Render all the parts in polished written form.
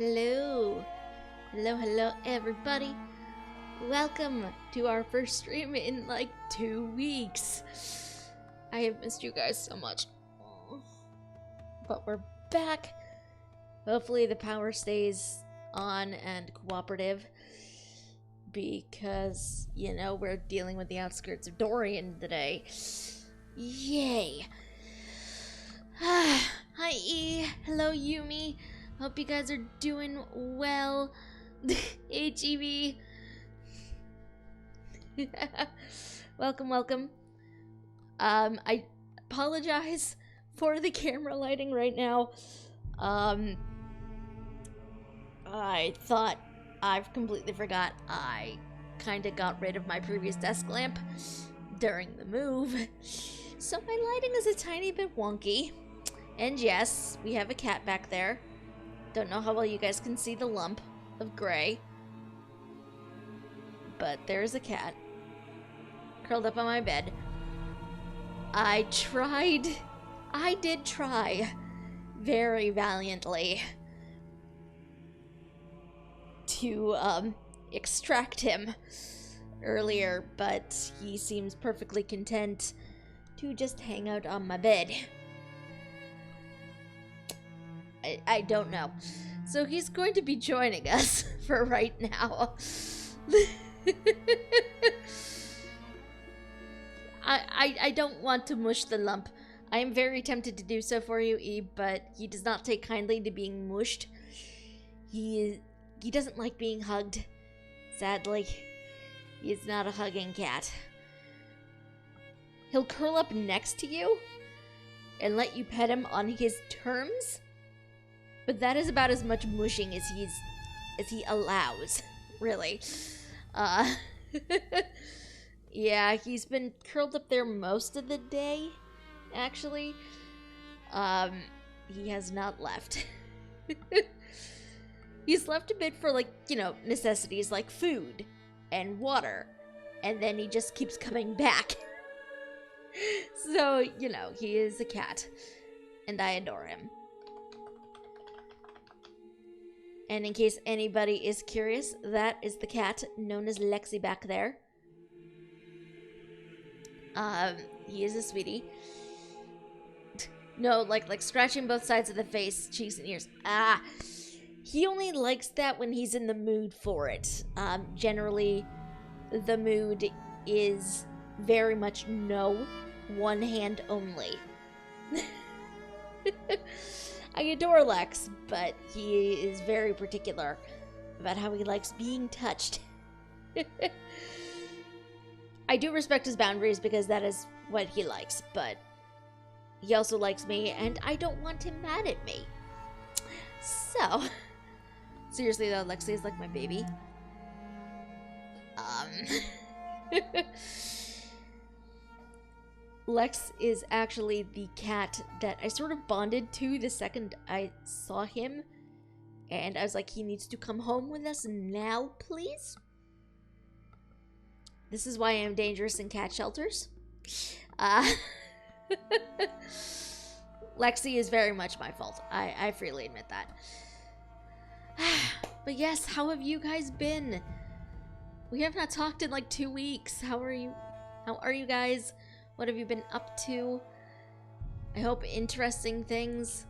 Hello. Hello, everybody. Welcome to our first stream in like 2 weeks. I have missed you guys so much. But we're back. Hopefully the power stays on and cooperative. Because, you know, we're dealing with the outskirts of Dorian today. Yay. Hi E. Hello Yumi. Hope you guys are doing well. HEB. Welcome. I apologize for the camera lighting right now. I thought I've completely forgot I kind of got rid of my previous desk lamp during the move. So my lighting is a tiny bit wonky. And yes, we have a cat back there. Don't know how well you guys can see the lump of gray. But there's a cat curled up on my bed. I did try very valiantly to extract him earlier, but he seems perfectly content to just hang out on my bed. I don't know. So he's going to be joining us for right now. I don't want to mush the lump. I am very tempted to do so for you, E, but he does not take kindly to being mushed. He doesn't like being hugged. Sadly, he is not a hugging cat. He'll curl up next to you and let you pet him on his terms. But that is about as much mushing as he allows, really. Yeah, he's been curled up there most of the day, actually. He has not left. He's left a bit for, like, you know, necessities like food and water. And then he just keeps coming back. So, you know, he is a cat. And I adore him. And in case anybody is curious, that is the cat known as Lexi back there. He is a sweetie. No, like scratching both sides of the face, cheeks and ears. He only likes that when he's in the mood for it. Generally, the mood is very much no, one hand only. I adore Lex, but he is very particular about how he likes being touched. I do respect his boundaries because that is what he likes, but he also likes me, and I don't want him mad at me. So, seriously though, Lexi is like my baby. Lex is actually the cat that I sort of bonded to the second I saw him. And I was like, he needs to come home with us now, please. This is why I am dangerous in cat shelters. Lexi is very much my fault. I freely admit that. But yes, how have you guys been? We have not talked in like 2 weeks. How are you? How are you guys? What have you been up to? I hope interesting things.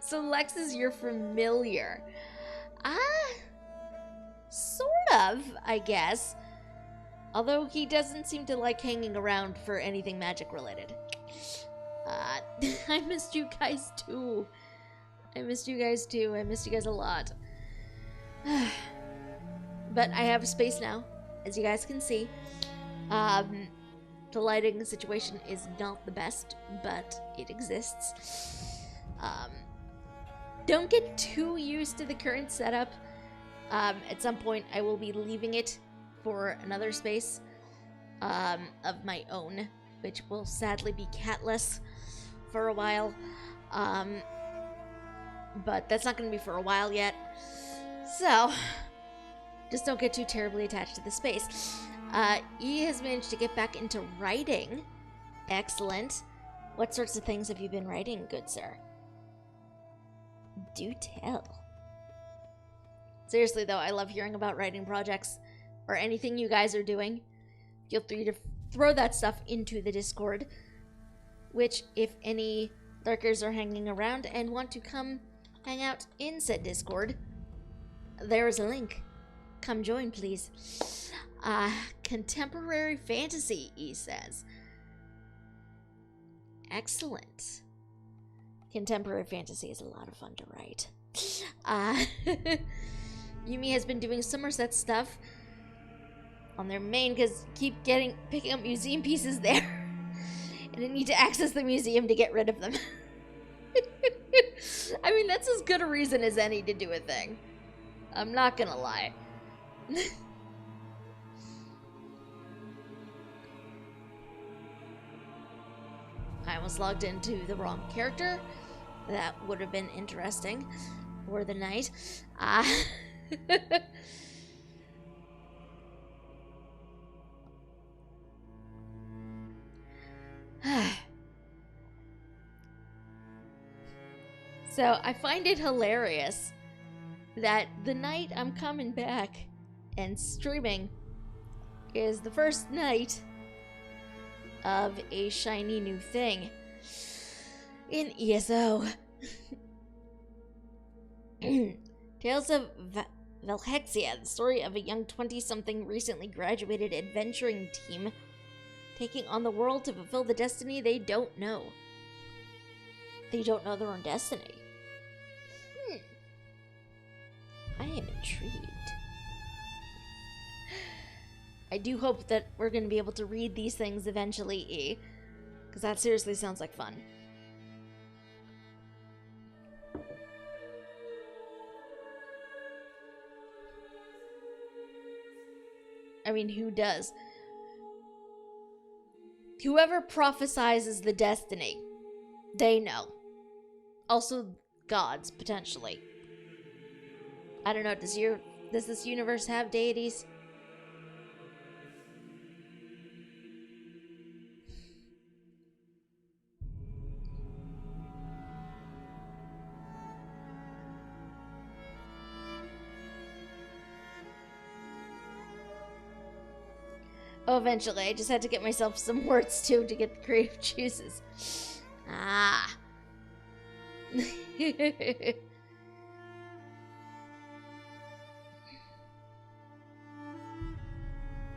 So Lex is your familiar. Sort of, I guess. Although he doesn't seem to like hanging around for anything magic related. I missed you guys too. I missed you guys a lot. But I have a space now, as you guys can see. The lighting situation is not the best, but it exists. Don't get too used to the current setup. At some point, I will be leaving it for another space of my own, which will sadly be catless for a while. But that's not going to be for a while yet. So, just don't get too terribly attached to the space. E has managed to get back into writing. Excellent. What sorts of things have you been writing, good sir? Do tell. Seriously, though, I love hearing about writing projects or anything you guys are doing. Feel free to throw that stuff into the Discord, which, if any lurkers are hanging around and want to come hang out in said Discord, there is a link. Come join, please. Contemporary fantasy, he says. Excellent. Contemporary fantasy is a lot of fun to write. Yumi has been doing Somerset stuff on their main because picking up museum pieces there. And I need to access the museum to get rid of them. I mean, that's as good a reason as any to do a thing. I'm not gonna lie. I almost logged into the wrong character. That would have been interesting. Or the knight. So I find it hilarious that the night I'm coming back and streaming is the first night of a shiny new thing in ESO. Tales of Valhexia, the story of a young 20-something recently graduated adventuring team taking on the world to fulfill the destiny they don't know. They don't know their own destiny. I am intrigued. I do hope that we're going to be able to read these things eventually, E. Because that seriously sounds like fun. I mean, who does? Whoever prophesizes the destiny, they know. Also, gods, potentially. I don't know, does this universe have deities? Oh, eventually. I just had to get myself some words, too, to get the creative juices. Ah.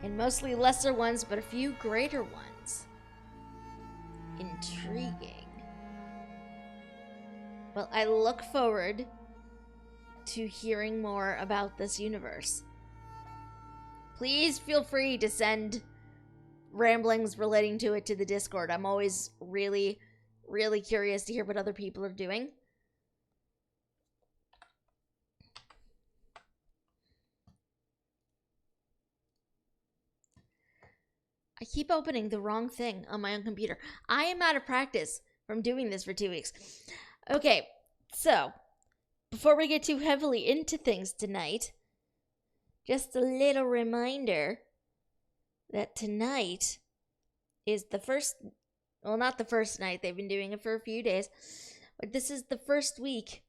And mostly lesser ones, but a few greater ones. Intriguing. Well, I look forward to hearing more about this universe. Please feel free to send ramblings relating to it to the Discord. I'm always really, really curious to hear what other people are doing. I keep opening the wrong thing on my own computer. I am out of practice from doing this for 2 weeks. Okay, so before we get too heavily into things tonight, just a little reminder that tonight is the first, well, not the first night, they've been doing it for a few days, but this is the first week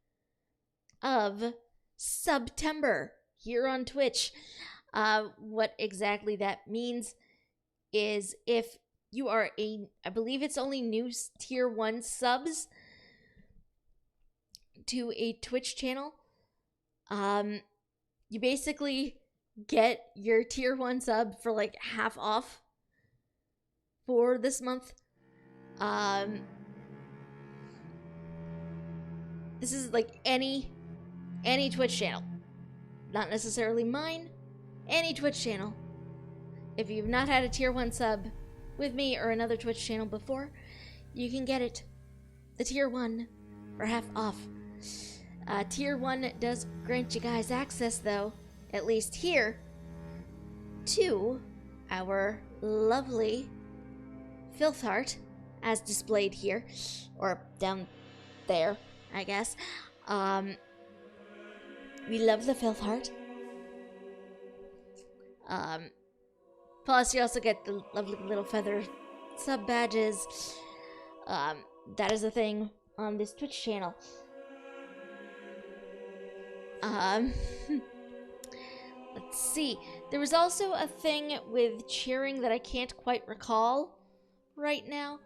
of September here on Twitch. What exactly that means is if you are I believe it's only new tier 1 subs to a Twitch channel, you basically get your tier 1 sub for like half off for this month. This is like any Twitch channel, not necessarily mine, any Twitch channel. If you've not had a tier 1 sub with me or another Twitch channel before, you can get it, the tier 1, for half off. Tier 1 does grant you guys access, though, at least here, to our lovely filth heart, as displayed here, or down there, I guess. We love the filth heart. Plus, you also get the lovely little feather sub badges. That is a thing on this Twitch channel. Let's see. There was also a thing with cheering that I can't quite recall right now.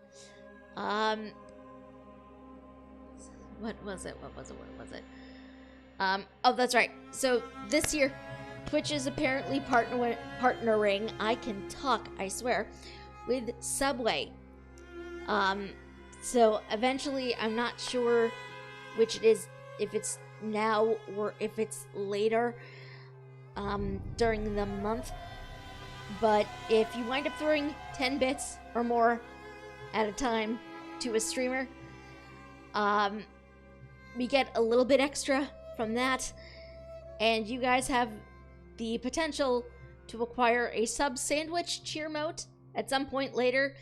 What was it? Oh, that's right. So this year, Twitch is apparently partnering, I can talk, I swear, with Subway. So eventually, I'm not sure which it is, if it's now or if it's later, during the month. But if you wind up throwing 10 bits or more at a time to a streamer, we get a little bit extra from that, and you guys have the potential to acquire a sub sandwich cheer mote at some point later.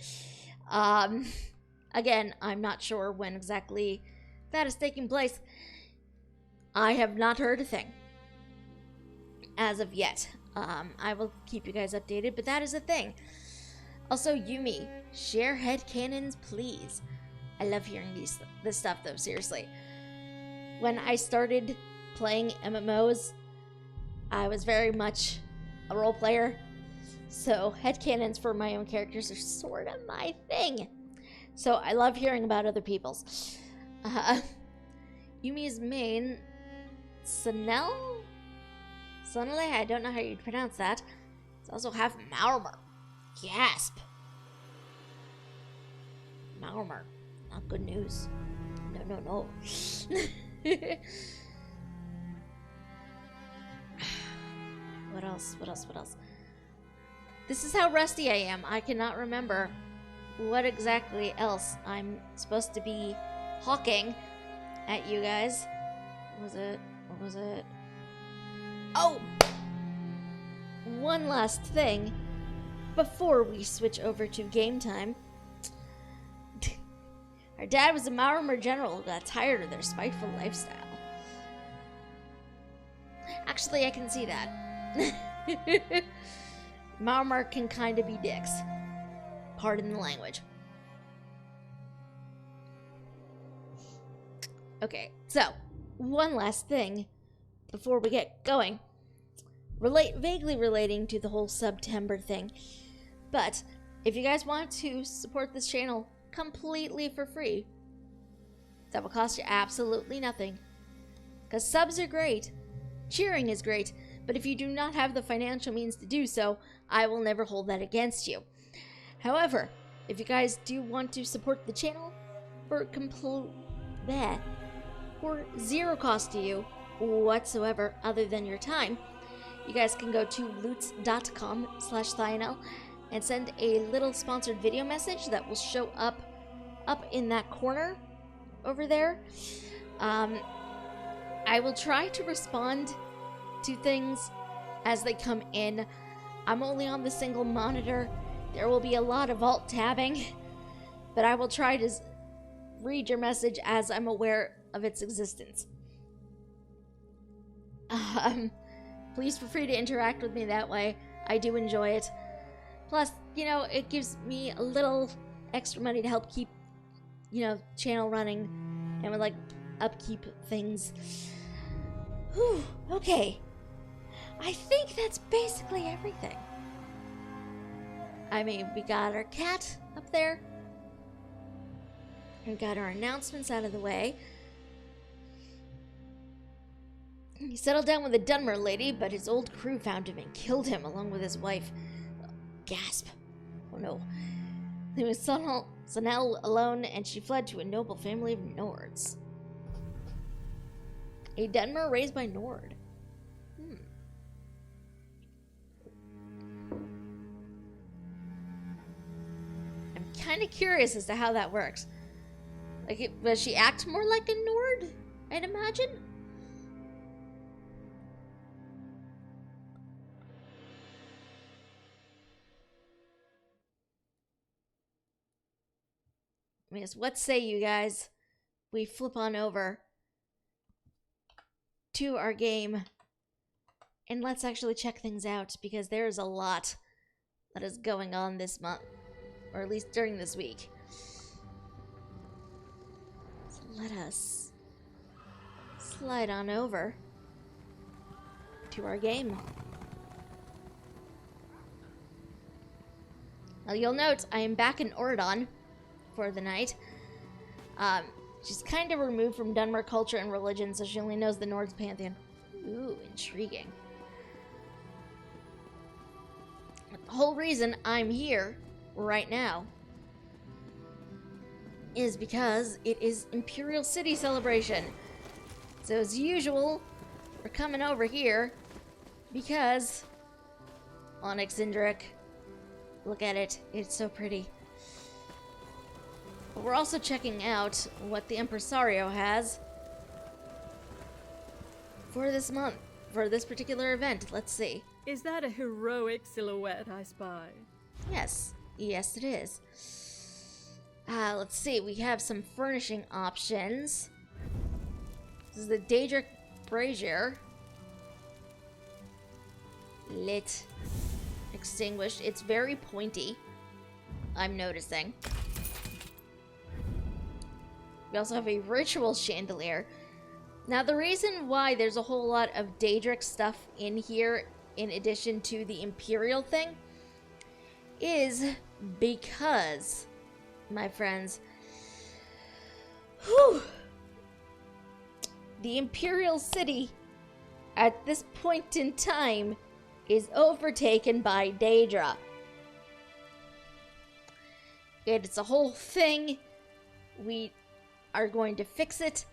Again, I'm not sure when exactly that is taking place. I have not heard a thing as of yet. I will keep you guys updated, but that is a thing. Also, Yumi, share headcanons, please. I love hearing this stuff, though, seriously. When I started playing MMOs, I was very much a role player, so headcanons for my own characters are sort of my thing. So I love hearing about other people's. Yumi's main, Sunele, I don't know how you'd pronounce that. It's also half Maormer. Gasp. Maormer. Not good news. No. What else? This is how rusty I am. I cannot remember what exactly else I'm supposed to be hawking at you guys. What was it? Oh! One last thing before we switch over to game time. Our dad was a Maormer general who got tired of their spiteful lifestyle. Actually, I can see that. Maormer can kind of be dicks. Pardon the language. Okay, so, one last thing before we get going. Vaguely relating to the whole September thing. But, if you guys want to support this channel completely for free, that will cost you absolutely nothing. Because subs are great, cheering is great, but if you do not have the financial means to do so, I will never hold that against you. However, if you guys do want to support the channel for zero cost to you whatsoever other than your time, you guys can go to loots.com/Thionel and send a little sponsored video message that will show up in that corner over there. I will try to respond to things as they come in. I'm only on the single monitor. There will be a lot of alt tabbing, but I will try to read your message as I'm aware of its existence. Please feel free to interact with me that way. I do enjoy it. Plus, it gives me a little extra money to help keep, channel running and with, upkeep things. Whew, okay. I think that's basically everything. I mean, we got our cat up there. We got our announcements out of the way. He settled down with a Dunmer lady, but his old crew found him and killed him along with his wife. Gasp. Oh no. There was Sunele alone, and she fled to a noble family of Nords. A Dunmer raised by Nord. I'm kind of curious as to how that works. Does she act more like a Nord, I'd imagine? What say you guys? We flip on over to our game and let's actually check things out, because there's a lot that is going on this month, or at least during this week. let us slide on over to our game. Now you'll note I am back in Oridon for the night. She's kind of removed from Dunmer culture and religion, so she only knows the Nords pantheon. Ooh, intriguing. But the whole reason I'm here right now is because it is Imperial City celebration. So as usual, we're coming over here because Onyx Indrik, look at it, it's so pretty. But we're also checking out what the Impresario has for this month, for this particular event. Let's see. Is that a heroic silhouette I spy? Yes, yes it is. Let's see, we have some furnishing options. This is the Daedric Brazier. Lit. Extinguished. It's very pointy, I'm noticing. We also have a ritual chandelier. Now, the reason why there's a whole lot of Daedric stuff in here, in addition to the Imperial thing, is because, my friends, the Imperial City, at this point in time, is overtaken by Daedra. It's a whole thing. We are going to fix it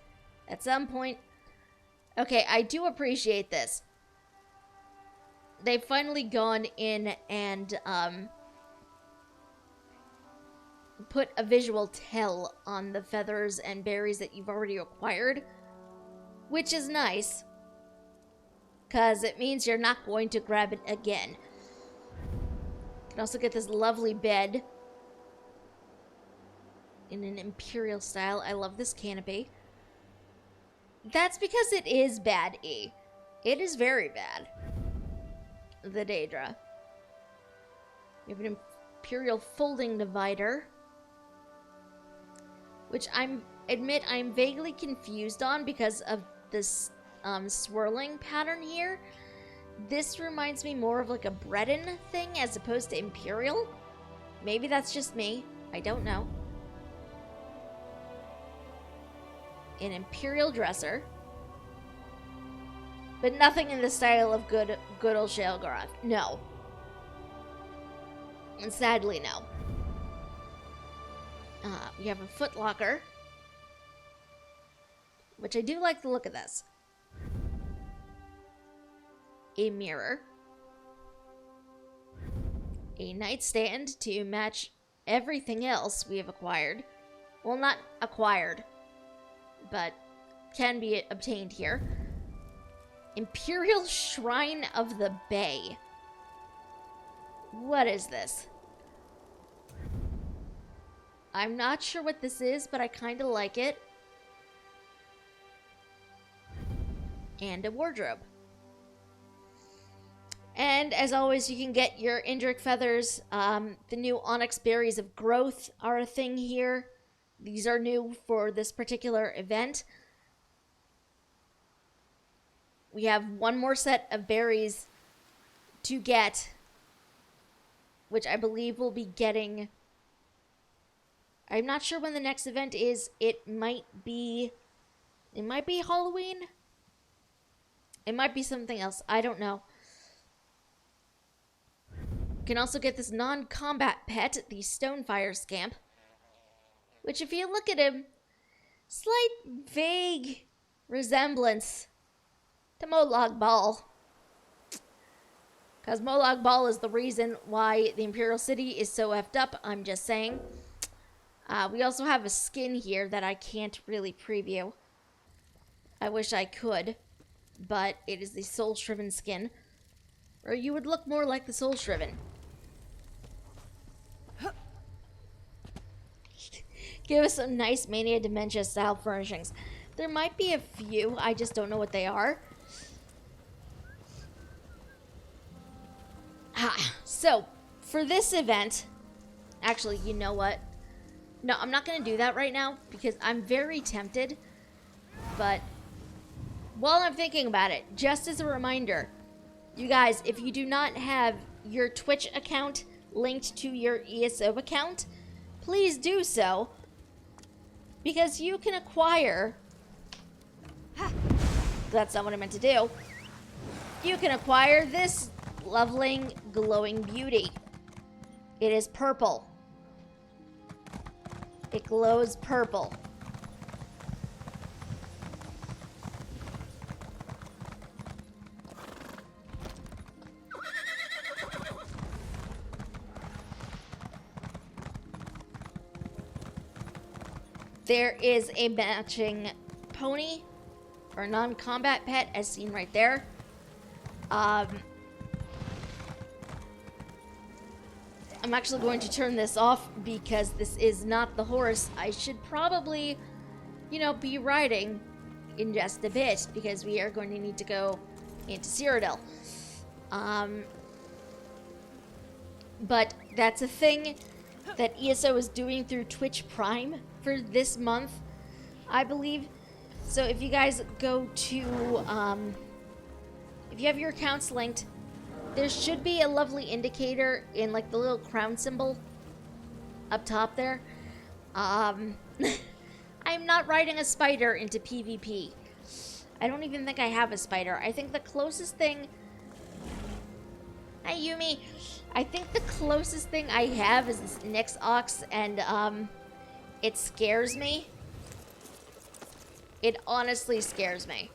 at some point. Okay, I do appreciate this. They've finally gone in and put a visual tell on the feathers and berries that you've already acquired, which is nice, because it means you're not going to grab it again. You can also get this lovely bed in an Imperial style. I love this canopy. That's because it is bad, E. It is very bad. The Daedra. We have an Imperial folding divider, which I'm vaguely confused on because of this swirling pattern here. This reminds me more of like a Breton thing as opposed to Imperial. Maybe that's just me. I don't know. An Imperial dresser, but nothing in the style of good old Sheogorath. No. And sadly, no. We have a footlocker, which I do like the look of this. A mirror. A nightstand to match everything else we have acquired. Well, not acquired, but can be obtained here. Imperial Shrine of the Bay. What is this? I'm not sure what this is, but I kind of like it. And a wardrobe. And as always, you can get your Indrik feathers. The new Onyx Berries of Growth are a thing here. These are new for this particular event. We have one more set of berries to get, which I believe we'll be getting. I'm not sure when the next event is. It might be Halloween. It might be something else. I don't know. You can also get this non-combat pet, the Stonefire Scamp, which if you look at him, slight vague resemblance to Molag Bal. Because Molag Bal is the reason why the Imperial City is so effed up, I'm just saying. We also have a skin here that I can't really preview. I wish I could, but it is the Soul Shriven skin. Or you would look more like the Soul Shriven. Give us some nice Mania Dementia style furnishings. There might be a few, I just don't know what they are. So, for this event, actually, you know what? No, I'm not going to do that right now because I'm very tempted. But while I'm thinking about it, just as a reminder, you guys, if you do not have your Twitch account linked to your ESO account, please do so. Because you can acquire... That's not what I meant to do. You can acquire this lovely, glowing beauty. It is purple. It glows purple. There is a matching pony or non-combat pet as seen right there. I'm actually going to turn this off because this is not the horse I should probably, you know, be riding in just a bit because we are going to need to go into Cyrodiil. But that's a thing that ESO is doing through Twitch Prime for this month, I believe. So if you guys go to, if you have your accounts linked, there should be a lovely indicator in like the little crown symbol up top there. I'm not riding a spider into PvP. I don't even think I have a spider. I think the closest thing... Hi, Yumi. I think the closest thing I have is this Nyx Ox, and it scares me. It honestly scares me.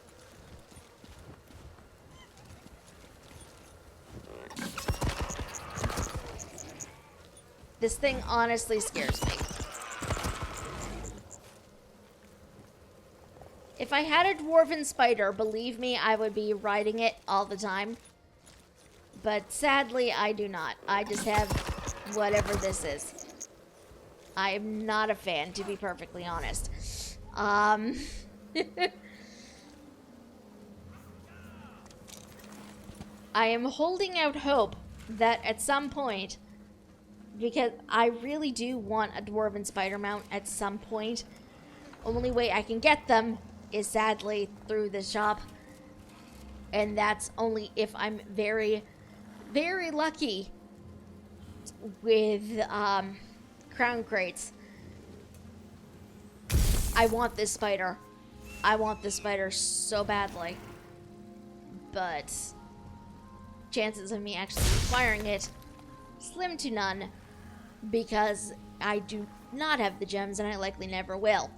This thing honestly scares me. If I had a dwarven spider, believe me, I would be riding it all the time. But sadly, I do not. I just have whatever this is. I am not a fan, to be perfectly honest. I am holding out hope that at some point, because I really do want a dwarven spider mount at some point. Only way I can get them is sadly through the shop. And that's only if I'm very, very lucky with crown crates. I want this spider. I want this spider so badly. But chances of me actually acquiring it, slim to none. Because I do not have the gems and I likely never will.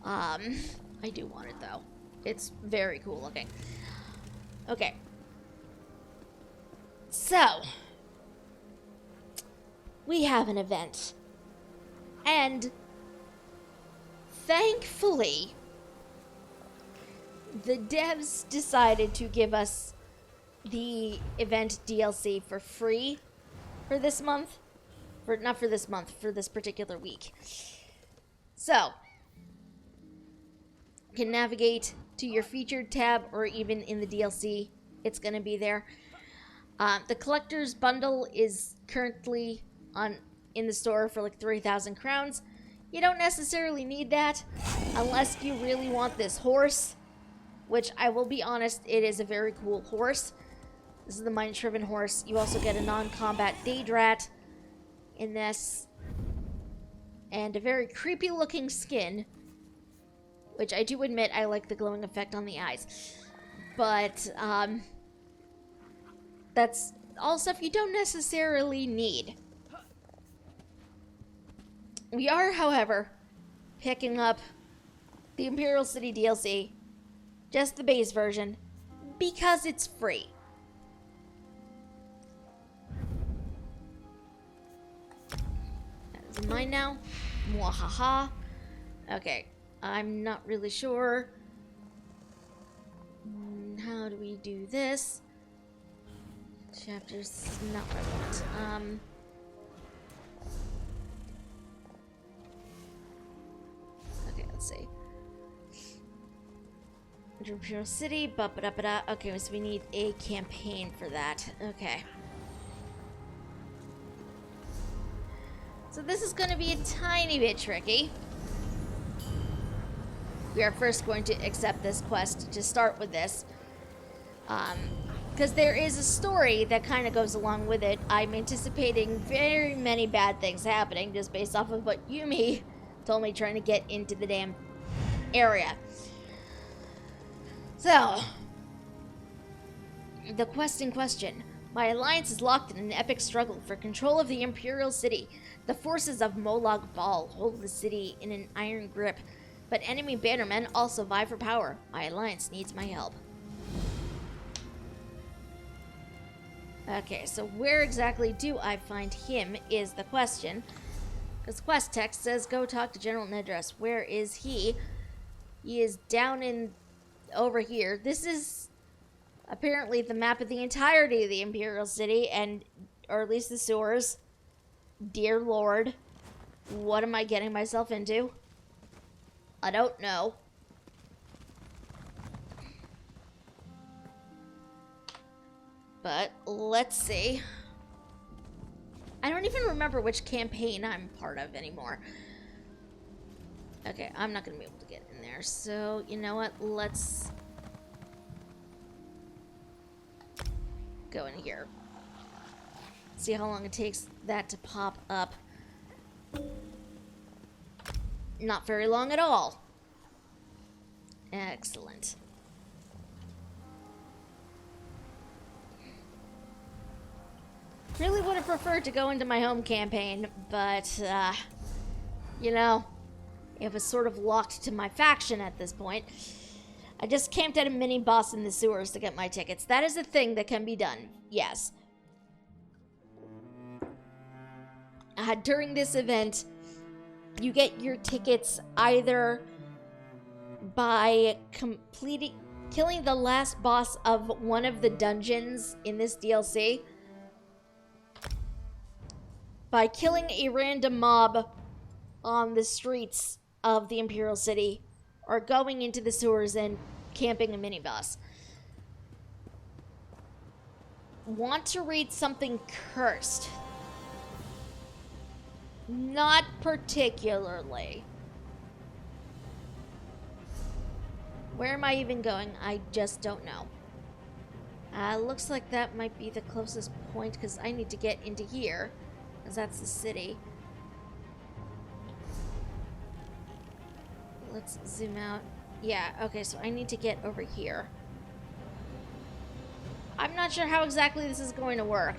I do want it though. It's very cool looking. Okay. So, we have an event. And thankfully, the devs decided to give us the event DLC for free for this month. Not for this month, for this particular week. So, you can navigate to your featured tab or even in the DLC. It's going to be there. The collector's bundle is currently in the store for like 3,000 crowns. You don't necessarily need that unless you really want this horse, which I will be honest, it is a very cool horse. This is the Mind-Shriven horse. You also get a non-combat Daedrat in this, and a very creepy looking skin, which I do admit I like the glowing effect on the eyes, but that's all stuff you don't necessarily need. We are, however, picking up the Imperial City DLC, just the base version, because it's free. Mine now. Mwahaha. Okay. I'm not really sure. How do we do this? Chapters not relevant. Okay, let's see. Imperial City. Ba-ba-da-ba-da. Okay, so we need a campaign for that. Okay. So this is going to be a tiny bit tricky. We are first going to accept this quest to start with this. Because there is a story that kind of goes along with it. I'm anticipating very many bad things happening just based off of what Yumi told me trying to get into the damn area. So, the quest in question. My alliance is locked in an epic struggle for control of the Imperial city. The forces of Molag Bal hold the city in an iron grip, but enemy bannermen also vie for power. My alliance needs my help. Okay, so where exactly do I find him is the question. Because quest text says, go talk to General Nedress. Where is he? He is down in over here. This is apparently the map of the entirety of the Imperial City, or at least the sewers. Dear Lord, what am I getting myself into? I don't know. But let's see. I don't even remember which campaign I'm part of anymore. Okay, I'm not going to be able to get in there. So, you know what? Let's go in here. See how long it takes that to pop up. Not very long at all. Excellent. Really would have preferred to go into my home campaign, but, you know, it was sort of locked to my faction at this point. I just camped at a mini-boss in the sewers to get my tickets. That is a thing that can be done, yes. During this event, you get your tickets either by killing the last boss of one of the dungeons in this DLC, by killing a random mob on the streets of the Imperial City, or going into the sewers and camping a mini-boss. Want to read something cursed? Not particularly. Where am I even going? I just don't know. Looks like that might be the closest point, because I need to get into here, because that's the city. Let's zoom out. Yeah, okay, so I need to get over here. I'm not sure how exactly this is going to work.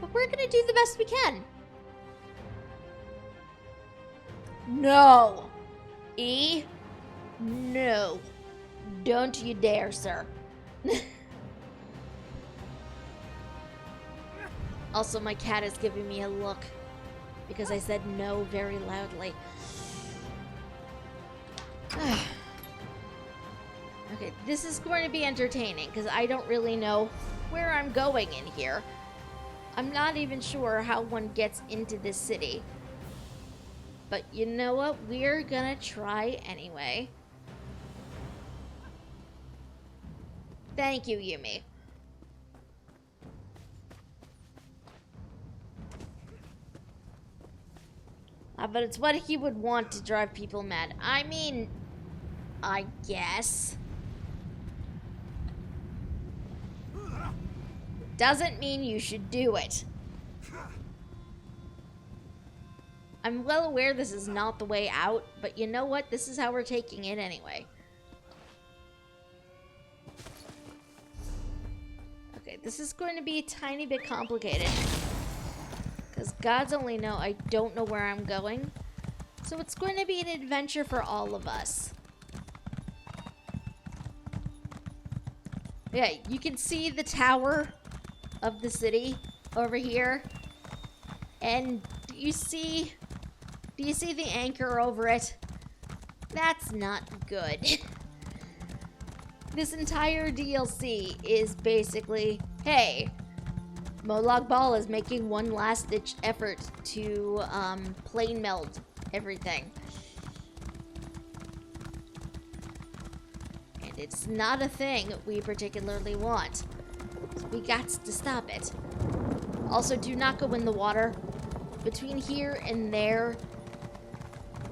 But we're gonna do the best we can. No. E? No. Don't you dare, sir. Also, my cat is giving me a look because I said no very loudly. Okay, this is going to be entertaining because I don't really know where I'm going in here. I'm not even sure how one gets into this city. But you know what? We're gonna try anyway. Thank you, Yumi. But it's what he would want to drive people mad. I mean, I guess. Doesn't mean you should do it. I'm well aware this is not the way out, but you know what? This is how we're taking it anyway. Okay, this is going to be a tiny bit complicated. Because gods only know I don't know where I'm going. So it's going to be an adventure for all of us. Yeah, you can see the tower of the city over here. And do you see the anchor over it? That's not good. This entire DLC is basically, hey, Molag Bal is making one last-ditch effort to plane meld everything. And it's not a thing we particularly want. We got to stop it. Also, do not go in the water. Between here and there,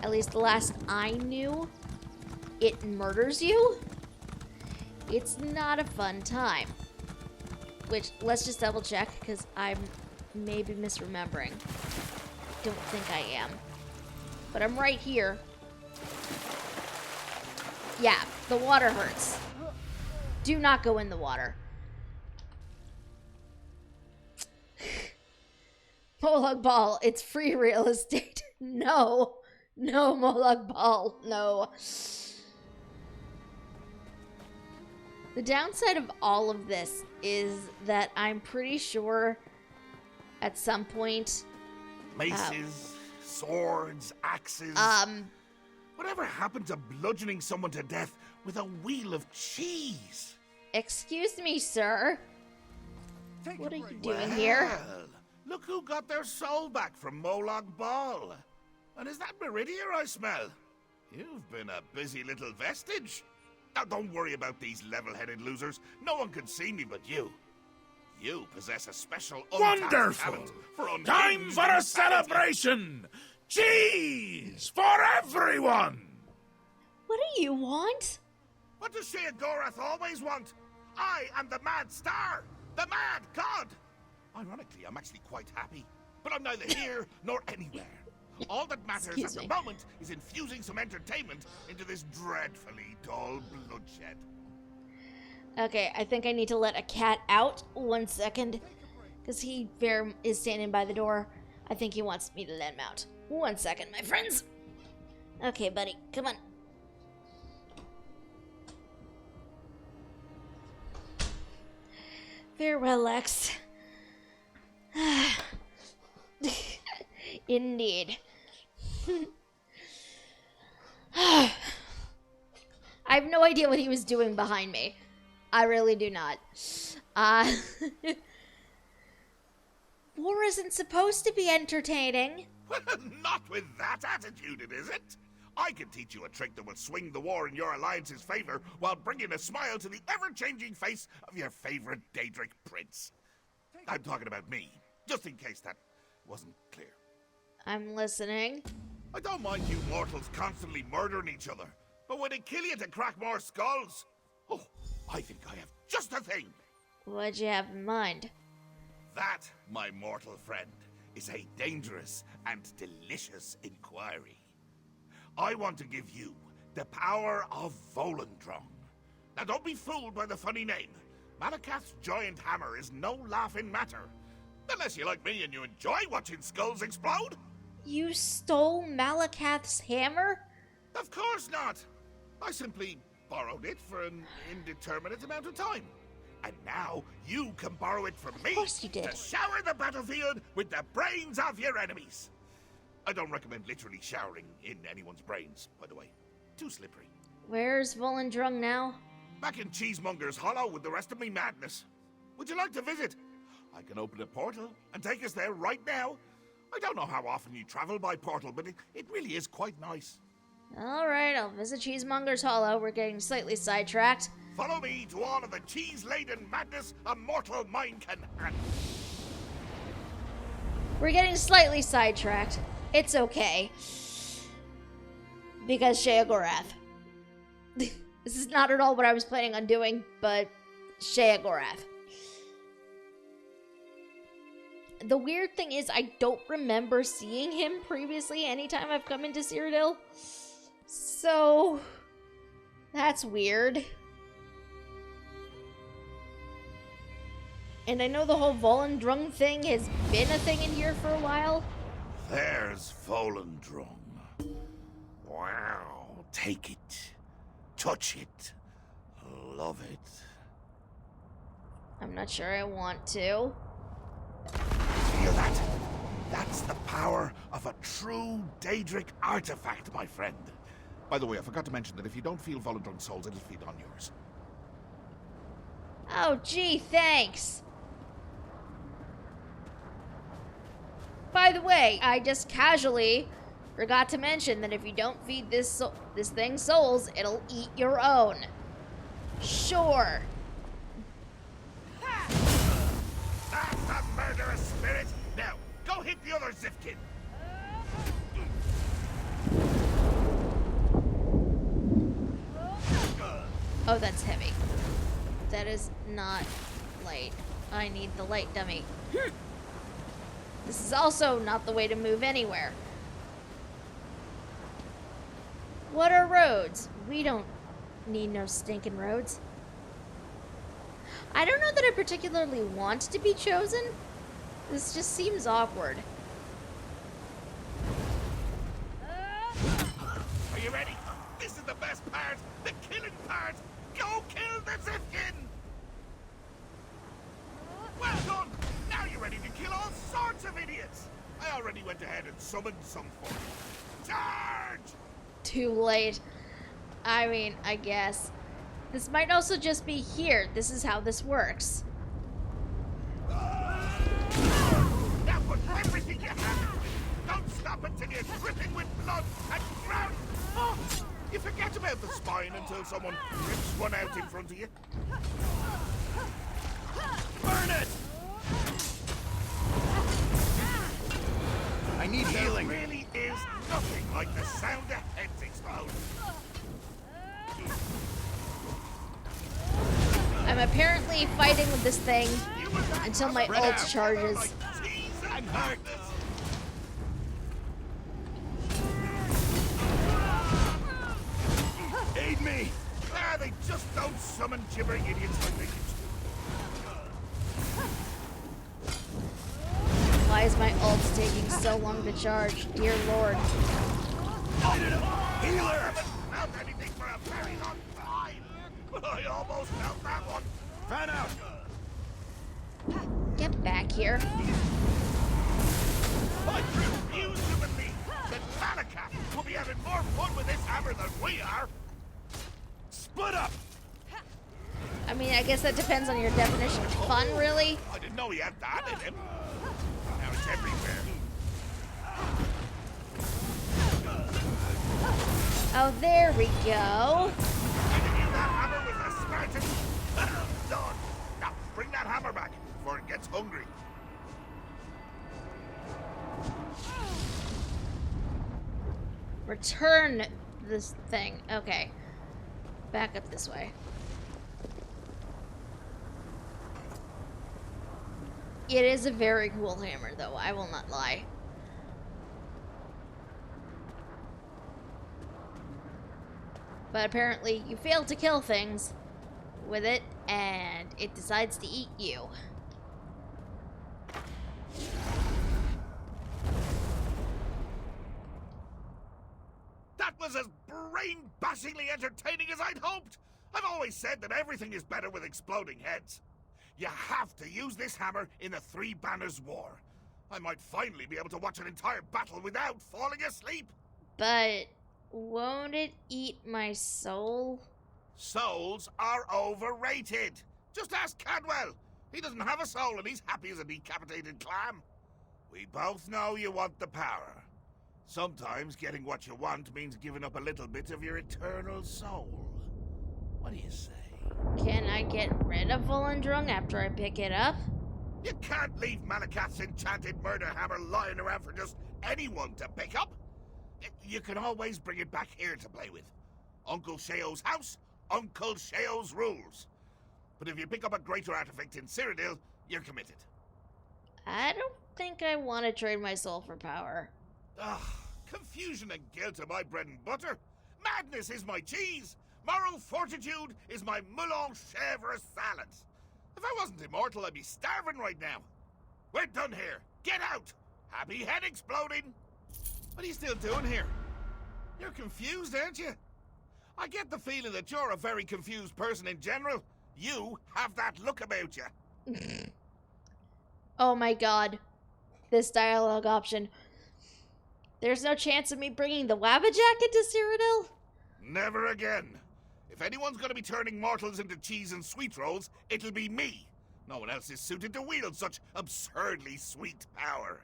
at least the last I knew, it murders you. It's not a fun time. Which, let's just double check, because I'm maybe misremembering. Don't think I am. But I'm right here. Yeah, the water hurts. Do not go in the water. Molag Bal, it's free real estate. No. No, Molag Bal, no. The downside of all of this is that I'm pretty sure at some point... Maces, swords, axes... Whatever happened to bludgeoning someone to death with a wheel of cheese? Excuse me, sir. What are you doing here? Well, look who got their soul back from Molag Bal. And is that Meridia I smell? You've been a busy little vestige. Now, don't worry about these level-headed losers. No one can see me but you. You possess a special untapped talent for unhinged Time for a celebration! Cheese for everyone! What do you want? What does Sheogorath always want? I am the Mad Star, the Mad God. Ironically, I'm actually quite happy, but I'm neither here nor anywhere. All that matters at the moment is infusing some entertainment into this dreadfully dull bloodshed. Okay, I think I need to let a cat out. 1 second. Because he is standing by the door. I think he wants me to let him out. 1 second, my friends. Okay, buddy, come on. Farewell, Lex. Indeed. I have no idea what he was doing behind me. I really do not. War isn't supposed to be entertaining. Not with that attitude, it isn't. I can teach you a trick that will swing the war in your alliance's favor while bringing a smile to the ever-changing face of your favorite Daedric prince. I'm talking about me, just in case that wasn't clear. I'm listening. I don't mind you mortals constantly murdering each other, but would it kill you to crack more skulls? Oh, I think I have just the thing. What'd you have in mind? That, my mortal friend, is a dangerous and delicious inquiry. I want to give you the power of Volendrong. Now don't be fooled by the funny name. Malakath's giant hammer is no laughing matter. Unless you're like me and you enjoy watching skulls explode. You stole Malakath's hammer? Of course not. I simply borrowed it for an indeterminate amount of time. And now you can borrow it from me. Of course you did. To shower the battlefield with the brains of your enemies. I don't recommend literally showering in anyone's brains, by the way. Too slippery. Where's Volendrung now? Back in Cheesemonger's Hollow with the rest of me madness. Would you like to visit? I can open a portal and take us there right now. I don't know how often you travel by portal, but it really is quite nice. Alright, I'll visit Cheesemonger's Hollow. We're getting slightly sidetracked. Follow me to all of the cheese-laden madness a mortal mind can handle. We're getting slightly sidetracked. It's okay. Because Sheogorath. This is not at all what I was planning on doing, but Sheogorath. The weird thing is, I don't remember seeing him previously anytime I've come into Cyrodiil. So, that's weird. And I know the whole Volendrung thing has been a thing in here for a while. There's Volendrung. Wow. Take it. Touch it. Love it. I'm not sure I want to. Feel that? That's the power of a true Daedric artifact, my friend. By the way, I forgot to mention that if you don't feel Volendrung's souls, it'll feed on yours. Oh, gee, thanks. By the way, I just casually forgot to mention that if you don't feed this thing souls, it'll eat your own. Sure. murderous spirit! Now, go hit the other Zifkin! Oh, that's heavy. That is not light. I need the light dummy. This is also not the way to move anywhere. What are roads? We don't need no stinking roads. I don't know that I particularly want to be chosen. This just seems awkward. Are you ready? This is the best part! The killing part! Go kill the Zifkin! Well done! Now you're ready to kill all sorts of idiots! I already went ahead and summoned some for you. Charge! Too late. I mean, I guess. This might also just be here. This is how this works. Now put everything you have into it! Don't stop until you're dripping with blood and drowning! Oh, you forget about the spine until someone rips one out in front of you. Burn it! I need healing. There really is nothing like the sound of heads explode. I'm apparently fighting with this thing until my ult charges. Like cheese and hardness. Aid me! Ah, they just don't summon gibbering idiots like they used Why is my ult taking so long to charge? Dear Lord. Healer! Not anything for a very long time, but I almost felt that one. Fan out! Get back here. I refuse to believe that Malakat will be having more fun with this hammer than we are. Split up! I mean, I guess that depends on your definition of fun, really. I didn't know he had that in him. Now it's everywhere. Oh, there we go. I knew that hammer was a Spartan. Well done. Now bring that hammer back before it gets hungry. Return this thing. Okay. Back up this way. It is a very cool hammer, though. I will not lie. But apparently, you fail to kill things with it, and it decides to eat you. That was as brain-bashingly entertaining as I'd hoped. I've always said that everything is better with exploding heads. You have to use this hammer in the Three Banners War. I might finally be able to watch an entire battle without falling asleep. But won't it eat my soul? Souls are overrated. Just ask Cadwell. He doesn't have a soul and he's happy as a decapitated clam. We both know you want the power. Sometimes getting what you want means giving up a little bit of your eternal soul. What do you say? Can I get rid of Volendrung after I pick it up? You can't leave Malakat's enchanted murder hammer lying around for just anyone to pick up. You can always bring it back here to play with. Uncle Sheo's house, Uncle Sheo's rules. But if you pick up a greater artifact in Cyrodiil, you're committed. I don't think I want to trade my soul for power. Ugh, confusion and guilt are my bread and butter. Madness is my cheese. Moral fortitude is my moulin chèvre salad. If I wasn't immortal, I'd be starving right now. We're done here. Get out. Happy head exploding. What are you still doing here? You're confused, aren't you? I get the feeling that you're a very confused person in general. You have that look about you. Oh my god. This dialogue option. There's no chance of me bringing the Wabbajack into Cyrodiil? Never again. If anyone's going to be turning mortals into cheese and sweet rolls, it'll be me. No one else is suited to wield such absurdly sweet power.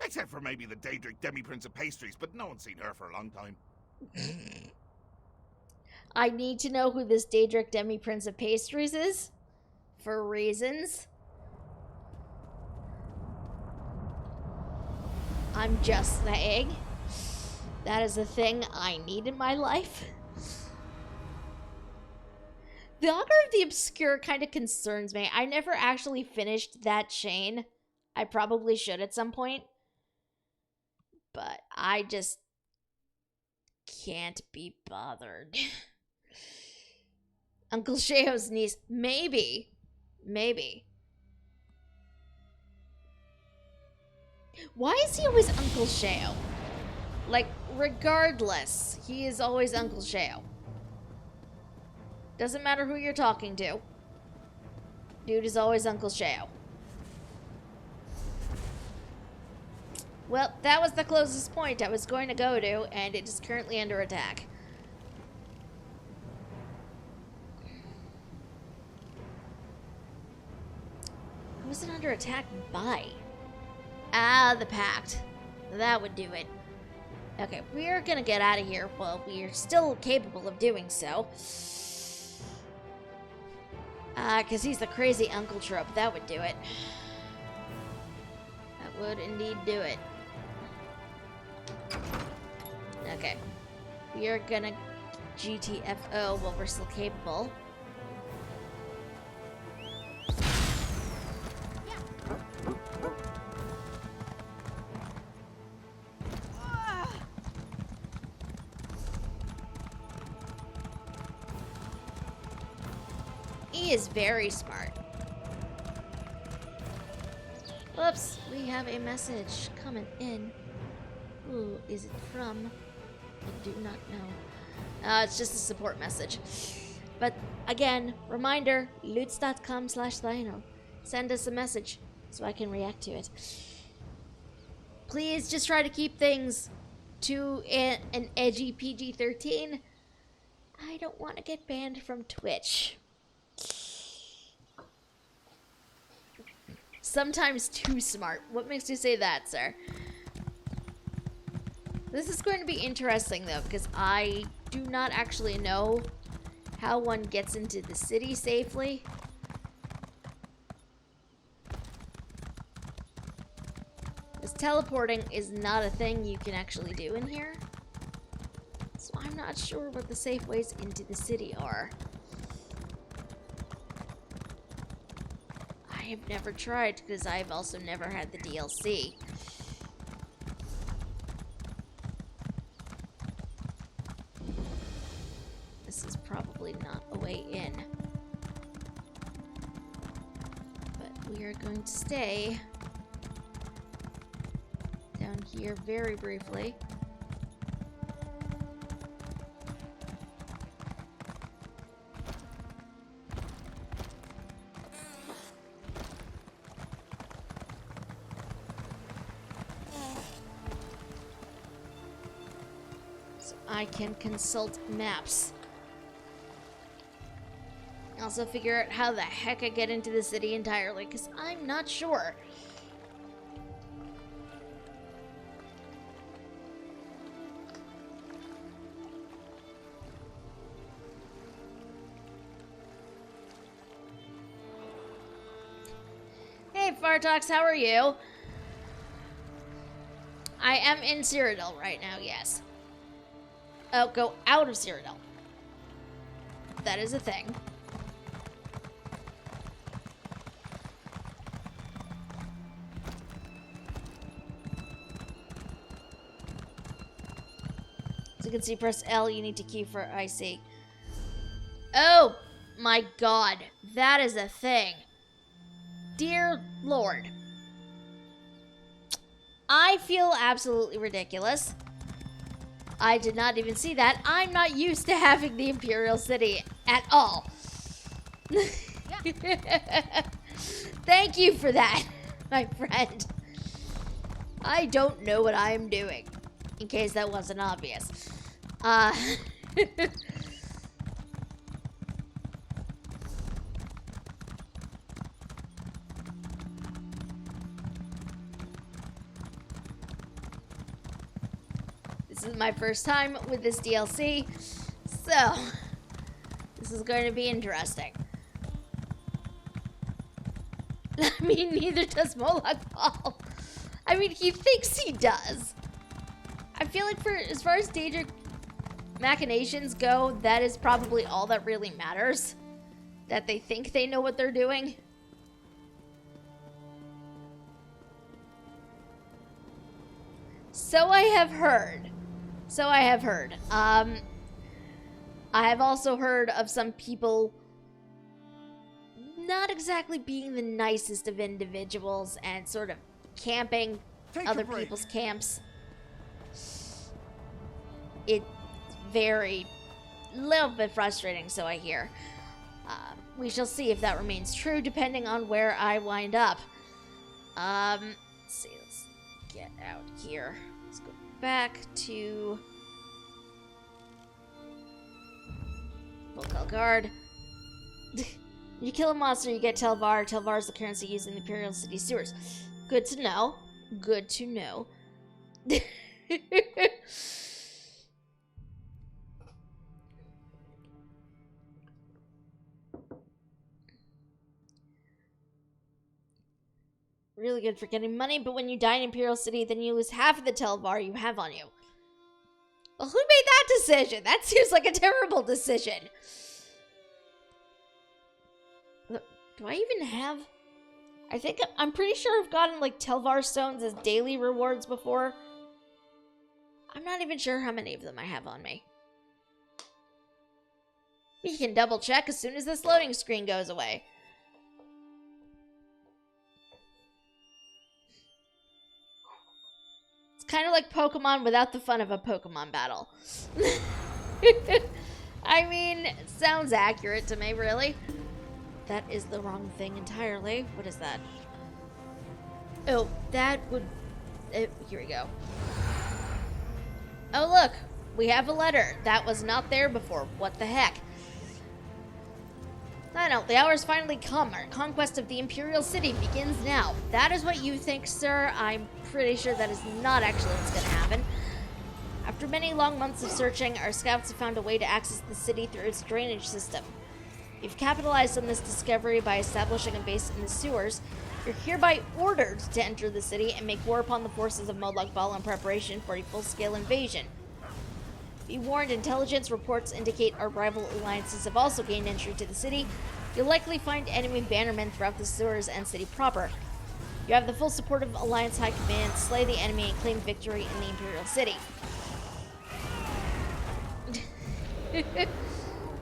Except for maybe the Daedric Demi-Prince of Pastries, but no one's seen her for a long time. I need to know who this Daedric Demi-Prince of Pastries is. For reasons. I'm just saying. That is a thing I need in my life. The Augur of the Obscure kind of concerns me. I never actually finished that chain. I probably should at some point. But I just can't be bothered. Uncle Sheo's niece. Maybe. Maybe. Why is he always Uncle Sheo? Like, regardless, he is always Uncle Sheo. Doesn't matter who you're talking to. Dude is always Uncle Sheo. Well, that was the closest point I was going to go to, and it is currently under attack. Who was it under attack by? Ah, the Pact. That would do it. Okay, we are gonna get out of here. Well, we are still capable of doing so. Because he's the crazy uncle trope. That would do it. That would indeed do it. Okay. We are gonna GTFO while we're still capable. He is very smart. Whoops, we have a message coming in. Who is it from? I do not know. It's just a support message. But again, reminder, loots.com/Lionel. Send us a message so I can react to it. Please just try to keep things to an edgy PG-13. I don't want to get banned from Twitch. Sometimes too smart. What makes you say that, sir? This is going to be interesting, though, because I do not actually know how one gets into the city safely. Because teleporting is not a thing you can actually do in here. So I'm not sure what the safe ways into the city are. I have never tried because I've also never had the DLC. This is probably not a way in. But we are going to stay down here very briefly. I can consult maps. Also figure out how the heck I get into the city entirely, because I'm not sure. Hey, Fartox, how are you? I am in Cyrodiil right now, yes. Oh, go out of Cyrodiil. That is a thing. As you can see, press L, you need to queue for IC. Oh my god, that is a thing. Dear Lord. I feel absolutely ridiculous. I did not even see that. I'm not used to having the Imperial City at all. Thank you for that, my friend. I don't know what I am doing, in case that wasn't obvious. This is my first time with this DLC, so this is going to be interesting. I mean, neither does Moloch Ball. I mean, he thinks he does. I feel like for as far as Daedric machinations go, that is probably all that really matters. That they think they know what they're doing. So I have heard. I have also heard of some people not exactly being the nicest of individuals and sort of camping other people's camps. It's very, little bit frustrating, so I hear. We shall see if that remains true, depending on where I wind up. Let's see, let's get out here. Let's go back to Volkel Guard. You kill a monster, you get Telvar. Telvar is the currency used in the Imperial City sewers. Good to know. Good to know. Really good for getting money, but when you die in Imperial City, then you lose half of the Telvar you have on you. Well, who made that decision? That seems like a terrible decision. Do I even have... I'm pretty sure I've gotten, like, Telvar stones as daily rewards before. I'm not even sure how many of them I have on me. We can double check as soon as this loading screen goes away. It's kind of like Pokemon without the fun of a Pokemon battle. I mean, sounds accurate to me, really. That is the wrong thing entirely. What is that? Oh, that would... here we go. Oh, look. We have a letter. That was not there before. What the heck? I know, the hour has finally come. Our conquest of the Imperial City begins now. That is what you think, sir. I'm pretty sure that is not actually what's going to happen. After many long months of searching, our scouts have found a way to access the city through its drainage system. You've capitalized on this discovery by establishing a base in the sewers. You're hereby ordered to enter the city and make war upon the forces of Modlog Bal in preparation for a full-scale invasion. Be warned, intelligence reports indicate our rival alliances have also gained entry to the city. You'll likely find enemy bannermen throughout the sewers and city proper. You have the full support of Alliance High Command. Slay the enemy and claim victory in the Imperial City.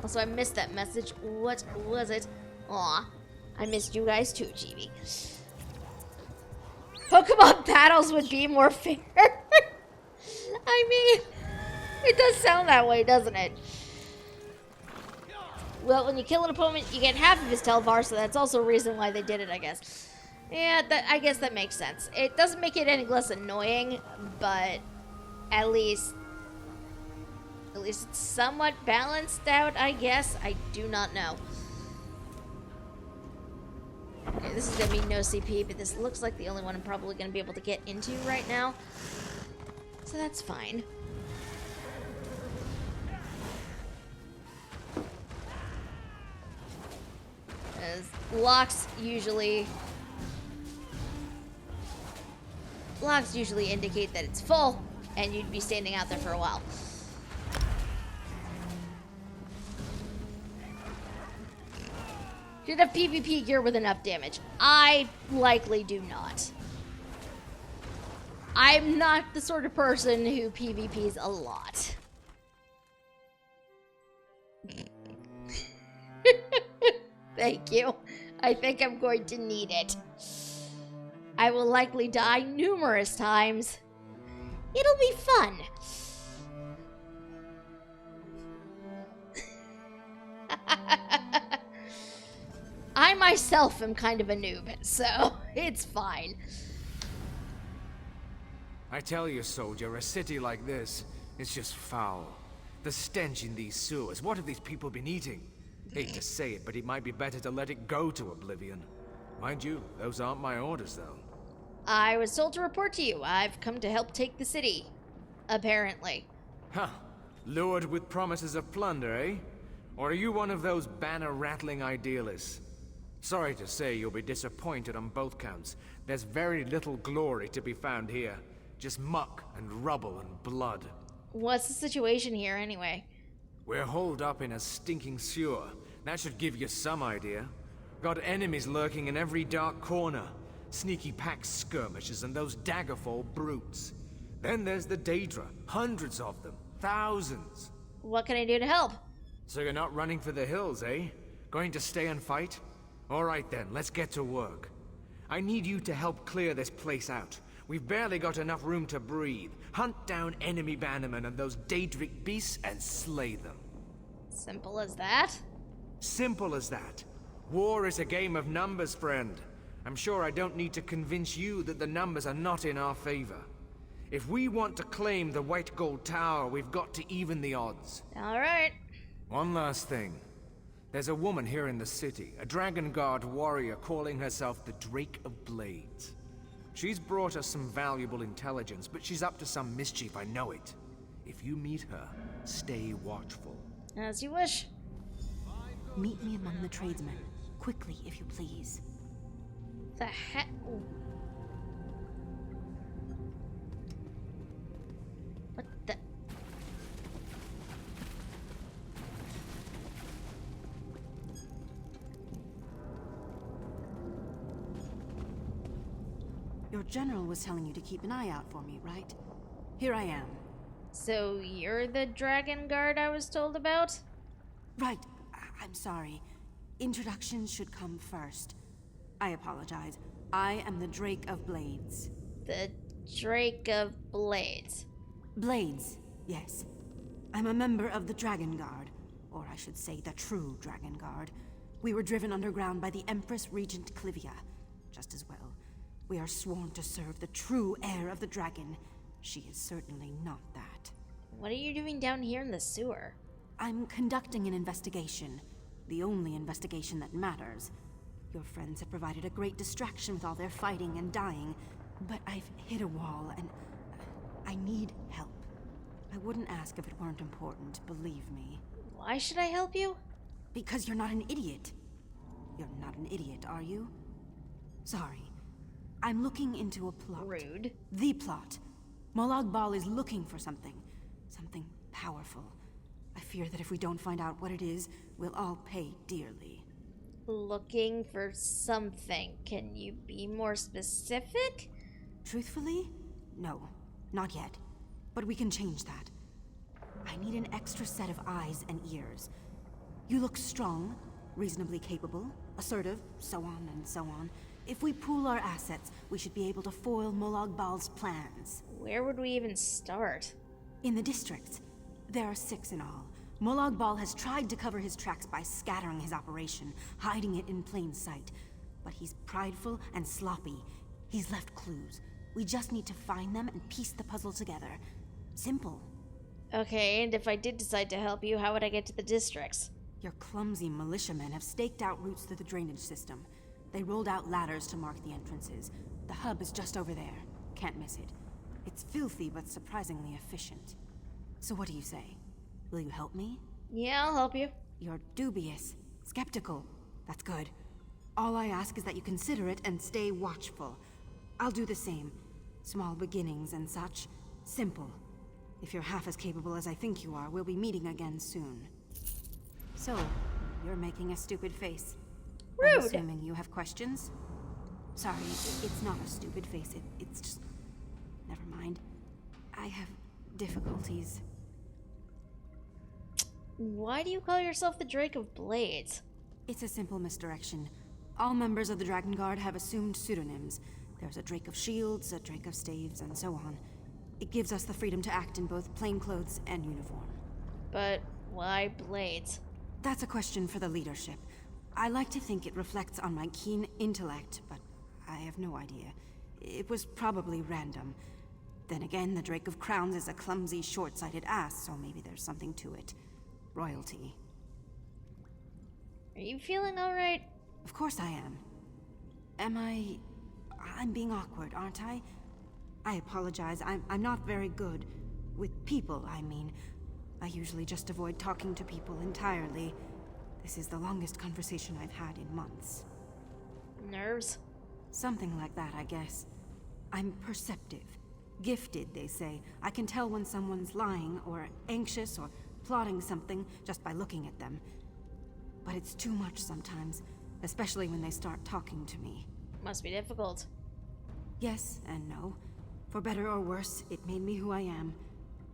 Also, I missed that message. What was it? Aw, I missed you guys too, Chibi. Pokemon battles would be more fair. I mean, it does sound that way, doesn't it? Well, when you kill an opponent, you get half of his Telvar, so that's also a reason why they did it, I guess. Yeah, I guess that makes sense. It doesn't make it any less annoying, but at least it's somewhat balanced out, I guess. I do not know. Okay, this is going to be no CP, but this looks like the only one I'm probably going to be able to get into right now. So that's fine. As locks usually indicate that it's full, and you'd be standing out there for a while. Should have PvP gear with enough damage. I likely do not. I'm not the sort of person who PvPs a lot. Thank you. I think I'm going to need it. I will likely die numerous times. It'll be fun. I myself am kind of a noob, so it's fine. I tell you, soldier, a city like this, it's just foul. The stench in these sewers, what have these people been eating? Hate to say it, but it might be better to let it go to oblivion. Mind you, those aren't my orders, though. I was told to report to you. I've come to help take the city. Apparently. Huh. Lured with promises of plunder, eh? Or are you one of those banner-rattling idealists? Sorry to say you'll be disappointed on both counts. There's very little glory to be found here. Just muck and rubble and blood. What's the situation here, anyway? We're holed up in a stinking sewer. That should give you some idea. Got enemies lurking in every dark corner. Sneaky pack skirmishers and those Daggerfall brutes. Then there's the Daedra. Hundreds of them. Thousands. What can I do to help? So you're not running for the hills, eh? Going to stay and fight? All right then, let's get to work. I need you to help clear this place out. We've barely got enough room to breathe. Hunt down enemy bannermen and those Daedric beasts and slay them. Simple as that? Simple as that. War is a game of numbers, friend. I'm sure I don't need to convince you that the numbers are not in our favor. If we want to claim the White Gold Tower, we've got to even the odds. All right. One last thing. There's a woman here in the city, a Dragon Guard warrior calling herself the Drake of Blades. She's brought us some valuable intelligence, but she's up to some mischief, I know it. If you meet her, stay watchful. As you wish. Meet me among the tradesmen. Quickly, if you please. The heck? What the? Your general was telling you to keep an eye out for me, right? Here I am. So you're the Dragon Guard I was told about? Right. I'm sorry. Introductions should come first. I apologize. I am the Drake of Blades. The Drake of Blades. Blades, yes. I'm a member of the Dragon Guard, or I should say the true Dragon Guard. We were driven underground by the Empress Regent Clivia. Just as well. We are sworn to serve the true heir of the dragon. She is certainly not that. What are you doing down here in the sewer? I'm conducting an investigation. The only investigation that matters. Your friends have provided a great distraction with all their fighting and dying, but I've hit a wall and I need help. I wouldn't ask if it weren't important, believe me. Why should I help you? Because you're not an idiot. You're not an idiot, are you? Sorry. I'm looking into a plot. Rude. The plot. Molag Bal is looking for something. Something powerful. I fear that if we don't find out what it is, we'll all pay dearly. Looking for something. Can you be more specific? Truthfully? No. Not yet. But we can change that. I need an extra set of eyes and ears. You look strong, reasonably capable, assertive, so on and so on. If we pool our assets, we should be able to foil Molag Bal's plans. Where would we even start? In the districts. There are 6 in all. Molag Bal has tried to cover his tracks by scattering his operation, hiding it in plain sight. But he's prideful and sloppy. He's left clues. We just need to find them and piece the puzzle together. Simple. Okay, and if I did decide to help you, how would I get to the districts? Your clumsy militiamen have staked out routes through the drainage system. They rolled out ladders to mark the entrances. The hub is just over there. Can't miss it. It's filthy, but surprisingly efficient. So what do you say? Will you help me? Yeah, I'll help you. You're dubious. Skeptical. That's good. All I ask is that you consider it and stay watchful. I'll do the same. Small beginnings and such. Simple. If you're half as capable as I think you are, we'll be meeting again soon. So, you're making a stupid face. Rude. I'm assuming you have questions? Sorry, it's not a stupid face. It's just... Never mind. I have difficulties. Why do you call yourself the Drake of Blades? It's a simple misdirection. All members of the Dragon Guard have assumed pseudonyms. There's a Drake of Shields, a Drake of Staves, and so on. It gives us the freedom to act in both plainclothes and uniform. But why Blades? That's a question for the leadership. I like to think it reflects on my keen intellect, but I have no idea. It was probably random. Then again, the Drake of Crowns is a clumsy, short-sighted ass, so maybe there's something to it. Royalty. Are you feeling alright? Of course I am. I'm being awkward, aren't I? I apologize. I'm not very good. With people, I mean. I usually just avoid talking to people entirely. This is the longest conversation I've had in months. Nerves? Something like that, I guess. I'm perceptive. Gifted, they say. I can tell when someone's lying, or anxious, or plotting something just by looking at them. But it's too much sometimes, especially when they start talking to me. Must be difficult. Yes and no. For better or worse, it made me who I am.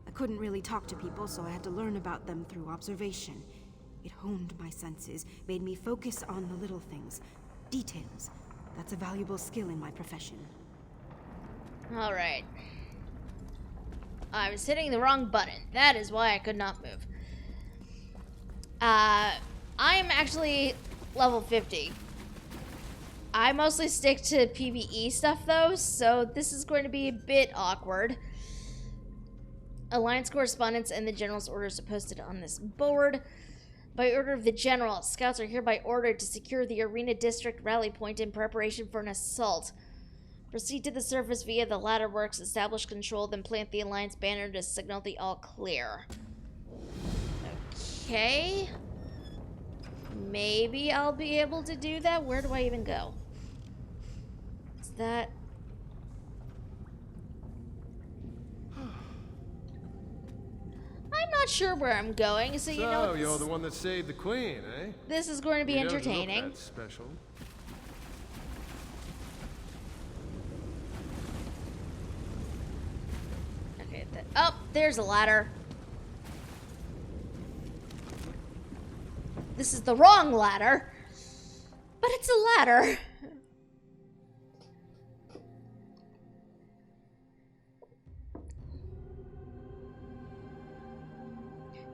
I couldn't really talk to people, so I had to learn about them through observation. It honed my senses, made me focus on the little things. Details. That's a valuable skill in my profession. Alright. I was hitting the wrong button. That is why I could not move. I am actually level 50. I mostly stick to PvE stuff though, so this is going to be a bit awkward. Alliance correspondence and the General's orders are posted on this board. By order of the General, scouts are hereby ordered to secure the Arena District rally point in preparation for an assault. Proceed to the surface via the ladder works, establish control, then plant the Alliance banner to signal the all clear. Okay. Maybe I'll be able to do that. Where do I even go? Is that... I'm not sure where I'm going, so you know what, you're the one that saved the queen, eh? this is going to be You don't look entertaining. that special. Okay, oh, there's a ladder. This is the wrong ladder, but it's a ladder.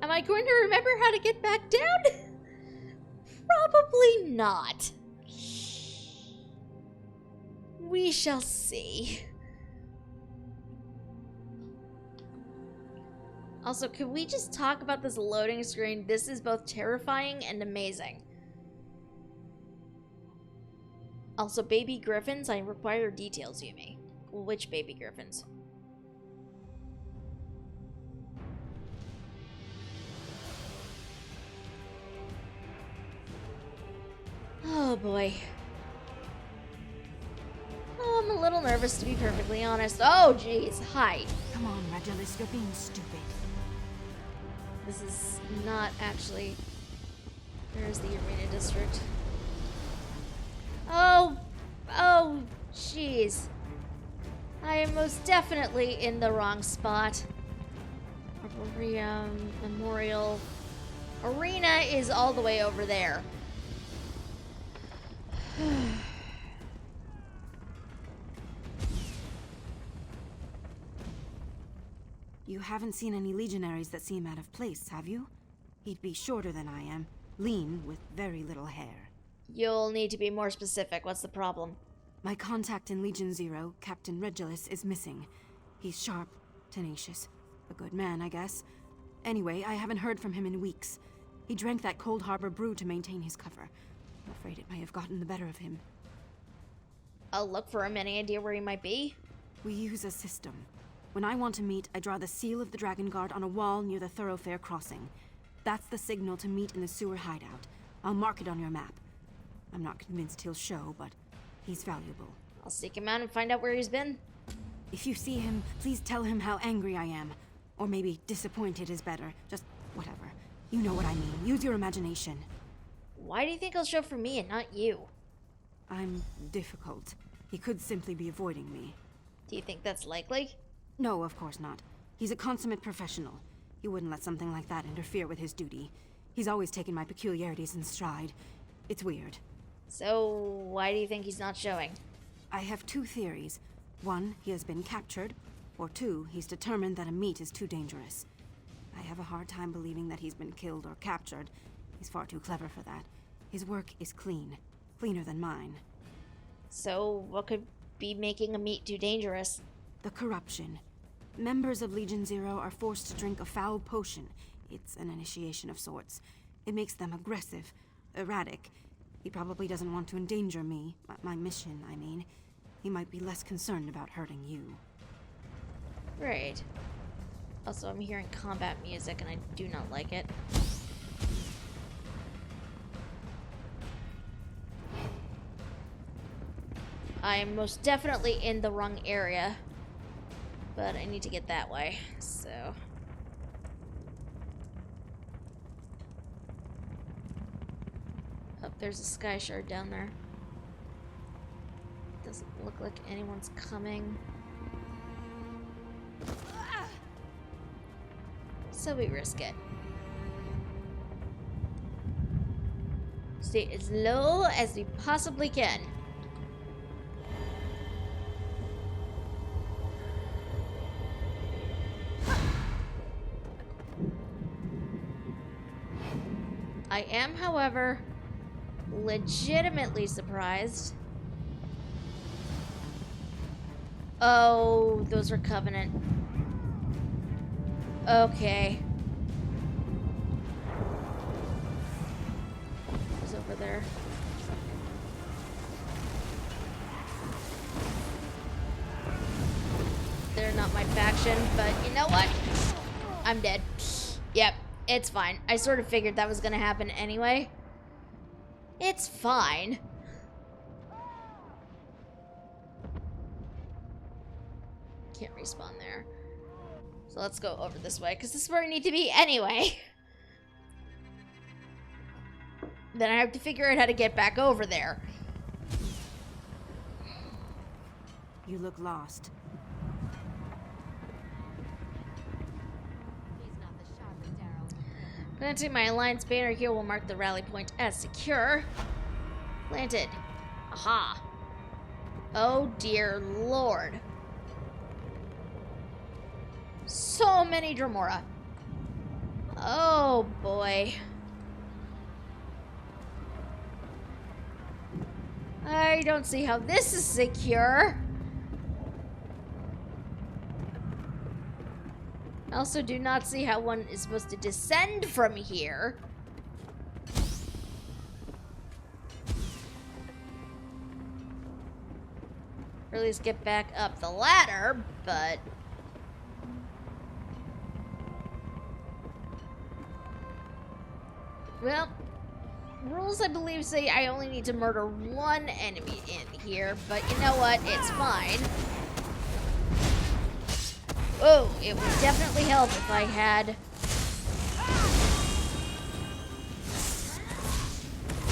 Am I going to remember how to get back down? Probably not. We shall see. Also, can we just talk about this loading screen? This is both terrifying and amazing. Also, baby griffins, I require details, Yumi. Which baby griffins? Oh boy. Oh, I'm a little nervous, to be perfectly honest. Oh jeez, hi. Come on, Regulus, you're being stupid. This is not actually... There's the Arena District. Oh! Oh, jeez. I am most definitely in the wrong spot. Arboretum, Memorial. Arena is all the way over there. You haven't seen any legionaries that seem out of place, have you? He'd be shorter than I am, lean, with very little hair. You'll need to be more specific. What's the problem? My contact in Legion Zero, Captain Regulus, is missing. He's sharp, tenacious. A good man, I guess. Anyway, I haven't heard from him in weeks. He drank that Cold Harbor brew to maintain his cover. I'm afraid it may have gotten the better of him. I'll look for him. Any idea where he might be? We use a system. When I want to meet, I draw the seal of the Dragon Guard on a wall near the thoroughfare crossing. That's the signal to meet in the sewer hideout. I'll mark it on your map. I'm not convinced he'll show, but he's valuable. I'll seek him out and find out where he's been. If you see him, please tell him how angry I am. Or maybe disappointed is better. Just whatever. You know what I mean. Use your imagination. Why do you think he'll show for me and not you? I'm difficult. He could simply be avoiding me. Do you think that's likely? No, of course not. He's a consummate professional. He wouldn't let something like that interfere with his duty. He's always taken my peculiarities in stride. It's weird. So, why do you think he's not showing? I have two theories. One, he has been captured. Or two, he's determined that a meet is too dangerous. I have a hard time believing that he's been killed or captured. He's far too clever for that. His work is clean. Cleaner than mine. So, what could be making a meet too dangerous? The corruption. Members of Legion Zero are forced to drink a foul potion. It's an initiation of sorts. It makes them aggressive, erratic. He probably doesn't want to endanger me, my mission, I mean. He might be less concerned about hurting you. Right. Also, I'm hearing combat music and I do not like it. I'm most definitely in the wrong area. But I need to get that way, so... Oh, there's a sky shard down there. Doesn't look like anyone's coming. So we risk it. Stay as low as we possibly can. I am, however, legitimately surprised. Oh, those are Covenant. Okay. Who's over there? They're not my faction, but you know what? I'm dead. Yep, it's fine. I sort of figured that was gonna happen anyway. It's fine. Can't respawn there. So let's go over this way, because this is where I need to be anyway. Then I have to figure out how to get back over there. You look lost. Planting my alliance banner here will mark the rally point as secure. Planted. Aha. Oh dear lord. So many Dremora. Oh boy. I don't see how this is secure. I also do not see how one is supposed to descend from here. Or at least get back up the ladder, but... Well, rules I believe say I only need to murder one enemy in here, but you know what? It's fine. Oh, it would definitely help if I had...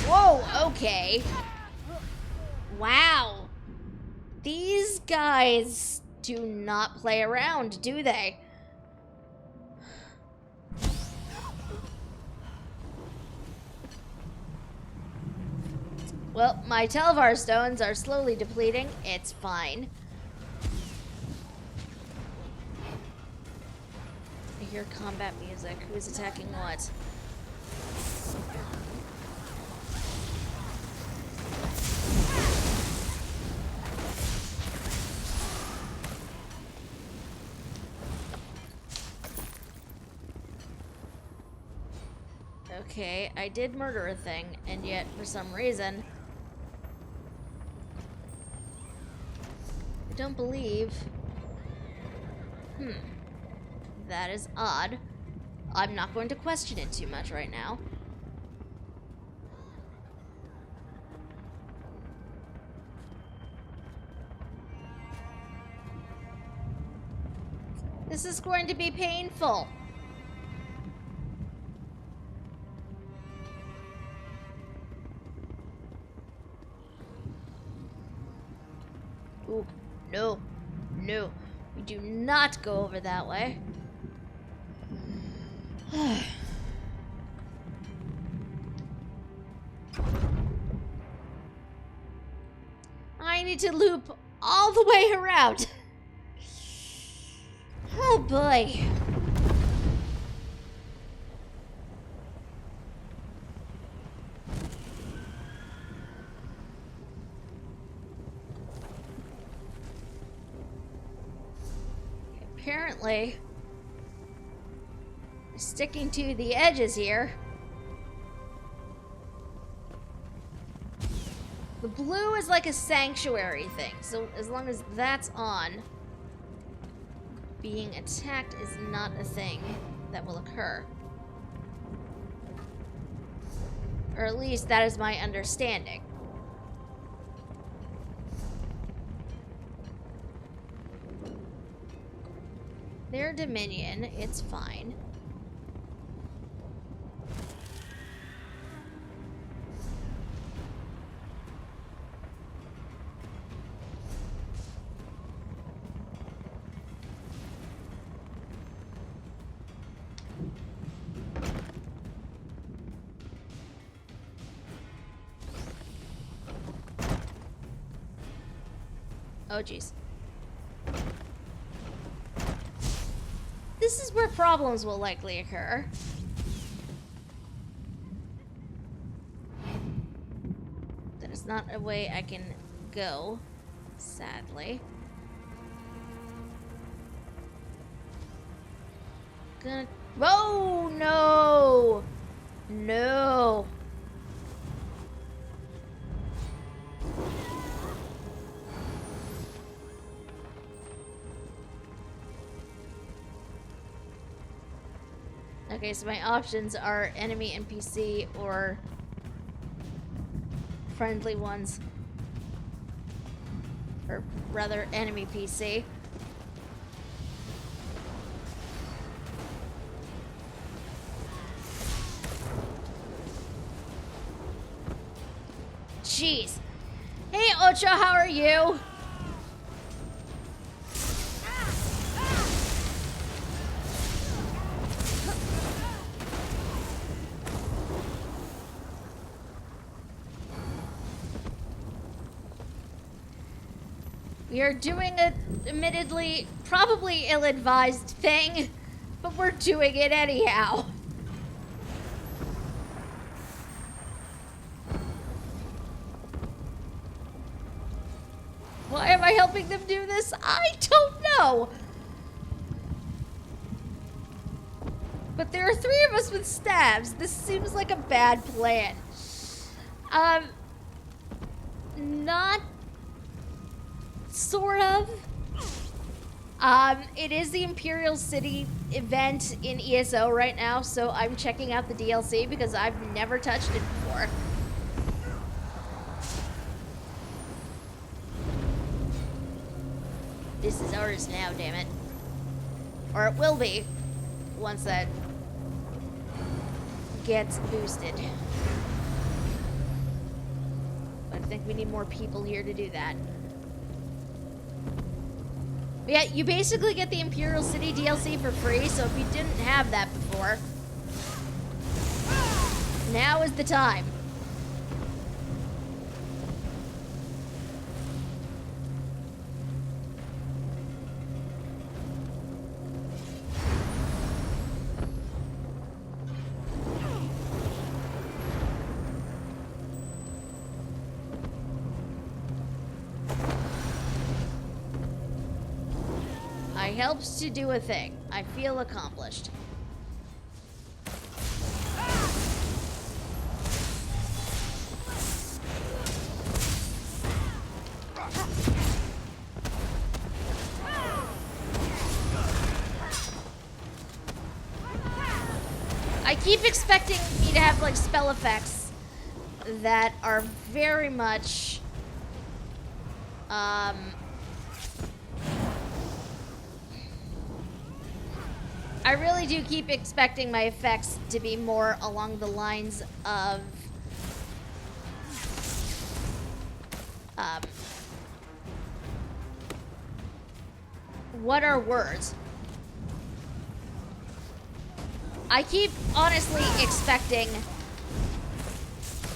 Whoa, okay. Wow. These guys do not play around, do they? Well, my Telvar stones are slowly depleting. It's fine. I hear combat music. Who's attacking what? Okay, I did murder a thing, and yet, for some reason... I don't believe... That is odd. I'm not going to question it too much right now. This is going to be painful. Ooh, no, no. We do not go over that way. I need to loop all the way around. Oh boy. Apparently, sticking to the edges here. The blue is like a sanctuary thing, so as long as that's on, being attacked is not a thing that will occur. Or at least that is my understanding. They're Dominion. It's fine. Oh, jeez. This is where problems will likely occur. That is not a way I can go, sadly. Gonna... Oh, no! No! Okay, so my options are enemy NPC or friendly ones. Or rather, enemy PC. Jeez. Hey, Ocho, how are you? We are doing a, admittedly, probably ill-advised thing, but we're doing it anyhow. Why am I helping them do this? I don't know. But there are 3 of us with stabs. This seems like a bad plan. Not sort of. It is the Imperial City event in ESO right now, so I'm checking out the DLC because I've never touched it before. This is ours now, damn it. Or it will be once that gets boosted. But I think we need more people here to do that. But yeah, you basically get the Imperial City DLC for free, so if you didn't have that before, now is the time. Helps to do a thing. I feel accomplished. I keep expecting me to have like spell effects that are very much I really do keep expecting my effects to be more along the lines of what are words? I keep honestly expecting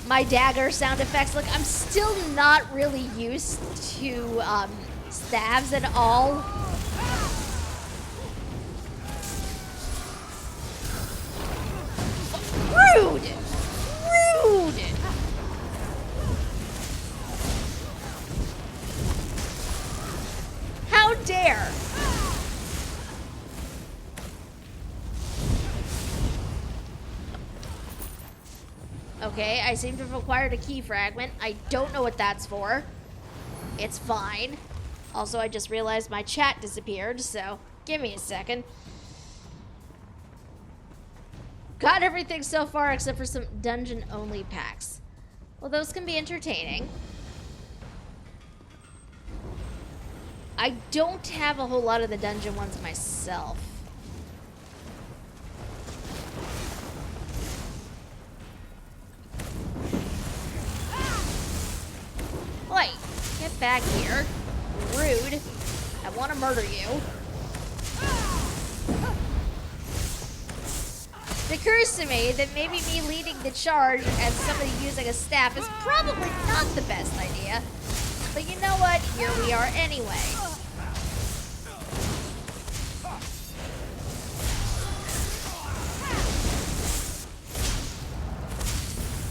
my dagger sound effects. Like, I'm still not really used to stabs at all. Rude! Rude! How dare! Okay, I seem to have acquired a key fragment. I don't know what that's for. It's fine. Also, I just realized my chat disappeared, so give me a second. Got everything so far except for some dungeon-only packs. Well, those can be entertaining. I don't have a whole lot of the dungeon ones myself. back here. Rude. I want to murder you. It occurs to me that maybe me leading the charge and somebody using a staff is probably not the best idea. But you know what? Here we are anyway.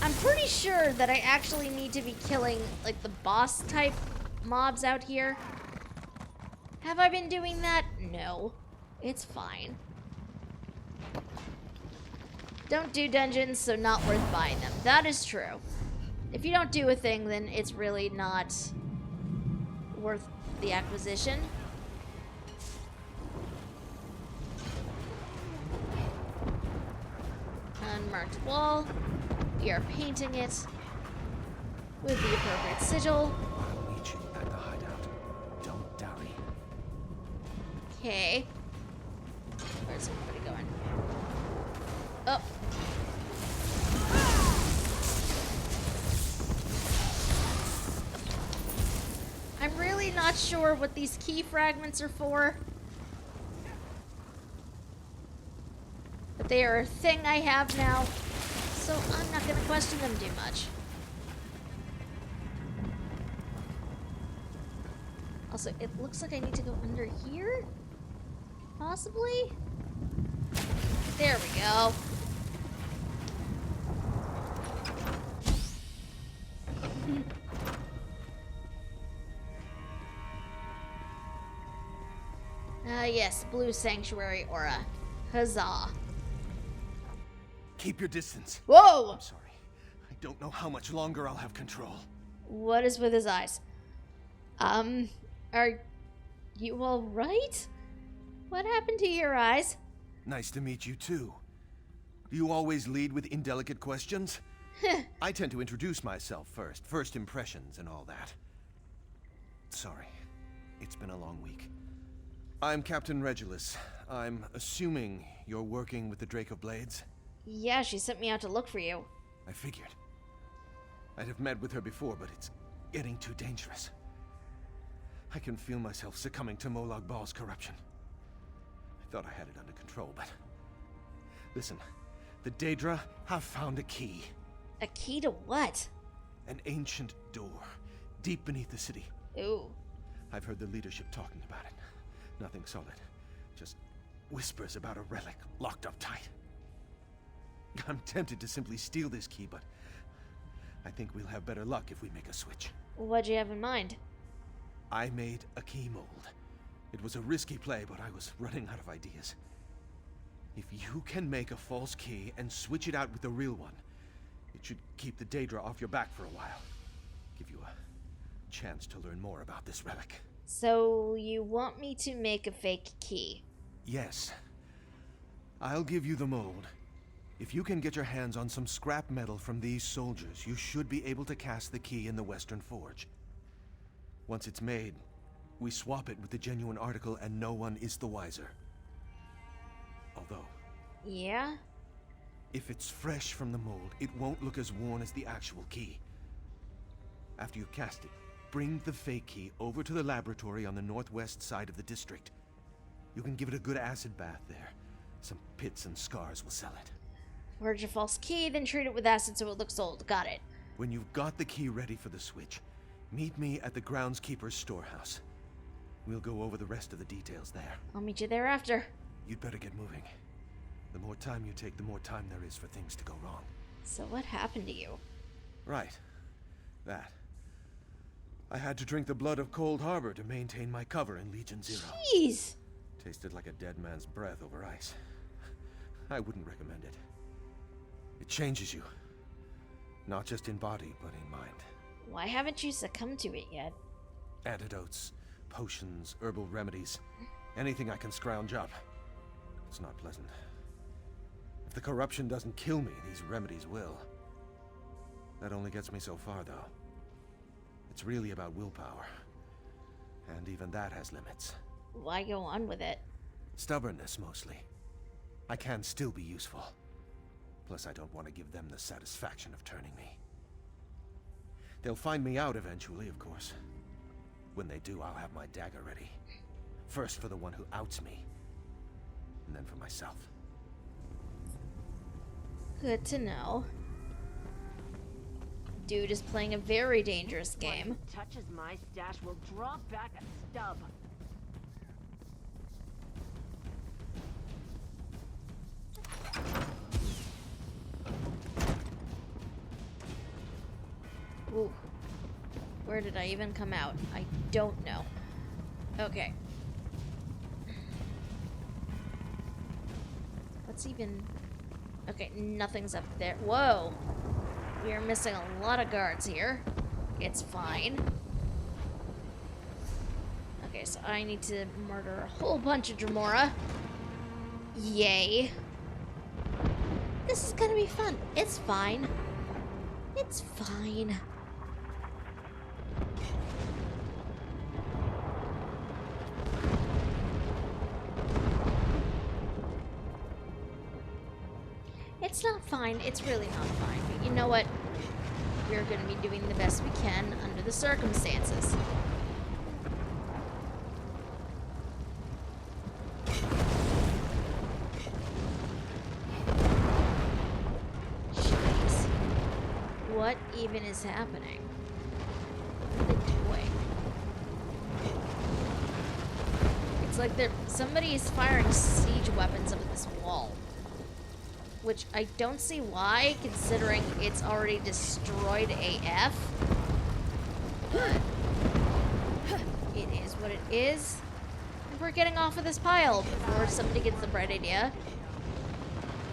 I'm pretty sure that I actually need to be killing, like, the boss type mobs out here. Have I been doing that? No. It's fine. Don't do dungeons, so not worth buying them. That is true. If you don't do a thing, then it's really not worth the acquisition. Unmarked wall. We are painting it with the appropriate sigil. I'll meet you at the hideout. Don't dally. Okay. Where's everybody going? Oh. I'm really not sure what these key fragments are for. But they are a thing I have now, so I'm not gonna question them too much. Also, it looks like I need to go under here? Possibly? There we go. Yes, blue sanctuary aura. Huzzah. Keep your distance. Whoa! I'm sorry. I don't know how much longer I'll have control. What is with his eyes? Are you all right? What happened to your eyes? Nice to meet you, too. Do you always lead with indelicate questions? I tend to introduce myself first impressions and all that. Sorry. It's been a long week. I'm Captain Regulus. I'm assuming you're working with the Drake of Blades? Yeah, she sent me out to look for you. I figured. I'd have met with her before, but it's getting too dangerous. I can feel myself succumbing to Molag Bal's corruption. I thought I had it under control, but... Listen, the Daedra have found a key. A key to what? An ancient door, deep beneath the city. Ooh. I've heard the leadership talking about it. Nothing solid. Just whispers about a relic locked up tight. I'm tempted to simply steal this key, but I think we'll have better luck if we make a switch. What'd you have in mind? I made a key mold. It was a risky play, but I was running out of ideas. If you can make a false key and switch it out with the real one, it should keep the Daedra off your back for a while. Give you a chance to learn more about this relic. So, you want me to make a fake key? Yes. I'll give you the mold. If you can get your hands on some scrap metal from these soldiers, you should be able to cast the key in the Western Forge. Once it's made, we swap it with the genuine article and no one is the wiser. Although, Yeah? if it's fresh from the mold, it won't look as worn as the actual key. After you cast it, bring the fake key over to the laboratory on the northwest side of the district. You can give it a good acid bath there. Some pits and scars will sell it. Forge a false key, then treat it with acid so it looks old. Got it. When you've got the key ready for the switch, meet me at the groundskeeper's storehouse. We'll go over the rest of the details there. I'll meet you there after. You'd better get moving. The more time you take, the more time there is for things to go wrong. So what happened to you? Right. That. I had to drink the blood of Cold Harbor to maintain my cover in Legion Zero. Jeez! Tasted like a dead man's breath over ice. I wouldn't recommend it. It changes you. Not just in body, but in mind. Why haven't you succumbed to it yet? Antidotes, potions, herbal remedies. Anything I can scrounge up. It's not pleasant. If the corruption doesn't kill me, these remedies will. That only gets me so far, though. It's really about willpower. And even that has limits. Why go on with it? Stubbornness, mostly. I can still be useful. Plus, I don't want to give them the satisfaction of turning me. They'll find me out eventually, of course. When they do, I'll have my dagger ready. First for the one who outs me, and then for myself. Good to know. Dude is playing a very dangerous game. Touches my stash will draw back a stub. Ooh. Where did I even come out? I don't know. Okay. What's even... Okay, nothing's up there. Whoa! We are missing a lot of guards here. It's fine. Okay, so I need to murder a whole bunch of Dremora. Yay. This is gonna be fun. It's fine. It's fine. It's not fine. It's really not fine. But you know what? We're going to be doing the best we can under the circumstances. Jeez. What even is happening? What are they doing? It's like somebody is firing siege weapons over this wall. Which I don't see why, considering it's already destroyed AF. But it is what it is. And we're getting off of this pile before somebody gets the bright idea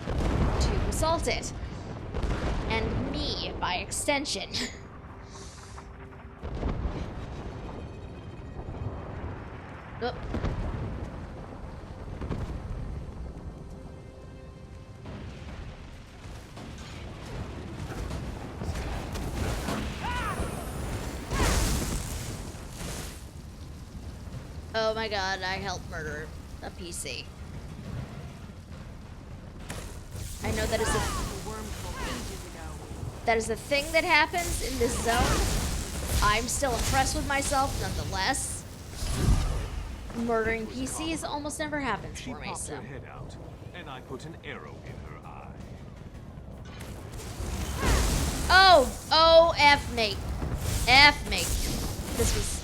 to assault it. And me, by extension. Oh. Oh my god, I helped murder a PC. I know that is a thing that happens in this zone. I'm still impressed with myself nonetheless. Murdering PCs almost never happens for me, so. Her head out, and I put an arrow in her eye. Oh, F me. F me. This was...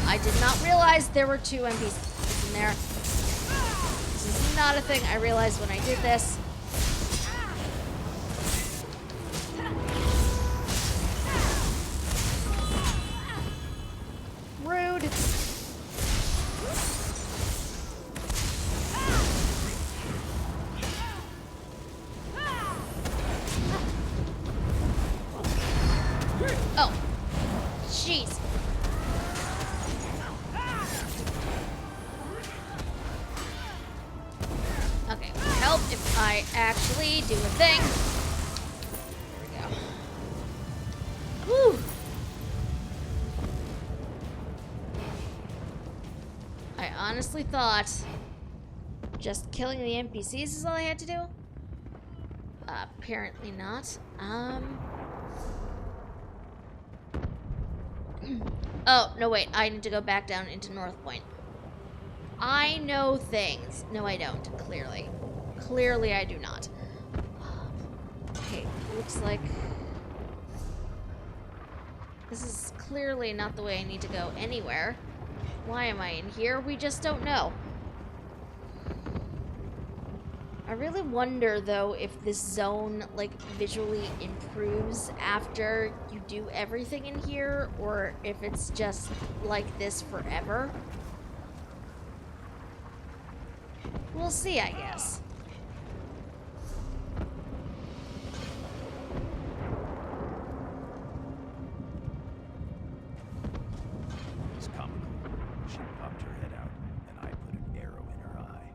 I did not realize there were 2 NPCs in there. This is not a thing I realized when I did this. Rude. Oh. Jeez. Okay, it would help if I actually do a thing. There we go. Whew. I honestly thought just killing the NPCs is all I had to do. Apparently not. Oh, no wait, I need to go back down into North Point. I know things. No, I don't, clearly. Clearly I do not. Okay, looks like... This is clearly not the way I need to go anywhere. Why am I in here? We just don't know. I really wonder, though, if this zone, like, visually improves after you do everything in here, or if it's just like this forever. We'll see, I guess. It's comical. She popped her head out, and I put an arrow in her eye.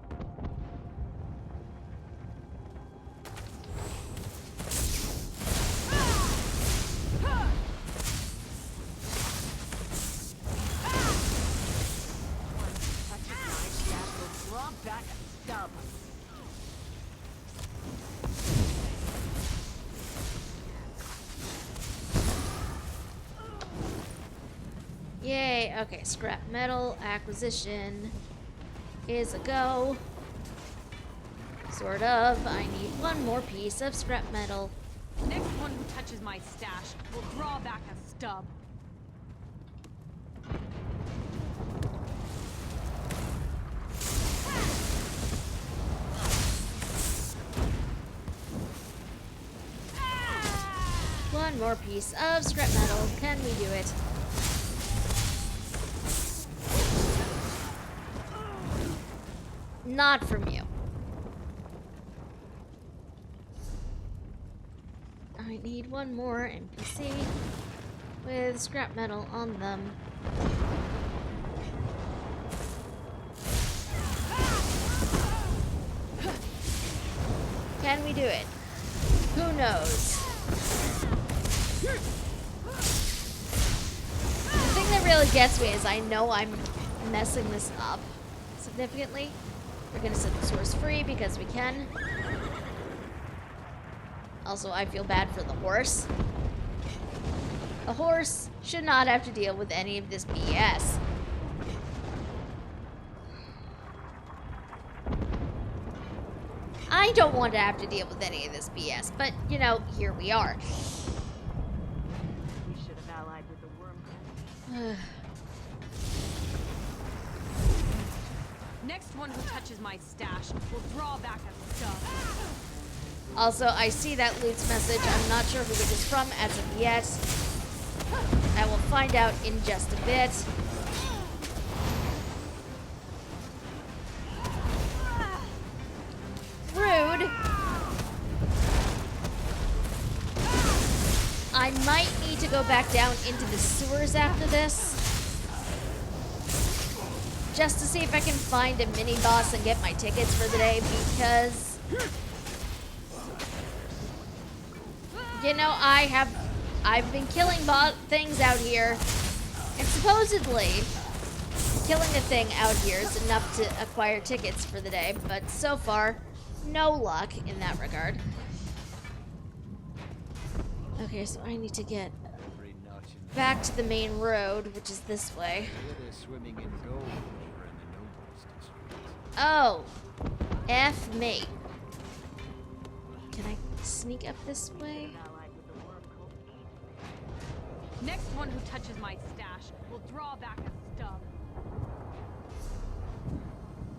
Touches my stash will draw back a stub. way. Okay, scrap metal acquisition is a go. Sort of. I need one more piece of scrap metal. Next one who touches my stash will draw back a stub. One more piece of scrap metal. Can we do it? Not from you. I need one more NPC with scrap metal on them. Can we do it? Who knows? The thing that really gets me is I know I'm messing this up significantly. We're gonna set the source free because we can. Also, I feel bad for the horse. A horse should not have to deal with any of this BS. I don't want to have to deal with any of this BS, but, you know, here we are. We should have allied with the worm. Next one who touches my stash will draw back a stub. Also, I see that loot's message. I'm not sure who it is from as of yet. I will find out in just a bit. Rude. I might need to go back down into the sewers after this. Just to see if I can find a mini boss and get my tickets for the day, because you know, I've been killing things out here, and supposedly killing a thing out here is enough to acquire tickets for the day, but so far, no luck in that regard. Okay, so I need to get back to the main road, which is this way. Oh, F me. Can I sneak up this way? Next one who touches my stash will draw back a stub.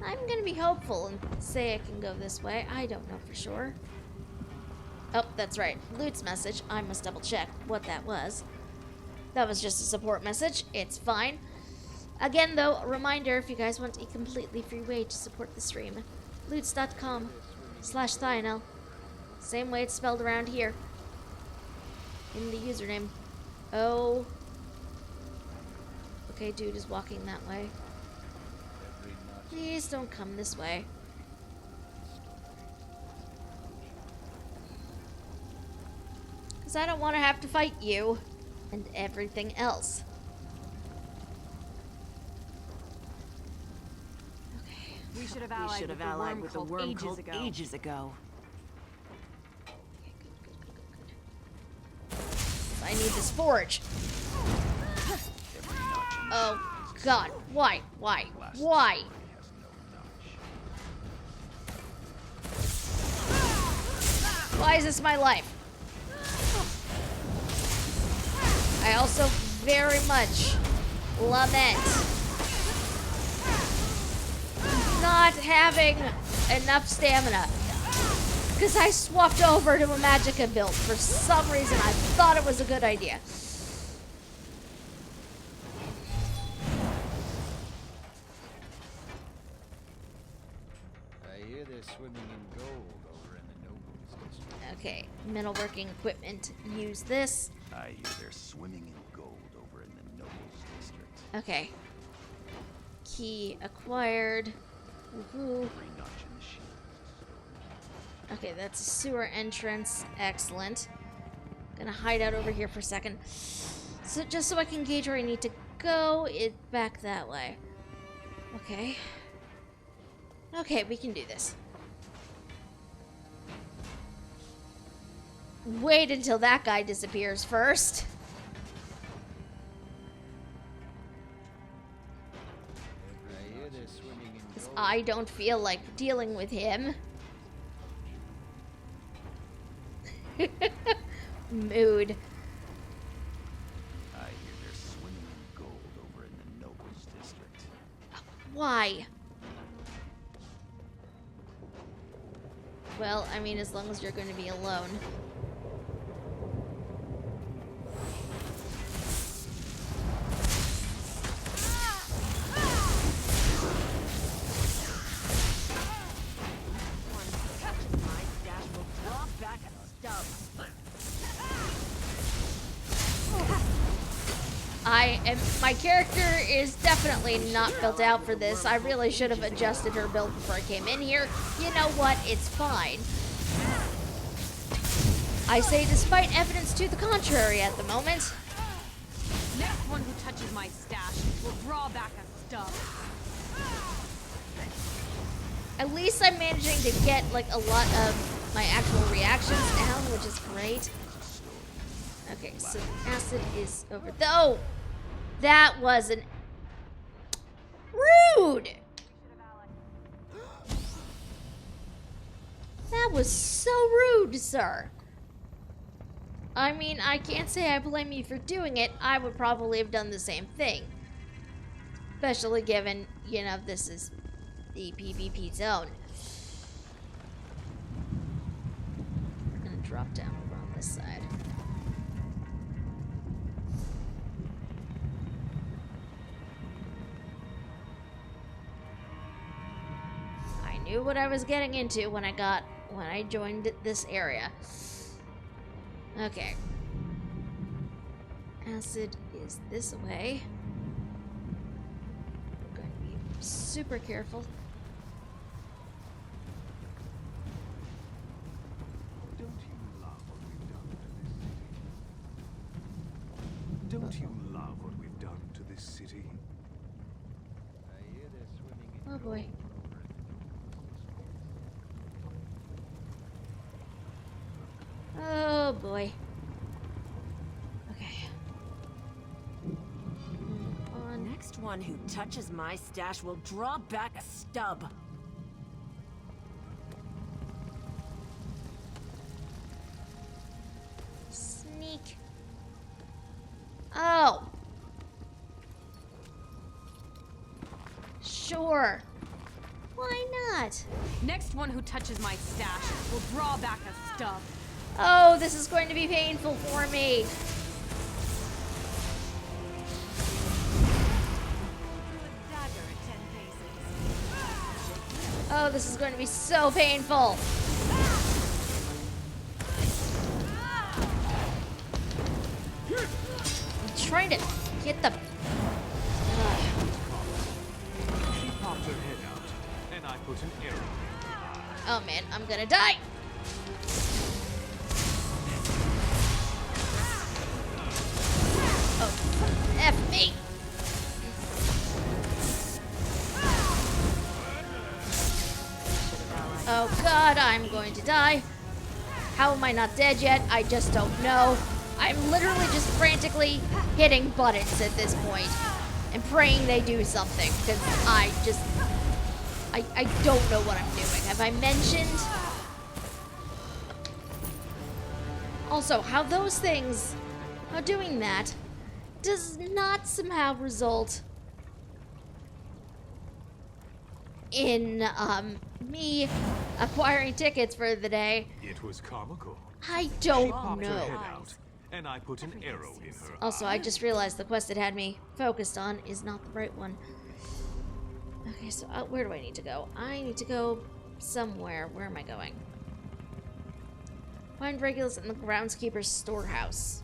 I'm gonna be hopeful and say I can go this way. I don't know for sure. Oh, that's right. Loot's message. I must double check what that was. That was just a support message. It's fine. Again, though, a reminder, if you guys want a completely free way to support the stream, loots.com/Thionel. Same way it's spelled around here. In the username. Oh. Okay, dude is walking that way. Please don't come this way. Because I don't want to have to fight you and everything else. Okay. We should have allied with the worm cult ages ago. I need this forge. Oh, God. Why? Why? Why? Why is this my life? I also very much lament not having enough stamina. Because I swapped over to a Magicka build. For some reason, I thought it was a good idea. I hear they're swimming in gold over in the Nobles district. Okay, metalworking equipment. Use this. I hear they're swimming in gold over in the Nobles district. Okay. Key acquired. Woohoo. Okay, that's a sewer entrance. Excellent. Gonna hide out over here for a second. So just so I can gauge where I need to go, back that way. Okay. Okay, we can do this. Wait until that guy disappears first. I don't feel like dealing with him. Mood. I hear they're swimming in gold over in the Nobles District. Why? Well, I mean, as long as you're going to be alone. My character is definitely not built out for this. I really should have adjusted her build before I came in here. You know what? It's fine. I say despite evidence to the contrary at the moment. Next one who touches my stash will draw back a stub. At least I'm managing to get like a lot of my actual reactions down, which is great. Okay, so acid is over. Oh! That wasn't rude. That was so rude, sir. I mean, I can't say I blame you for doing it. I would probably have done the same thing. Especially given, you know, this is the PvP zone. I'm gonna drop down over on this side. Knew what I was getting into when I joined this area. Okay. Acid is this way. I'm going to be super careful. Don't you love what we've done to this city? Don't you love what we've done to this city? I hear they're swimming in Oh boy. Oh boy. Okay. On. Next one who touches my stash will draw back a stub. Sneak. Oh. Sure. Why not? Next one who touches my stash will draw back a stub. Oh, this is going to be painful for me. Oh, this is going to be so painful. I'm trying to get the... She popped her head out, and I put an arrow. Oh man, I'm gonna die. Oh, F me. Oh god, I'm going to die. How am I not dead yet? I just don't know. I'm literally just frantically hitting buttons at this point and praying they do something, because I don't know what I'm doing. Have I mentioned? Also, how those things are doing that does not somehow result in me acquiring tickets for the day. It was comical. I She don't popped her know. head out, and I put an arrow in her. Also, I just realized the quest it had me focused on is not the right one. Okay, so where do I need to go? I need to go somewhere. Where am I going? Find Regulus in the groundskeeper's storehouse.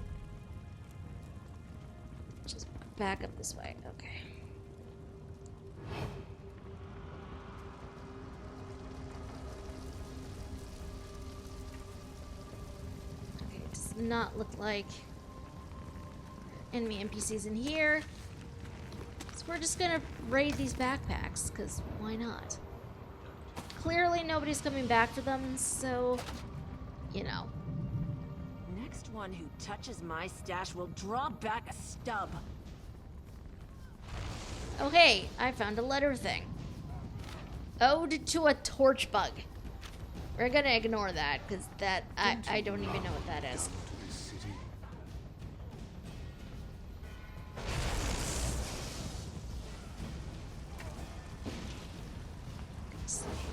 Just back up this way. Okay. Okay, it does not look like enemy NPCs in here. So we're just gonna raid these backpacks, because why not? Clearly nobody's coming back for them, so, you know. Next one who touches my stash will draw back a stub. Okay, I found a letter thing. Ode to a torch bug. We're gonna ignore that, because that, I don't even know what that is.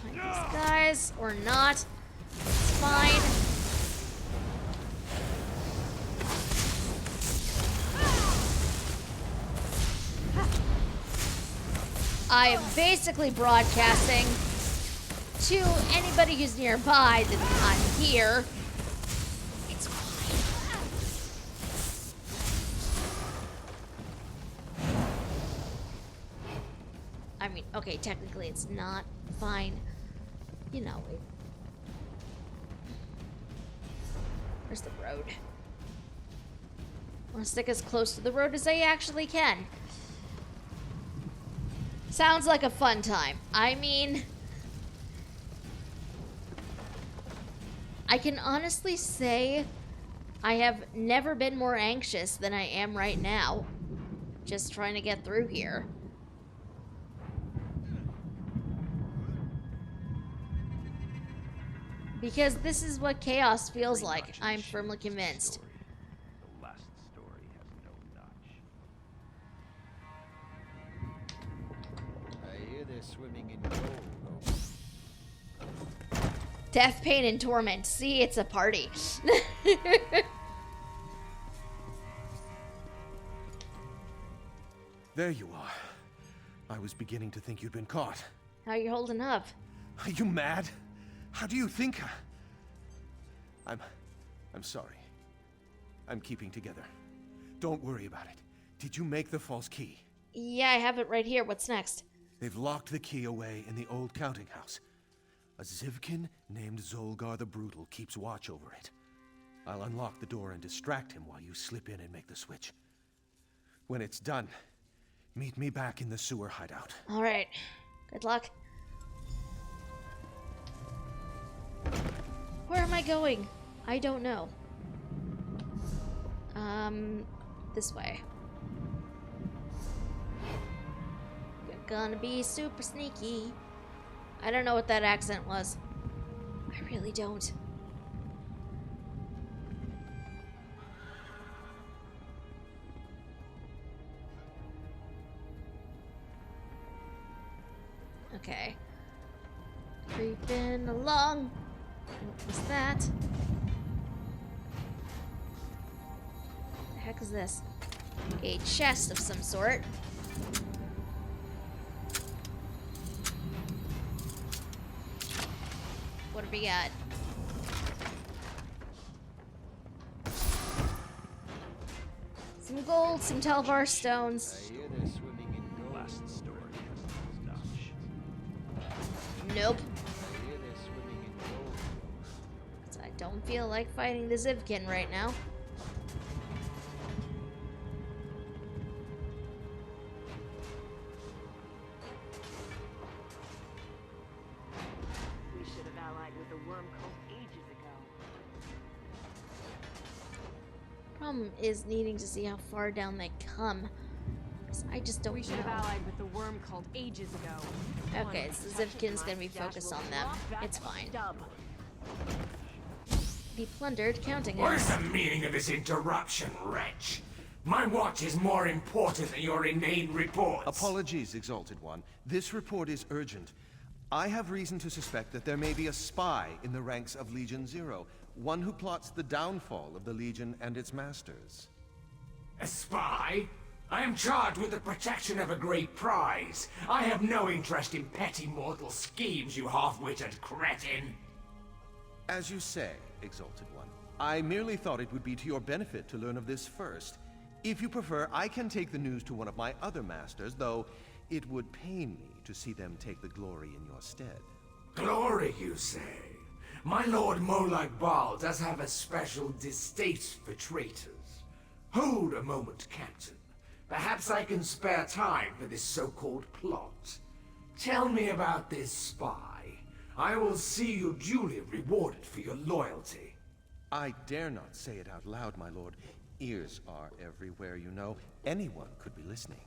Behind these guys, or not. It's fine. I am basically broadcasting to anybody who's nearby that I'm here. It's fine. I mean, okay, technically it's not fine. You know it. Where's the road? I want to stick as close to the road as I actually can. Sounds like a fun time. I mean, I can honestly say I have never been more anxious than I am right now. Just trying to get through here. Because this is what chaos feels like, I'm firmly convinced. The last story has no notch. I hear they're swimming in gold. Death, pain, and torment. See, it's a party. There you are. I was beginning to think you'd been caught. How you holding up? Are you mad? How do you think? I'm sorry. I'm keeping together. Don't worry about it. Did you make the false key? Yeah, I have it right here. What's next? They've locked the key away in the old counting house. A Zivkin named Zolgar the Brutal keeps watch over it. I'll unlock the door and distract him while you slip in and make the switch. When it's done, meet me back in the sewer hideout. All right. Good luck. Where am I going? I don't know. This way. You're gonna be super sneaky. I don't know what that accent was. I really don't. Okay. Creeping along. What was that? What the heck is this? A chest of some sort. What have we got? Some gold, some Telvar stones. I hear they're swimming in gold. Last story has no notch. Nope. I hear they're swimming in gold. 'Cause I don't feel like fighting the Zivkin right now. We should have allied with the worm cult ages ago. Problem is needing to see how far down they come. 'Cause I just don't We should have know. allied with the worm cult ages ago. Okay, so Zivkin's gonna be focused on them. It's fine. The plundered counting What is house. the meaning of this interruption, wretch? My watch is more important than your inane reports. Apologies, Exalted One. This report is urgent. I have reason to suspect that there may be a spy in the ranks of Legion Zero, one who plots the downfall of the Legion and its masters. A spy? I am charged with the protection of a great prize. I have no interest in petty mortal schemes, you half-witted cretin. As you say, Exalted One, I merely thought it would be to your benefit to learn of this first. If you prefer, I can take the news to one of my other masters, though it would pain me to see them take the glory in your stead. Glory, you say? My lord Molag Bal does have a special distaste for traitors. Hold a moment, Captain. Perhaps I can spare time for this so-called plot. Tell me about this spy. I will see you duly rewarded for your loyalty. I dare not say it out loud, my lord. Ears are everywhere, you know. Anyone could be listening.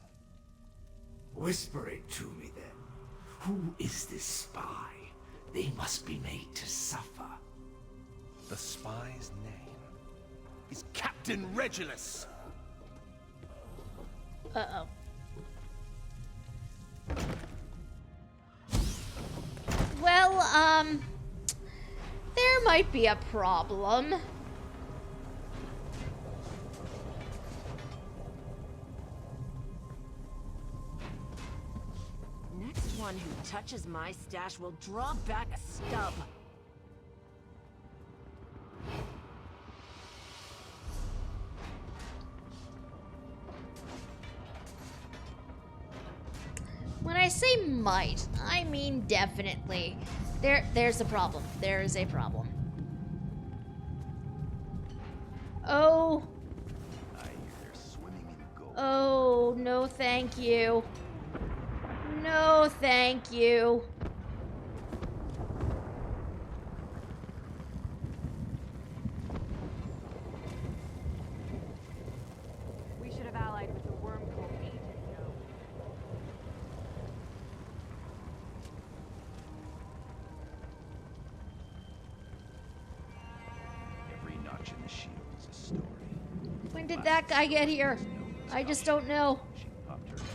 Whisper it to me, then. Who is this spy? They must be made to suffer. The spy's name is Captain Regulus. Uh-oh. Well, there might be a problem. Next one who touches my stash will draw back a stub. When I say might, I mean definitely. There's a problem. There is a problem. Oh. I hear they're swimming in gold. Oh, no thank you. No thank you. We should have allied with the worm called Agent No. Every notch in the shield is a story. When did that guy get here? I just don't know. She popped her head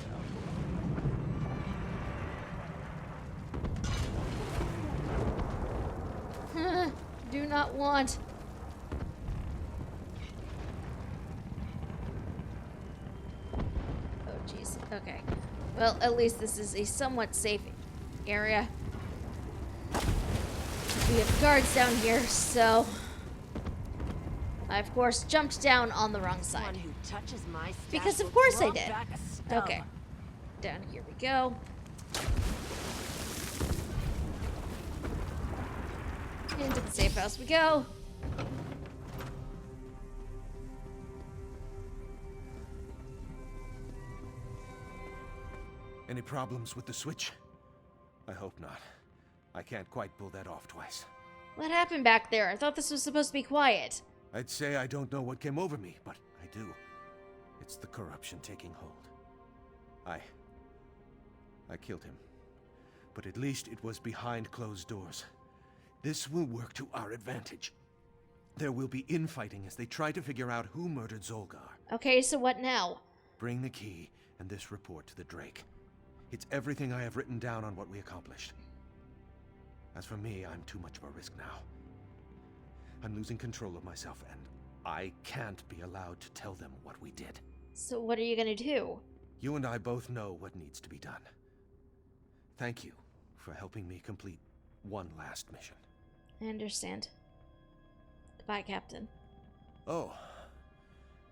out. Do not want. Oh, jeez. Okay. Well, at least this is a somewhat safe area. We have guards down here, so I, of course, jumped down on the wrong One side. who touches my stash Because of will course I draw did. back a stub. Okay. Down here we go. Into the safe house we go. Any problems with the switch? I hope not. I can't quite pull that off twice. What happened back there? I thought this was supposed to be quiet. I'd say I don't know what came over me, but I do. It's the corruption taking hold. I killed him. But at least it was behind closed doors. This will work to our advantage. There will be infighting as they try to figure out who murdered Zolgar. Okay, so what now? Bring the key and this report to the Drake. It's everything I have written down on what we accomplished. As for me, I'm too much of a risk now. I'm losing control of myself, and I can't be allowed to tell them what we did. So what are you gonna do? You and I both know what needs to be done. Thank you for helping me complete one last mission. I understand. Goodbye, Captain. Oh,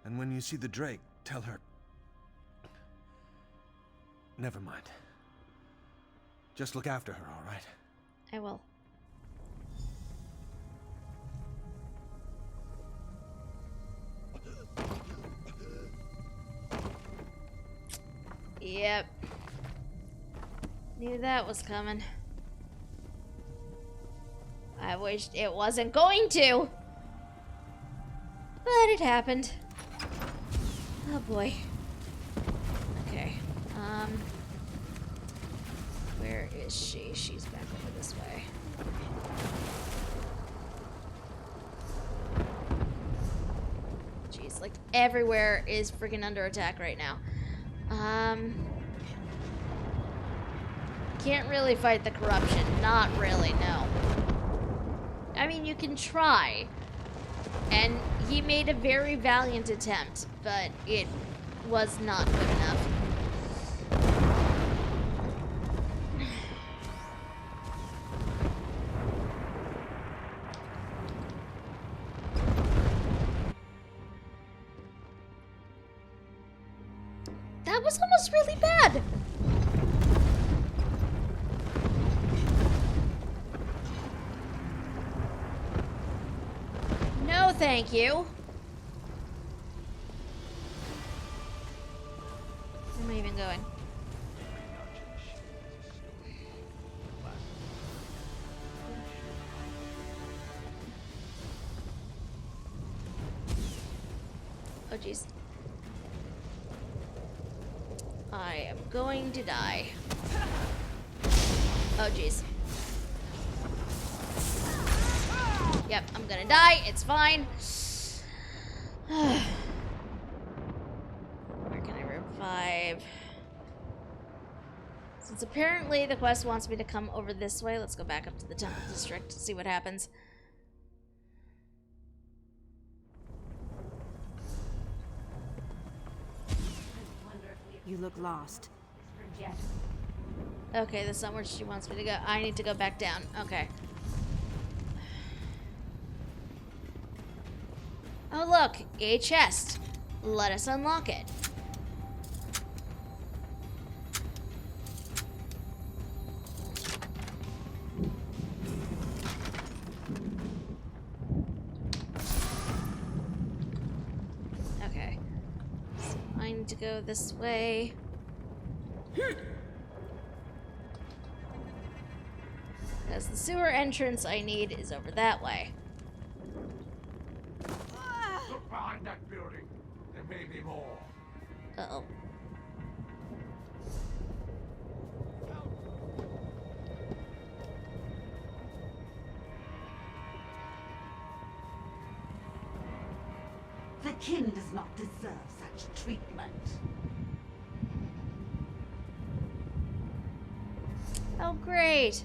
and when you see the Drake, tell her... Never mind. Just look after her, all right? I will. Yep. Knew that was coming. I wished it wasn't going to. But it happened. Oh boy. Okay. Where is she? She's back over this way. Jeez, like everywhere is freaking under attack right now. Can't really fight the corruption. Not really, no. I mean, you can try. And he made a very valiant attempt, but it was not good enough. That was almost really bad. No, thank you. Where am I even going? Oh, jeez. I am going to die. Oh, jeez. Yep, I'm gonna die. It's fine. Where can I revive? Since apparently the quest wants me to come over this way, let's go back up to the Temple District to see what happens. You look lost. Okay, that's not where she wants me to go. I need to go back down. Okay. Oh, look, a chest. Let us unlock it. Okay. So I need to go this way. Because the sewer entrance I need is over that way. Look behind that building. There may be more. Uh-oh. The king does not deserve such treatment. Oh, great.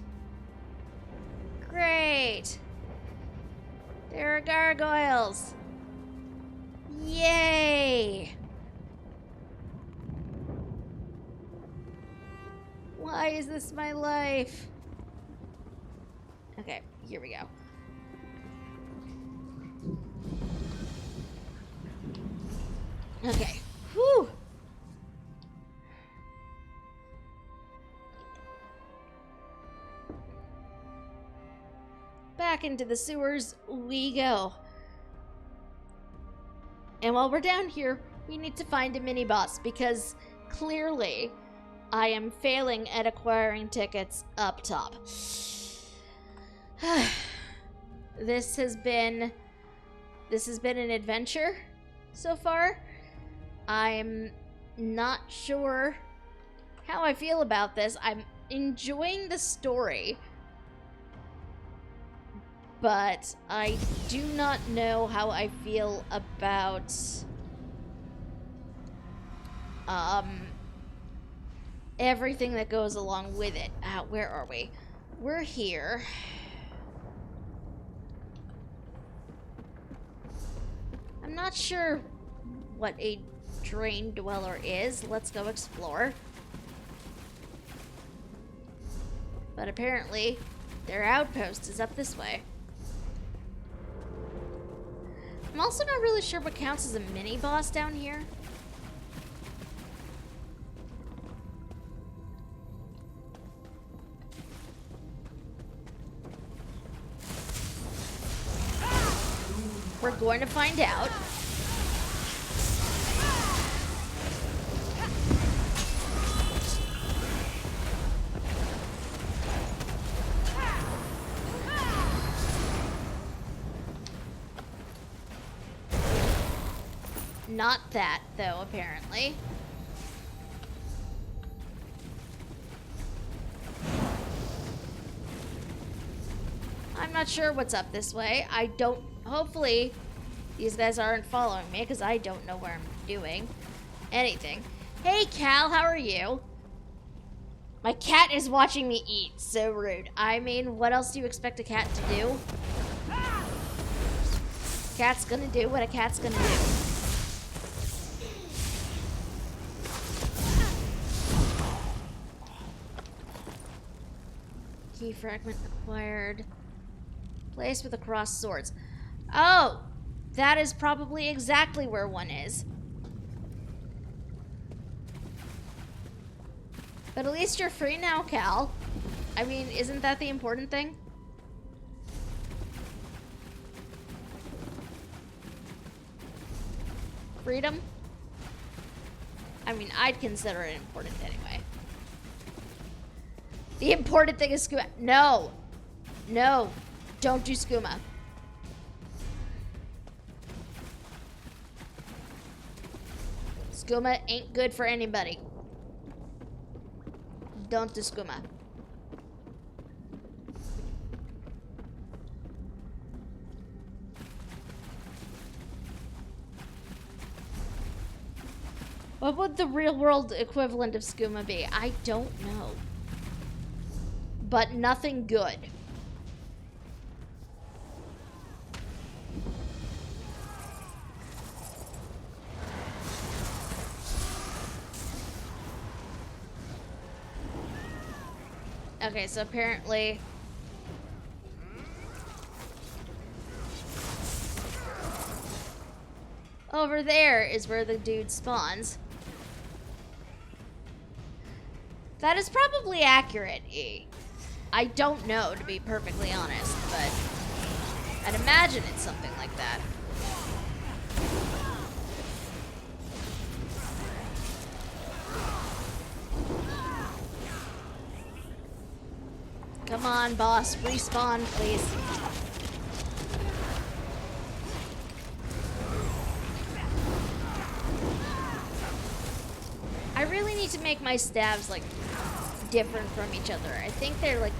Great. There are gargoyles. Yay! Why is this my life? Okay, here we go. Okay. Whew. Back into the sewers we go. And while we're down here, we need to find a mini-boss because clearly I am failing at acquiring tickets up top. This has been an adventure so far. I'm not sure how I feel about this. I'm enjoying the story, but I do not know how I feel about everything that goes along with it. Where are we? We're here. I'm not sure what a Drain Dweller is. Let's go explore. But apparently, their outpost is up this way. I'm also not really sure what counts as a mini-boss down here. We're going to find out. Not that, though, apparently. I'm not sure what's up this way. Hopefully, these guys aren't following me, because I don't know where I'm doing anything. Hey, Cal, how are you? My cat is watching me eat. So rude. I mean, what else do you expect a cat to do? Cat's gonna do what a cat's gonna do. Key fragment acquired. Place with the crossed swords. Oh! That is probably exactly where one is. But at least you're free now, Cal. I mean, isn't that the important thing? Freedom? I mean, I'd consider it important anyway. The important thing is skooma. No. No. Don't do skooma. Skooma ain't good for anybody. Don't do skooma. What would the real world equivalent of skooma be? I don't know. But nothing good. Okay, so apparently over there is where the dude spawns. That is probably accurate, E. I don't know, to be perfectly honest, but I'd imagine it's something like that. Come on, boss. Respawn, please. I really need to make my stabs, like, different from each other. I think they're, like,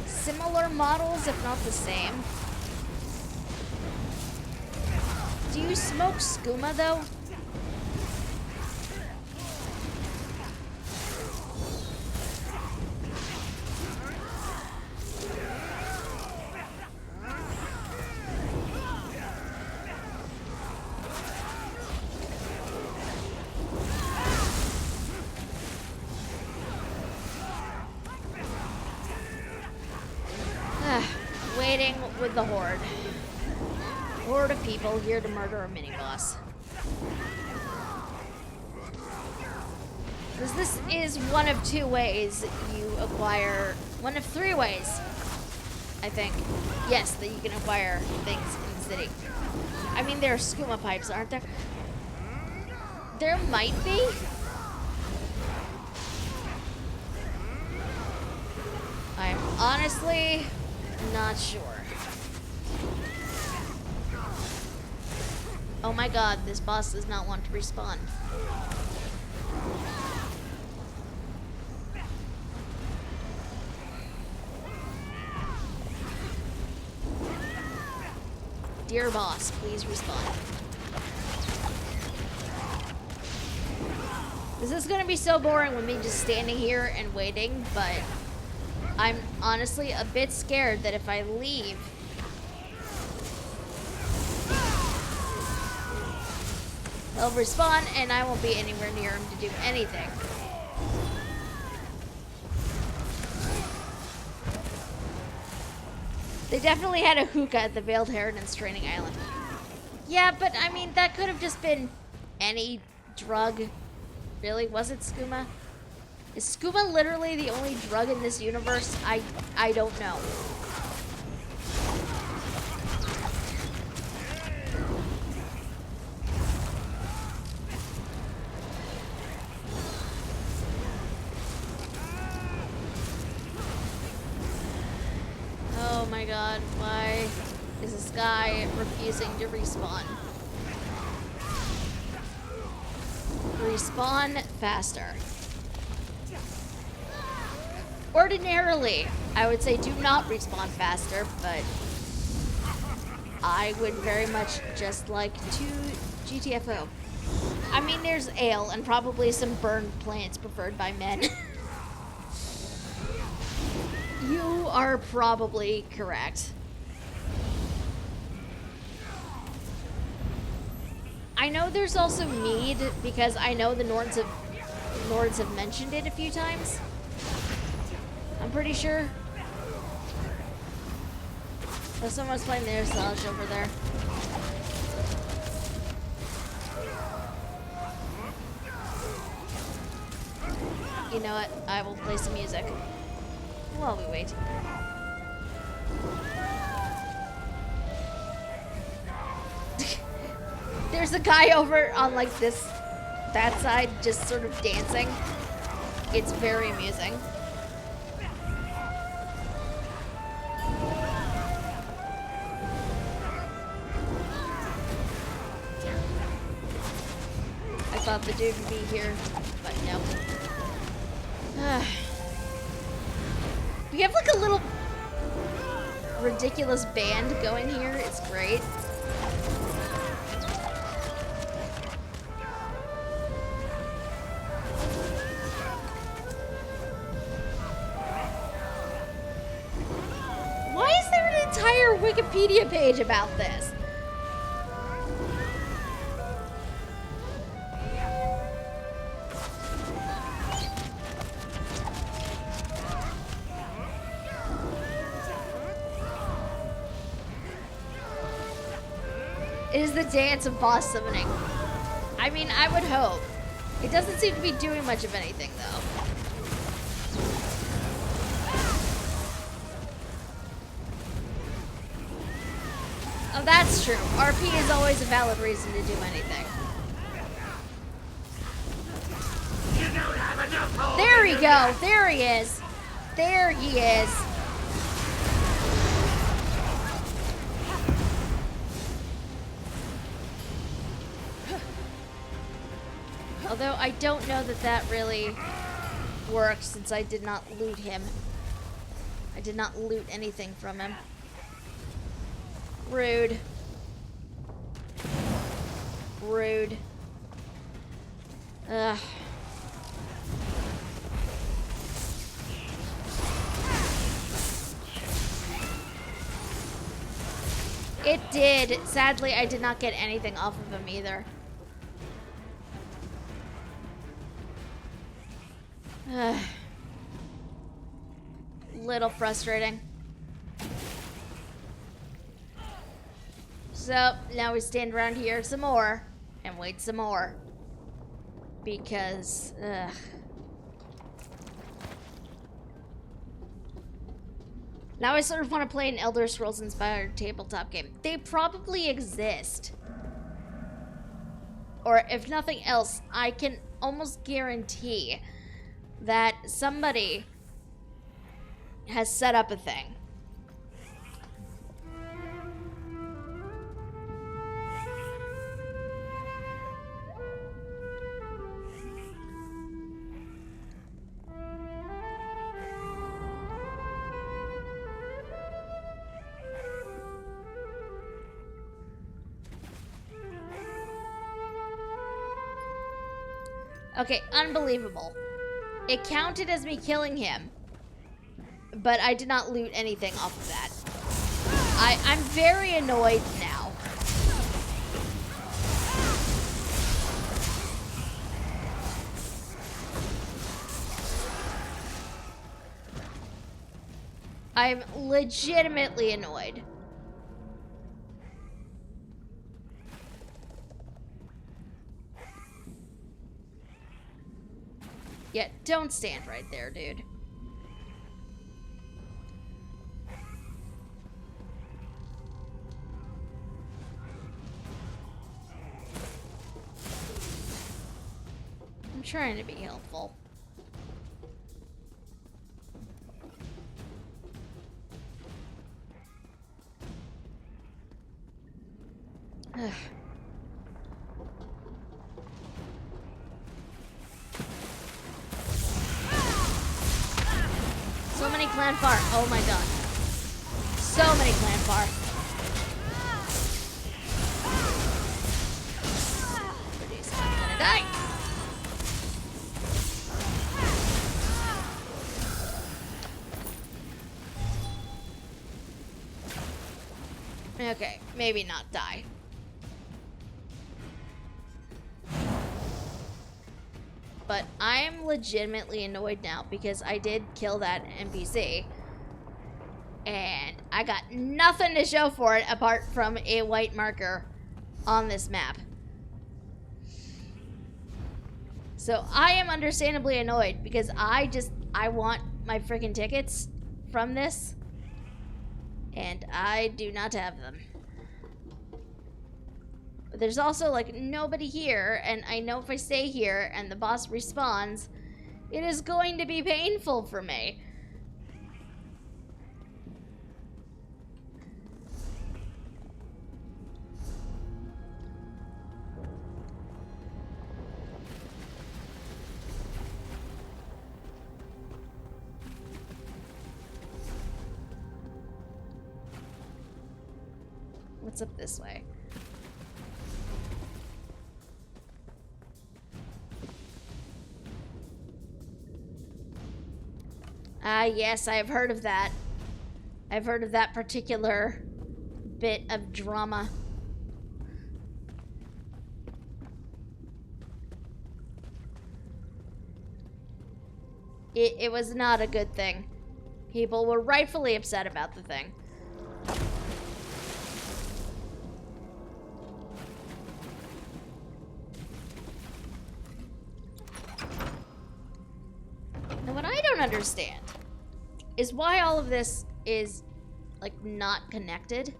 similar models, if not the same. Do you smoke skooma, though? Waiting with the horde. Horde of people here to murder a mini-boss. Because this is one of two ways you acquire... One of three ways, I think. Yes, that you can acquire things in the city. I mean, there are skooma pipes, aren't there? There might be. I'm honestly not sure. Oh my god, this boss does not want to respawn. Dear boss, please respawn. This is gonna be so boring with me just standing here and waiting, but I'm honestly a bit scared that if I leave, he'll respawn and I won't be anywhere near him to do anything. They definitely had a hookah at the Veiled Heron's Training Island. Yeah, but I mean, that could have just been any drug. Really? Was it skooma? Is skooma literally the only drug in this universe? I don't know. Oh my god, why is this guy refusing to respawn? Respawn faster. Ordinarily, I would say do not respawn faster, but I would very much just like to GTFO. I mean, there's ale and probably some burned plants preferred by men. You are probably correct. I know there's also mead because I know the Nords have mentioned it a few times. I'm pretty sure. Oh, someone's playing the air slash over there. You know what? I will play some music while we wait. There's a guy over on like that side just sort of dancing. It's very amusing. I thought the dude would be here, but no. We have like a little ridiculous band going here. It's great. Wikipedia page about this. It is the dance of boss summoning. I mean, I would hope. It doesn't seem to be doing much of anything, though. Oh, that's true. RP is always a valid reason to do anything. There we go. There he is. There he is. Although I don't know that that really works since I did not loot him. I did not loot anything from him. Rude. Rude. Ugh. It did. Sadly, I did not get anything off of him either. Little frustrating. So, now we stand around here some more and wait some more. Because, now I sort of want to play an Elder Scrolls inspired tabletop game. They probably exist. Or if nothing else, I can almost guarantee that somebody has set up a thing. Okay, unbelievable. It counted as me killing him, but I did not loot anything off of that. I'm very annoyed now. I'm legitimately annoyed. Yeah, don't stand right there, dude. I'm trying to be helpful. Ugh. So many clan far. Oh my god. So many clan far. Pretty soon I'm gonna die. Okay, maybe not die. But I'm legitimately annoyed now because I did kill that NPC. And I got nothing to show for it apart from a white marker on this map. So I am understandably annoyed because I want my freaking tickets from this. And I do not have them. But there's also, like, nobody here, and I know if I stay here and the boss respawns, it is going to be painful for me. What's up this way? Ah, yes, I have heard of that. I've heard of that particular bit of drama. It was not a good thing. People were rightfully upset about the thing. And what I don't understand is why all of this is, like, not connected.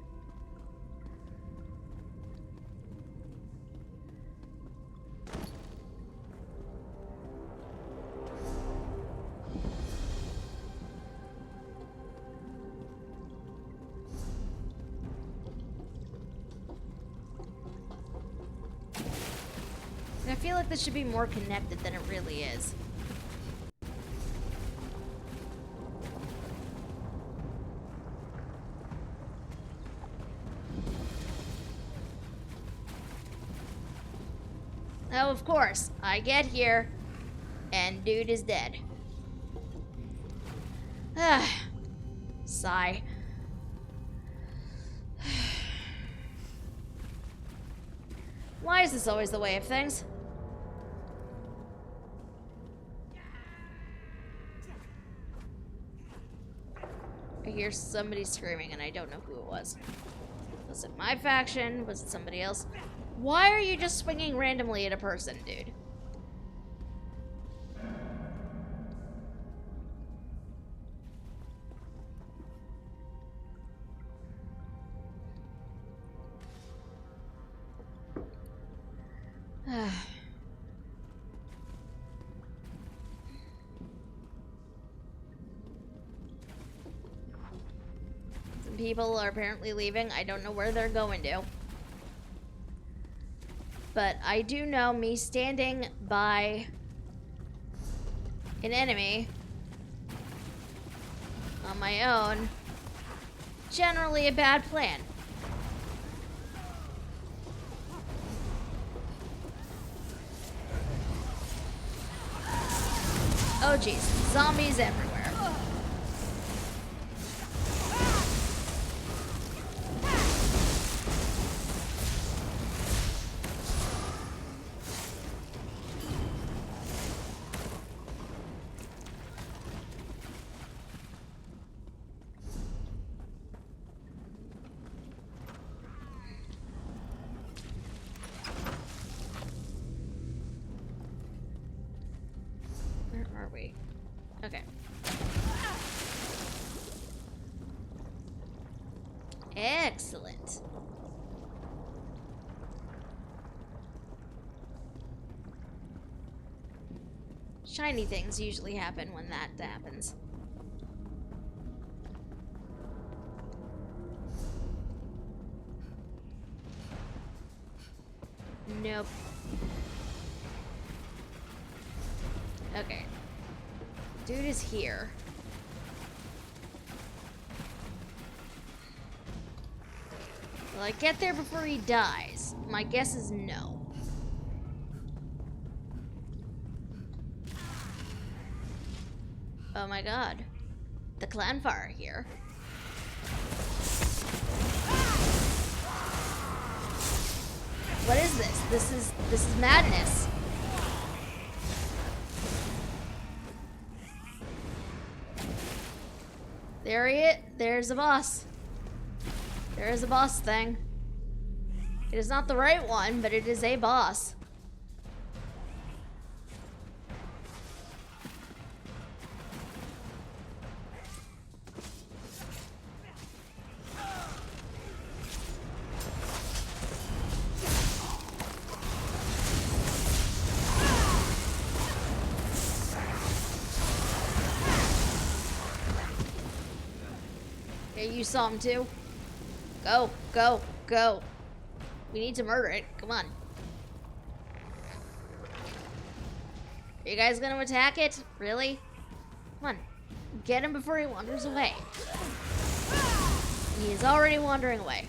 And I feel like this should be more connected than it really is. Oh, of course. I get here, and dude is dead. Ah, sigh. Why is this always the way of things? I hear somebody screaming, and I don't know who it was. Was it my faction? Was it somebody else? Why are you just swinging randomly at a person, dude? Some people are apparently leaving. I don't know where they're going to. But I do know me standing by an enemy on my own, generally a bad plan. Oh jeez, zombies everywhere. Where are we? Okay. Excellent. Shiny things usually happen when that happens. Nope. Okay. Dude is here. Will I get there before he dies? My guess is no. Oh my god. The clan fire here. What is this? This is madness. There's a boss. There is a boss thing. It is not the right one, but it is a boss. You saw him too. Go, go, go. We need to murder it. Come on. Are you guys gonna attack it? Really? Come on. Get him before he wanders away. He is already wandering away.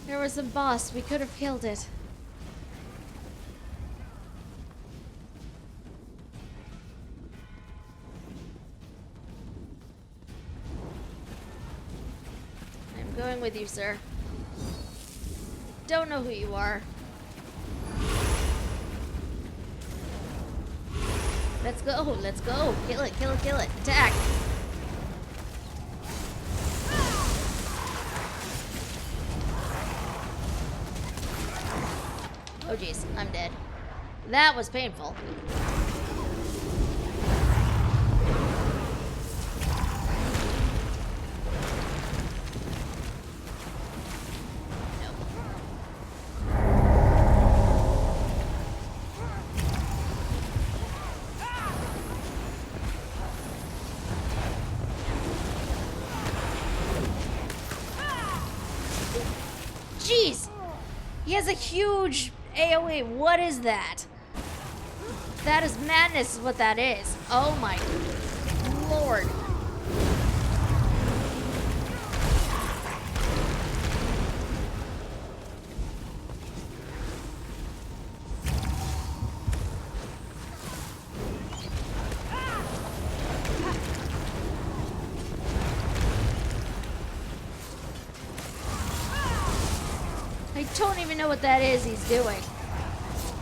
There was a boss. We could have killed it. with you, sir. Don't know who you are. Let's go, let's go. Kill it, kill it, kill it. Attack. Oh jeez, I'm dead. That was painful. Jeez! He has a huge AoE. What is that? That is madness is what that is. Oh my lord. I don't even know what that is he's doing.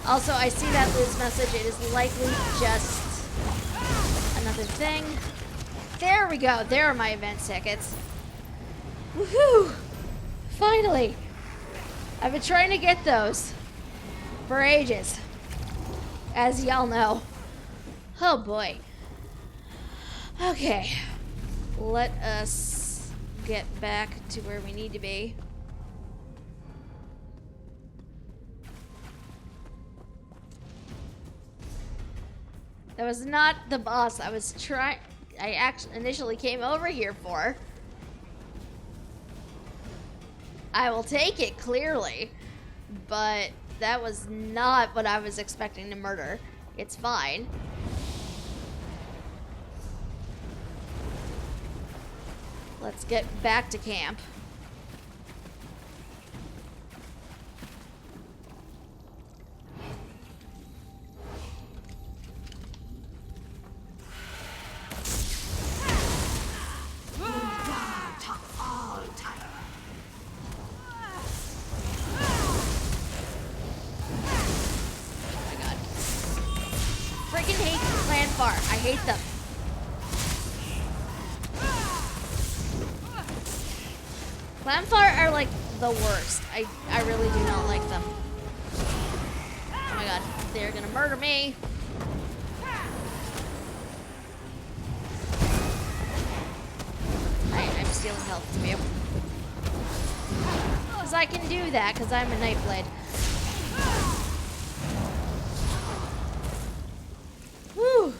Also, I see that lose message. It is likely just another thing. There we go. There are my event tickets. Woohoo! Finally! I've been trying to get those for ages, as y'all know. Oh boy. Okay. Let us get back to where we need to be. That was not the boss I actually initially came over here for. I will take it, clearly. But that was not what I was expecting to murder. It's fine. Let's get back to camp. I hate them. Clamfar are like the worst. I really do not like them. Oh my god, they're gonna murder me. I'm stealing health from you. Because I can do that, because I'm a Nightblade. Woo!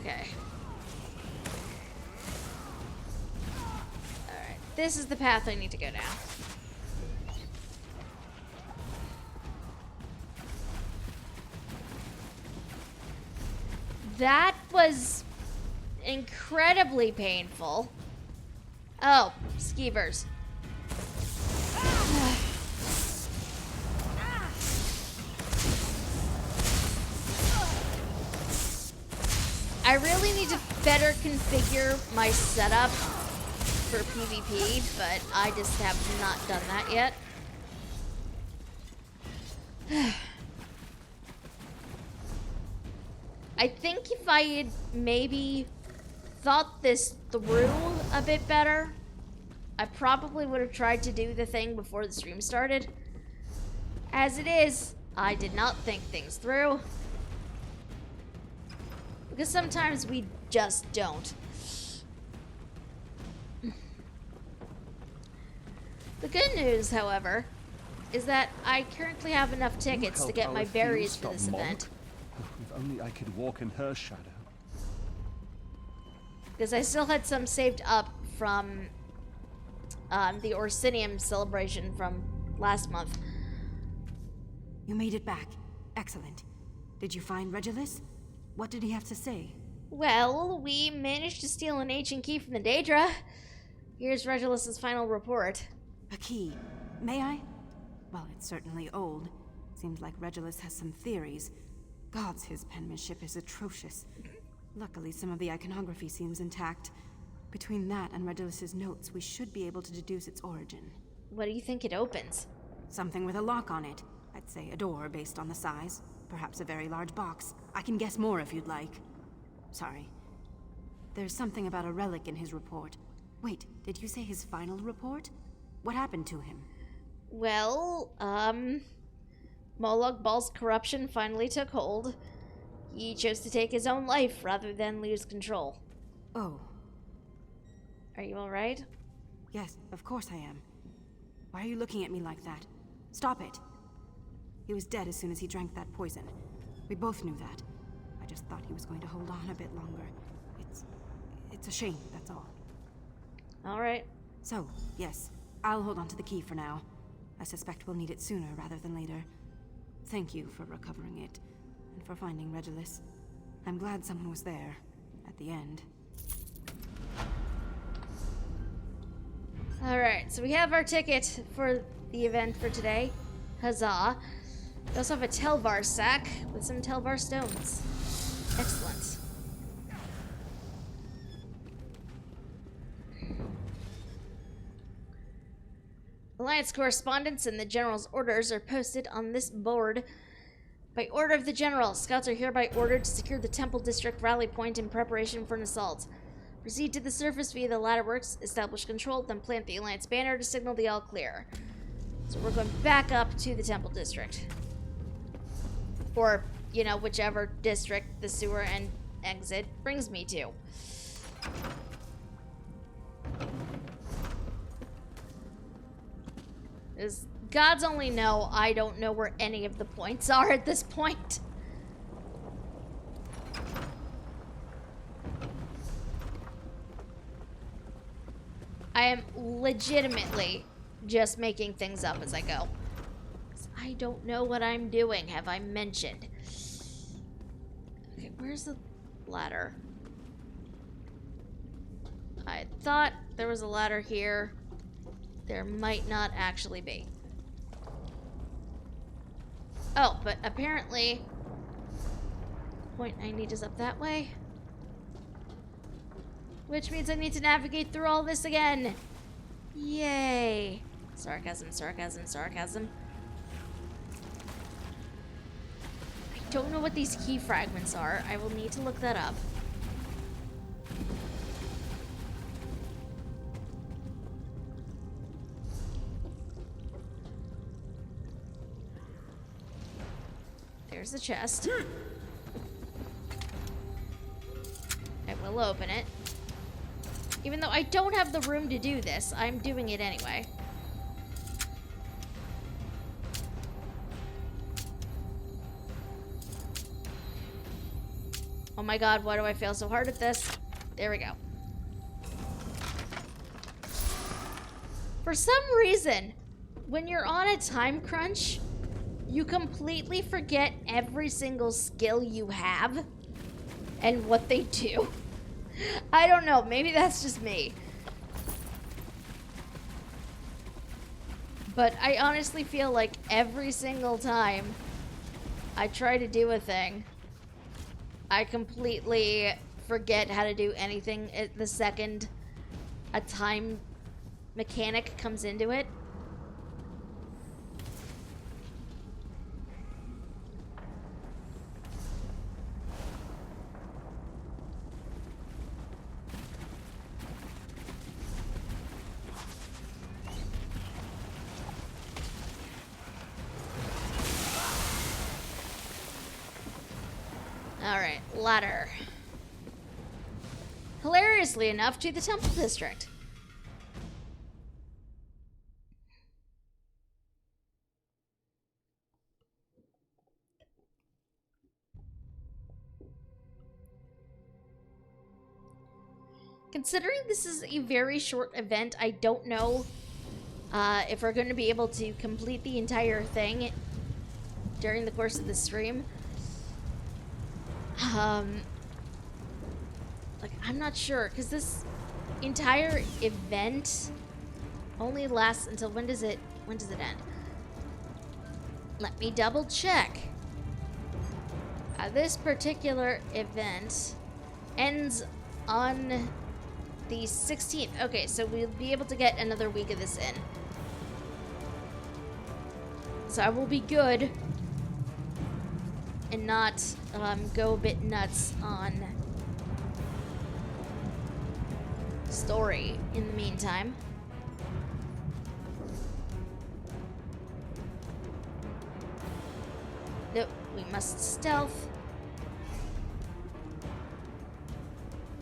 Okay. Alright, this is the path I need to go down. That was incredibly painful. Oh, skeevers. I really need to better configure my setup for PvP, but I just have not done that yet. I think if I had maybe thought this through a bit better, I probably would have tried to do the thing before the stream started. As it is, I did not think things through. Because sometimes we just don't. The good news, however, is that I currently have enough tickets to get my berries for this event. If only I could walk in her shadow. Because I still had some saved up from the Orsinium celebration from last month. You made it back. Excellent. Did you find Regulus? What did he have to say? Well, we managed to steal an ancient key from the Daedra. Here's Regulus's final report. A key. May I? Well, it's certainly old. Seems like Regulus has some theories. Gods, his penmanship is atrocious. Luckily, some of the iconography seems intact. Between that and Regulus's notes, we should be able to deduce its origin. What do you think it opens? Something with a lock on it. I'd say a door based on the size. Perhaps a very large box. I can guess more if you'd like. Sorry. There's something about a relic in his report. Wait, did you say his final report? What happened to him? Well, Molag Bal's corruption finally took hold. He chose to take his own life rather than lose control. Oh. Are you alright? Yes, of course I am. Why are you looking at me like that? Stop it. He was dead as soon as he drank that poison. We both knew that. I just thought he was going to hold on a bit longer. It's a shame, that's all. Alright. So, yes, I'll hold on to the key for now. I suspect we'll need it sooner rather than later. Thank you for recovering it, and for finding Regulus. I'm glad someone was there, at the end. Alright, so we have our ticket for the event for today. Huzzah. We also have a Telvar sack with some Telvar stones. Excellent. Alliance correspondence and the General's orders are posted on this board. By order of the General, scouts are hereby ordered to secure the Temple District rally point in preparation for an assault. Proceed to the surface via the ladder works, establish control, then plant the Alliance banner to signal the all clear. So we're going back up to the Temple District. Or, you know, whichever district the sewer and exit brings me to. As gods only know, I don't know where any of the points are at this point. I am legitimately just making things up as I go. I don't know what I'm doing, have I mentioned? Okay, where's the ladder? I thought there was a ladder here. There might not actually be. Oh, but apparently the point I need is up that way. Which means I need to navigate through all this again. Yay. Sarcasm, sarcasm, sarcasm. I don't know what these key fragments are. I will need to look that up. There's the chest. I will open it. Even though I don't have the room to do this, I'm doing it anyway. Oh my god, why do I fail so hard at this? There we go. For some reason, when you're on a time crunch, you completely forget every single skill you have and what they do. I don't know, maybe that's just me. But I honestly feel like every single time I try to do a thing, I completely forget how to do anything the second a time mechanic comes into it. Alright, ladder. Hilariously enough, to the Temple District. Considering this is a very short event, I don't know if we're going to be able to complete the entire thing during the course of the stream. Like, I'm not sure, because this entire event only lasts until, when does it end? Let me double check. This particular event ends on the 16th. Okay, so we'll be able to get another week of this in. So I will be good and not go a bit nuts on story in the meantime. Nope, we must stealth.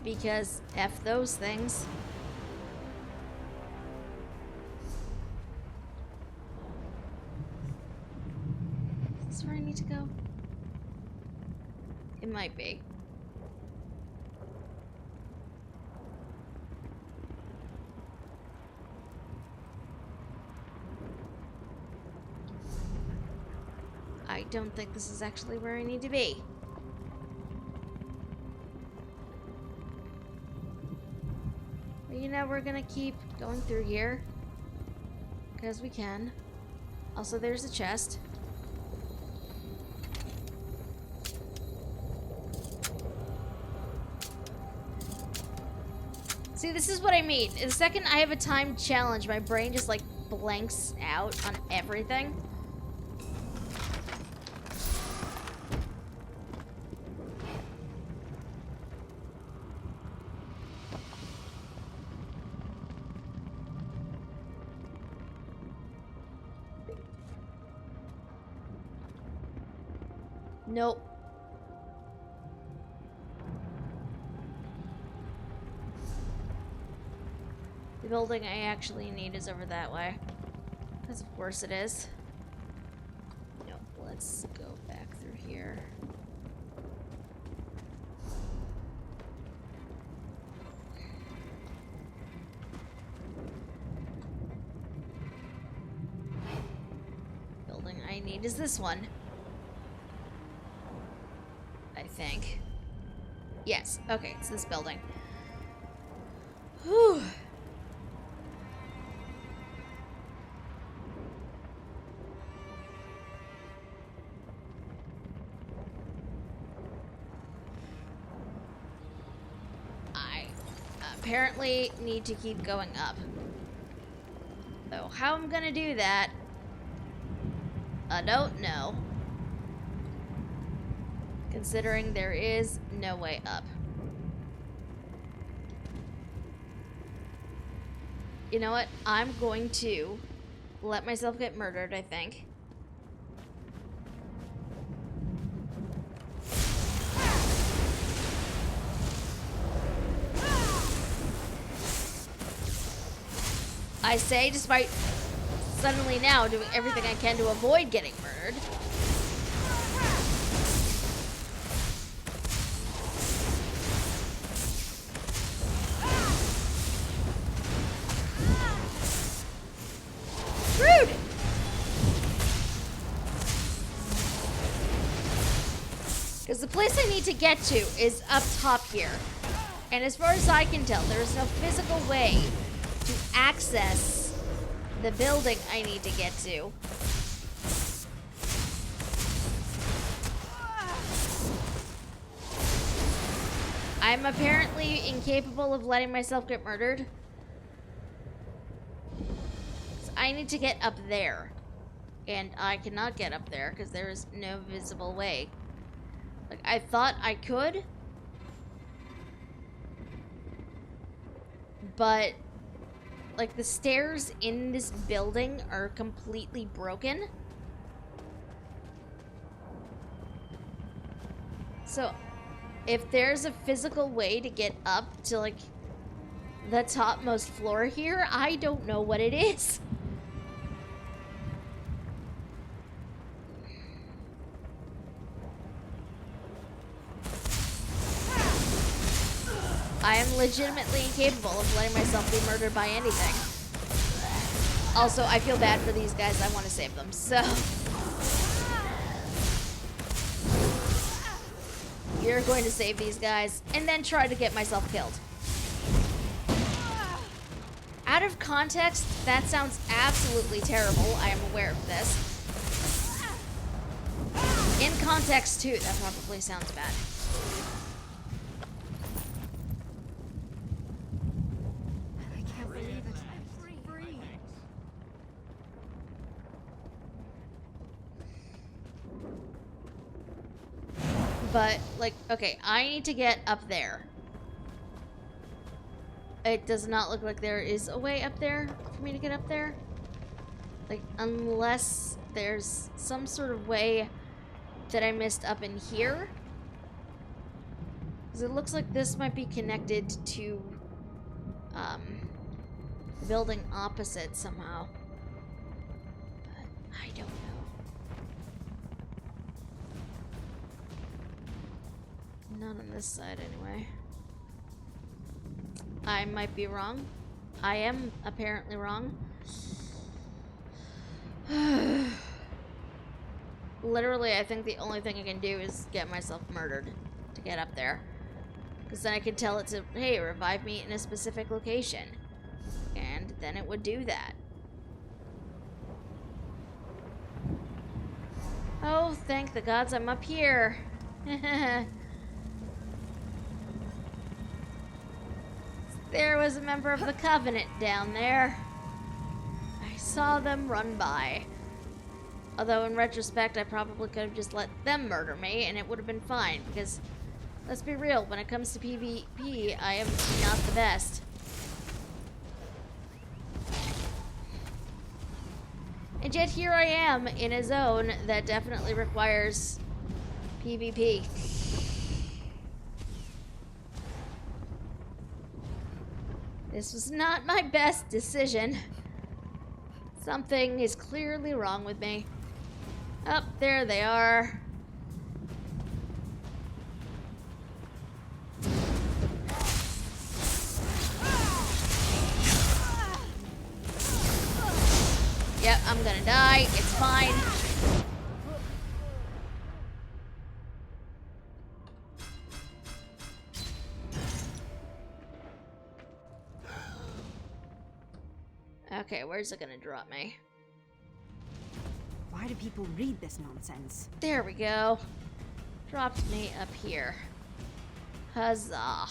Because F those things. Is this where I need to go? It might be. I don't think this is actually where I need to be. But you know, we're gonna keep going through here. Because we can. Also, there's a chest. See, this is what I mean. The second I have a time challenge, my brain just like blanks out on everything. Nope. The building I actually need is over that way. Because of course it is. Nope, let's go back through here. Building I need is this one. I think. Yes, okay, it's this building. Whew. I apparently need to keep going up. So how I'm gonna do that, I don't know. Considering there is no way up. You know what? I'm going to let myself get murdered, I think. I say, despite suddenly now doing everything I can to avoid getting murdered. Rude! Because the place I need to get to is up top here. And as far as I can tell, there is no physical way to access the building I need to get to. I'm apparently incapable of letting myself get murdered. So I need to get up there. And I cannot get up there because there is no visible way. Like, I thought I could. But, like, the stairs in this building are completely broken. So, if there's a physical way to get up to, like, the topmost floor here, I don't know what it is. I am legitimately incapable of letting myself be murdered by anything. Also, I feel bad for these guys. I want to save them, so... You're going to save these guys, and then try to get myself killed. Out of context, that sounds absolutely terrible. I am aware of this. In context, too, that probably sounds bad. But, like, okay, I need to get up there. It does not look like there is a way up there for me to get up there. Like, unless there's some sort of way that I missed up in here. Because it looks like this might be connected to the building opposite somehow. But I don't know. Not on this side anyway. I might be wrong. I am apparently wrong. Literally, I think the only thing I can do is get myself murdered to get up there. Because then I can tell it to, hey, revive me in a specific location. And then it would do that. Oh, thank the gods I'm up here. There was a member of the Covenant down there. I saw them run by. Although in retrospect, I probably could have just let them murder me and it would have been fine, because let's be real, when it comes to PvP, I am not the best. And yet here I am in a zone that definitely requires PvP. This was not my best decision. Something is clearly wrong with me. Oh, there they are. Yep, I'm gonna die. It's fine. Okay, where's it gonna drop me? Why do people read this nonsense? There we go. Dropped me up here. Huzzah.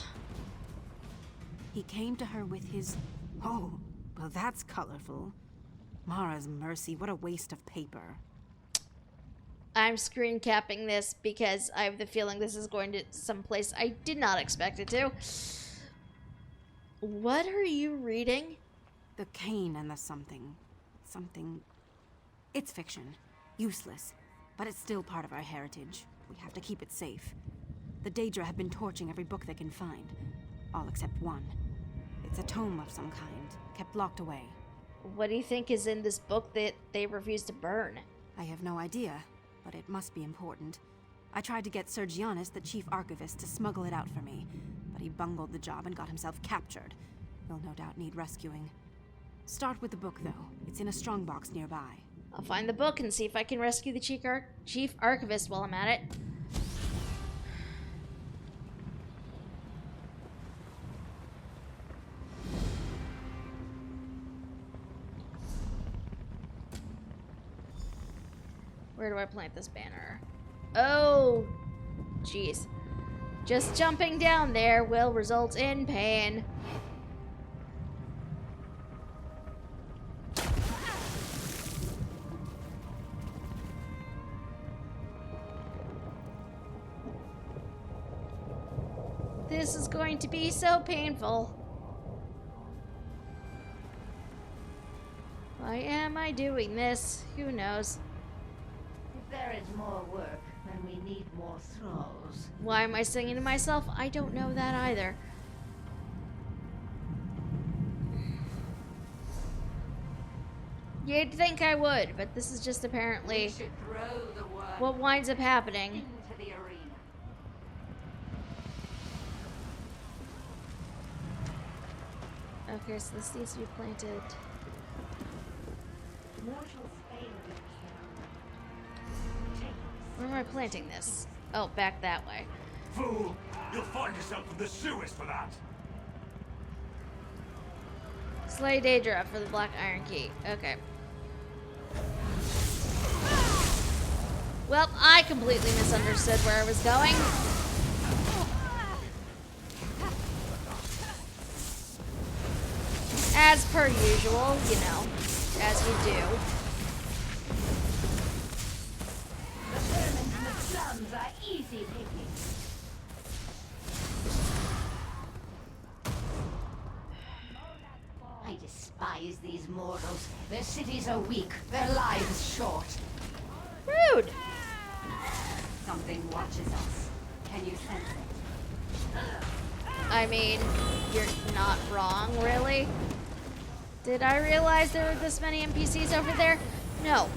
He came to her with his... Oh, well that's colorful. Mara's mercy, what a waste of paper. I'm screen capping this because I have the feeling this is going to someplace I did not expect it to. What are you reading? The cane and the something. Something... It's fiction. Useless. But it's still part of our heritage. We have to keep it safe. The Daedra have been torching every book they can find. All except one. It's a tome of some kind, kept locked away. What do you think is in this book that they refuse to burn? I have no idea, but it must be important. I tried to get Sergianus, the chief archivist, to smuggle it out for me, but he bungled the job and got himself captured. He'll no doubt need rescuing. Start with the book, though. It's in a strongbox nearby. I'll find the book and see if I can rescue the chief archivist while I'm at it. Where do I plant this banner? Oh, jeez. Just jumping down there will result in pain. This is going to be so painful. Why am I doing this? Who knows? If there is more work, then we need more thralls. Why am I singing to myself? I don't know that either. You'd think I would, but this is just apparently what winds up happening. Into the arena. Okay, so this needs to be planted. Where am I planting this? Oh, back that way. Fool! You'll find yourself in the sewers for that! Slay Daedra for the Black Iron Key. Okay. Well, I completely misunderstood where I was going. As per usual, you know, as you do. The vermin and the slums are easy picking. despise these mortals. Their cities are weak, their lives short. Rude. Something watches us. Can you sense it? I mean, you're not wrong, really. Did I realize there were this many NPCs over there? No.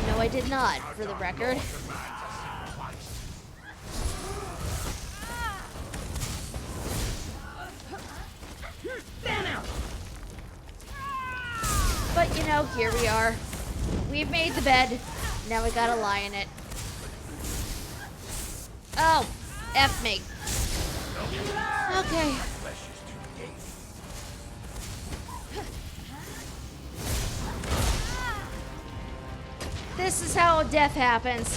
No, I did not, for the record. But, you know, here we are. We've made the bed. Now we gotta lie in it. Oh, F me. Okay. This is how death happens.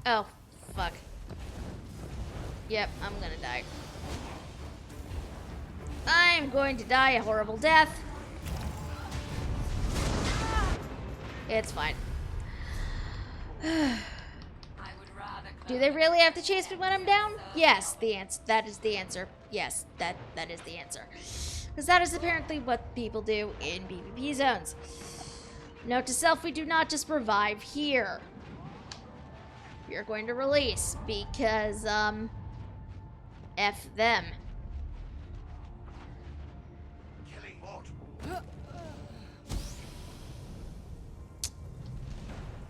Oh, fuck. Yep, I'm gonna die. I'm going to die a horrible death. It's fine. Do they really have to chase me when I'm down? Yes, that is the answer. Yes, that is the answer. Because that is apparently what people do in PvP zones. Note to self, we do not just revive here. We are going to release because, F them.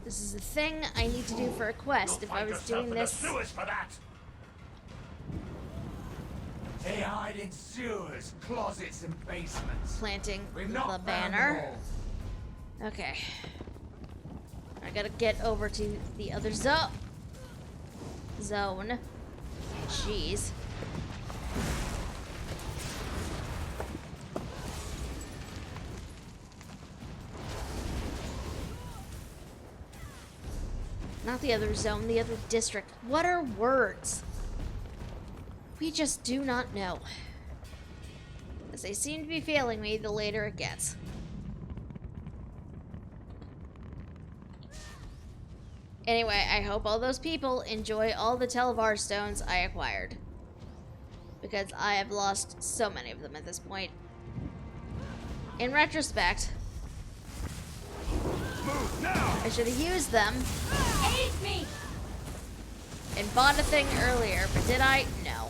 This is a thing I need to do for a quest. If I was doing this... They hide in sewers, closets, and basements. Planting the banner. Okay. I gotta get over to the other zone. Jeez. Not the other zone, the other district. What are words? We just do not know. As they seem to be failing me, the later it gets. Anyway, I hope all those people enjoy all the Televar stones I acquired. Because I have lost so many of them at this point. In retrospect, I should have used them. Aid me! And bought a thing earlier, but did I? No.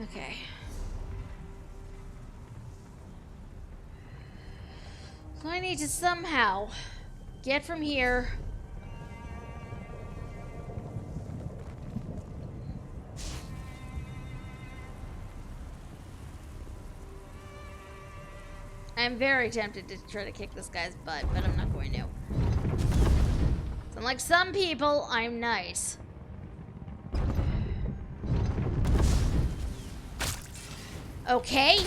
Okay. So I need to somehow get from here I'm very tempted to try to kick this guy's butt, but I'm not going to. So unlike some people, I'm nice. Okay,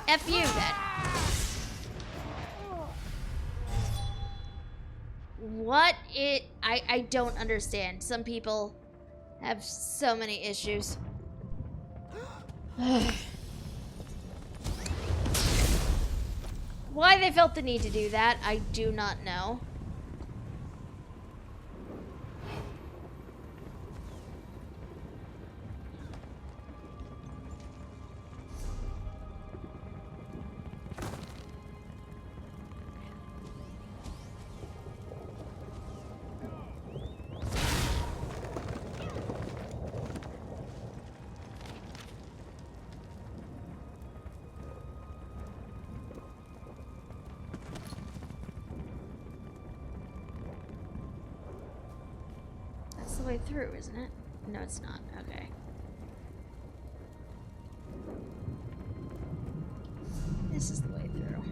F you then. I don't understand. Some people have so many issues. Why they felt the need to do that, I do not know. The way through, isn't it? No, it's not. Okay. This is the way through.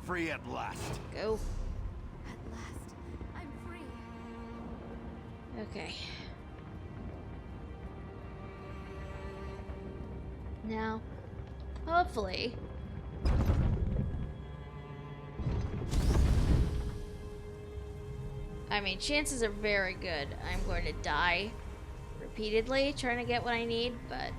Free at last. Go. At last, I'm free. Okay. Now, hopefully... I mean, chances are very good I'm going to die repeatedly trying to get what I need, but...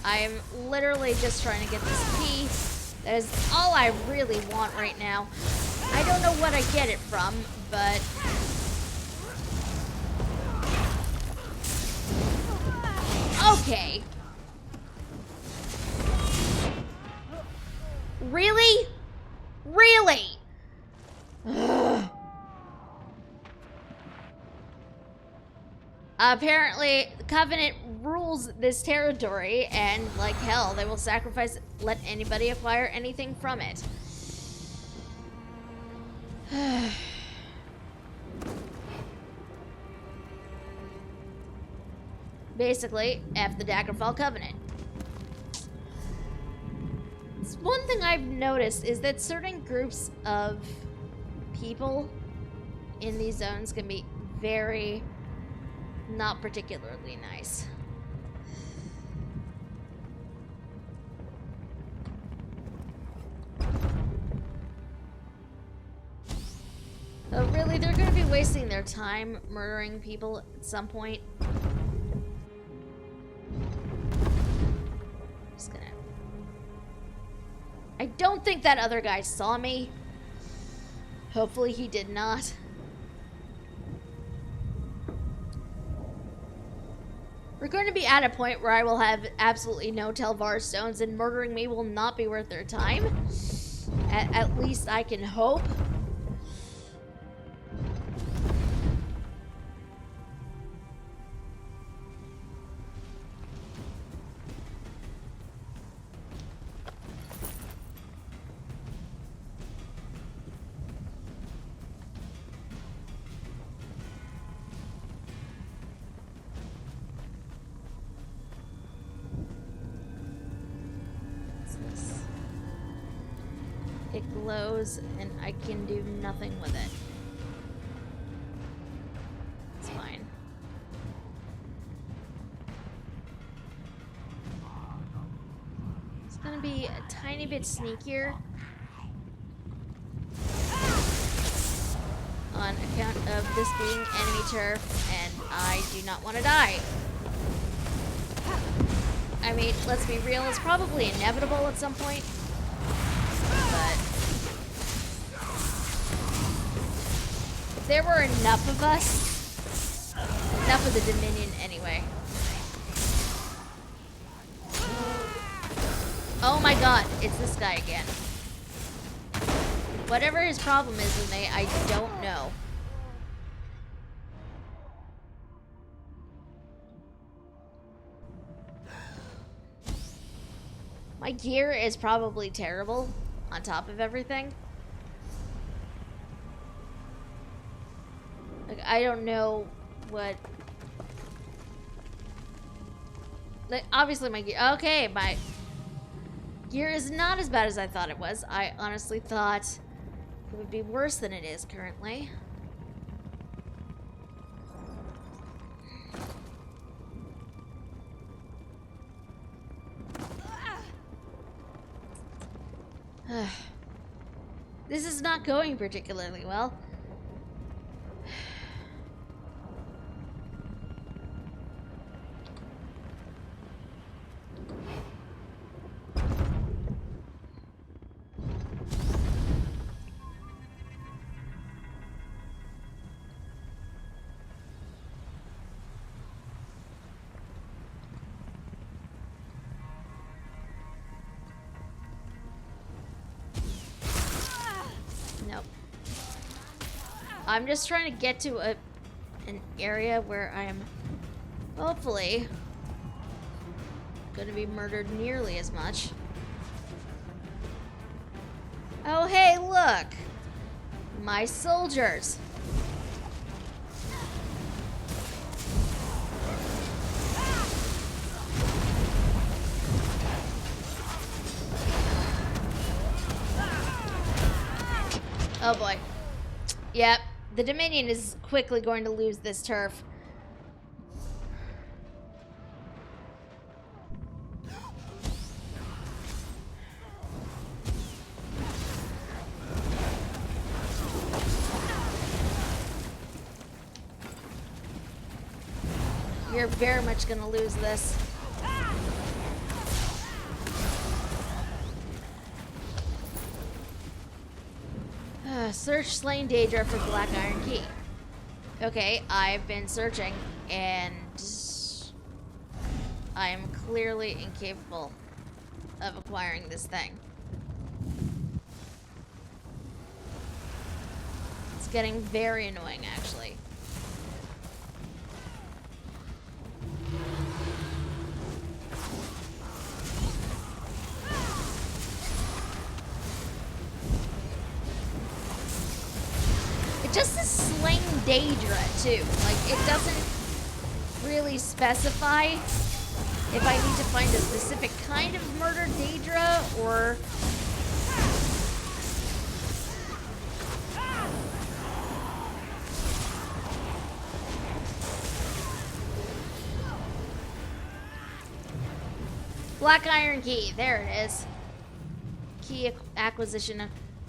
I'm literally just trying to get this key. That is all I really want right now. I don't know what I get it from, but... Okay. Really? Really? Ugh. Apparently, the Covenant rules this territory, and like hell, they will sacrifice, let anybody acquire anything from it. Basically, F the Daggerfall Covenant. One thing I've noticed is that certain groups of people in these zones can be very not particularly nice. But really, they're going to be wasting their time murdering people at some point. Just gonna... I don't think that other guy saw me. Hopefully he did not. We're going to be at a point where I will have absolutely no Telvar stones, and murdering me will not be worth their time. At least I can hope. It glows, and I can do nothing with it. It's fine. It's gonna be a tiny bit sneakier on account of this being enemy turf, and I do not want to die. I mean, let's be real, it's probably inevitable at some point. But if there were enough of us, enough of the Dominion anyway. Oh my god, it's this guy again. Whatever his problem is with me, I don't know. My gear is probably terrible on top of everything. Like, I don't know what... Like, obviously my gear... Okay, my gear is not as bad as I thought it was. I honestly thought it would be worse than it is currently. This is not going particularly well. I'm just trying to get to an area where I am hopefully going to be murdered nearly as much. Oh, hey, look! My soldiers! Oh boy. Yep. The Dominion is quickly going to lose this turf. You're very much gonna lose this. Search slain Daedra for Black Iron Key. Okay, I've been searching, and I am clearly incapable of acquiring this thing. It's getting very annoying, actually. Just a slain Daedra, too. Like, it doesn't really specify if I need to find a specific kind of murdered Daedra, or... Black Iron Key. There it is. Key acquisition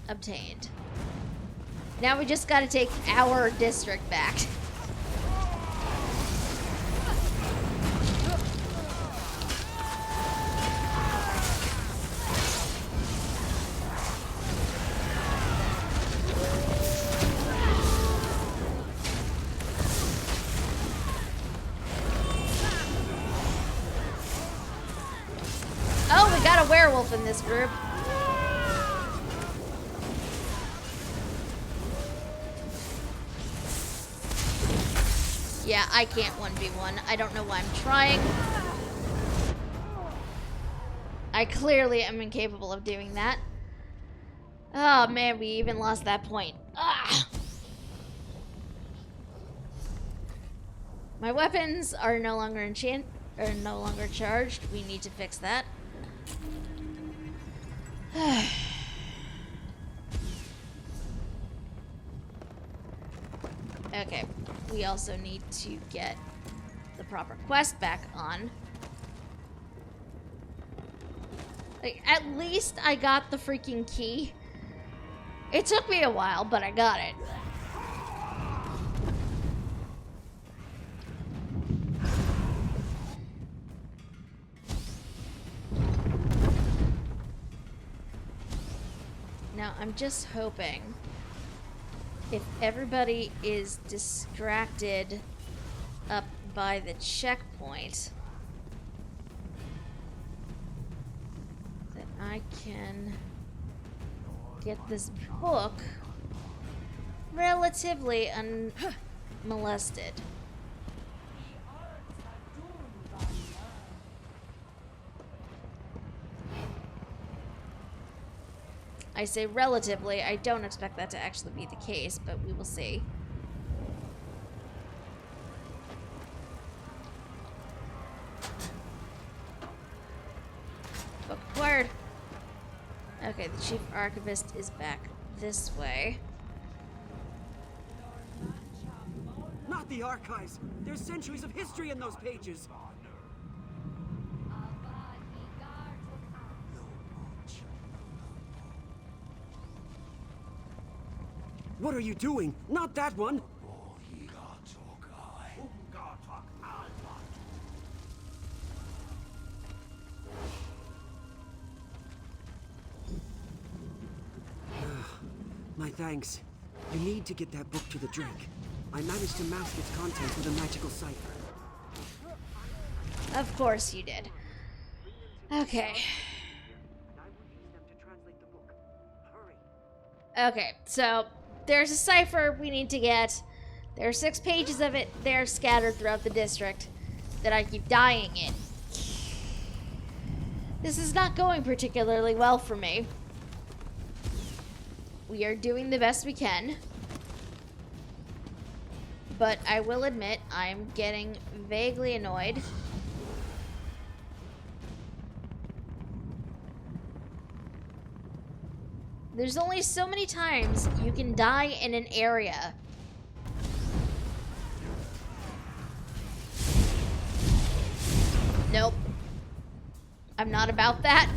obtained. Now we just gotta take our district back. Oh, we got a werewolf in this group. Yeah, I can't 1v1. I don't know why I'm trying. I clearly am incapable of doing that. Oh man, we even lost that point. Ah! My weapons are no longer no longer charged. We need to fix that. Okay. We also need to get the proper quest back on. Like, at least I got the freaking key. It took me a while, but I got it. Now, I'm just hoping, if everybody is distracted up by the checkpoint, that I can get this book relatively unmolested. I say relatively. I don't expect that to actually be the case, but we will see. Book acquired. Okay, the chief archivist is back this way. Not the archives! There's centuries of history in those pages! What are you doing? Not that one! My thanks. You need to get that book to the drink. I managed to mask its contents with a magical cipher. Of course you did. Okay. Okay, so there's a cipher we need to get. There are 6 pages of it. They're scattered throughout the district that I keep dying in. This is not going particularly well for me. We are doing the best we can. But I will admit, I'm getting vaguely annoyed. There's only so many times you can die in an area. Nope. I'm not about that.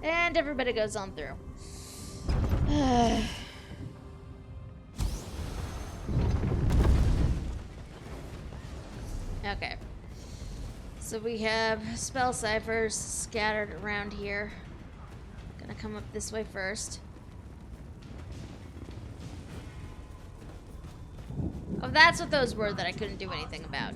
And everybody goes on through. Okay. So we have spell ciphers scattered around here. Gonna come up this way first. Oh, that's what those were that I couldn't do anything about.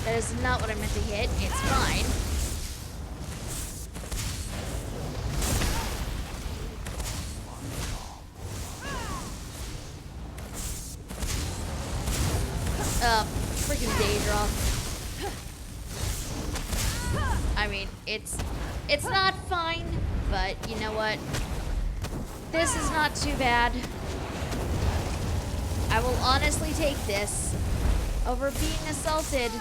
That is not what I meant to hit. It's fine. Freaking Daedra. I mean, it's not fine, but you know what? This is not too bad. I will honestly take this over being assaulted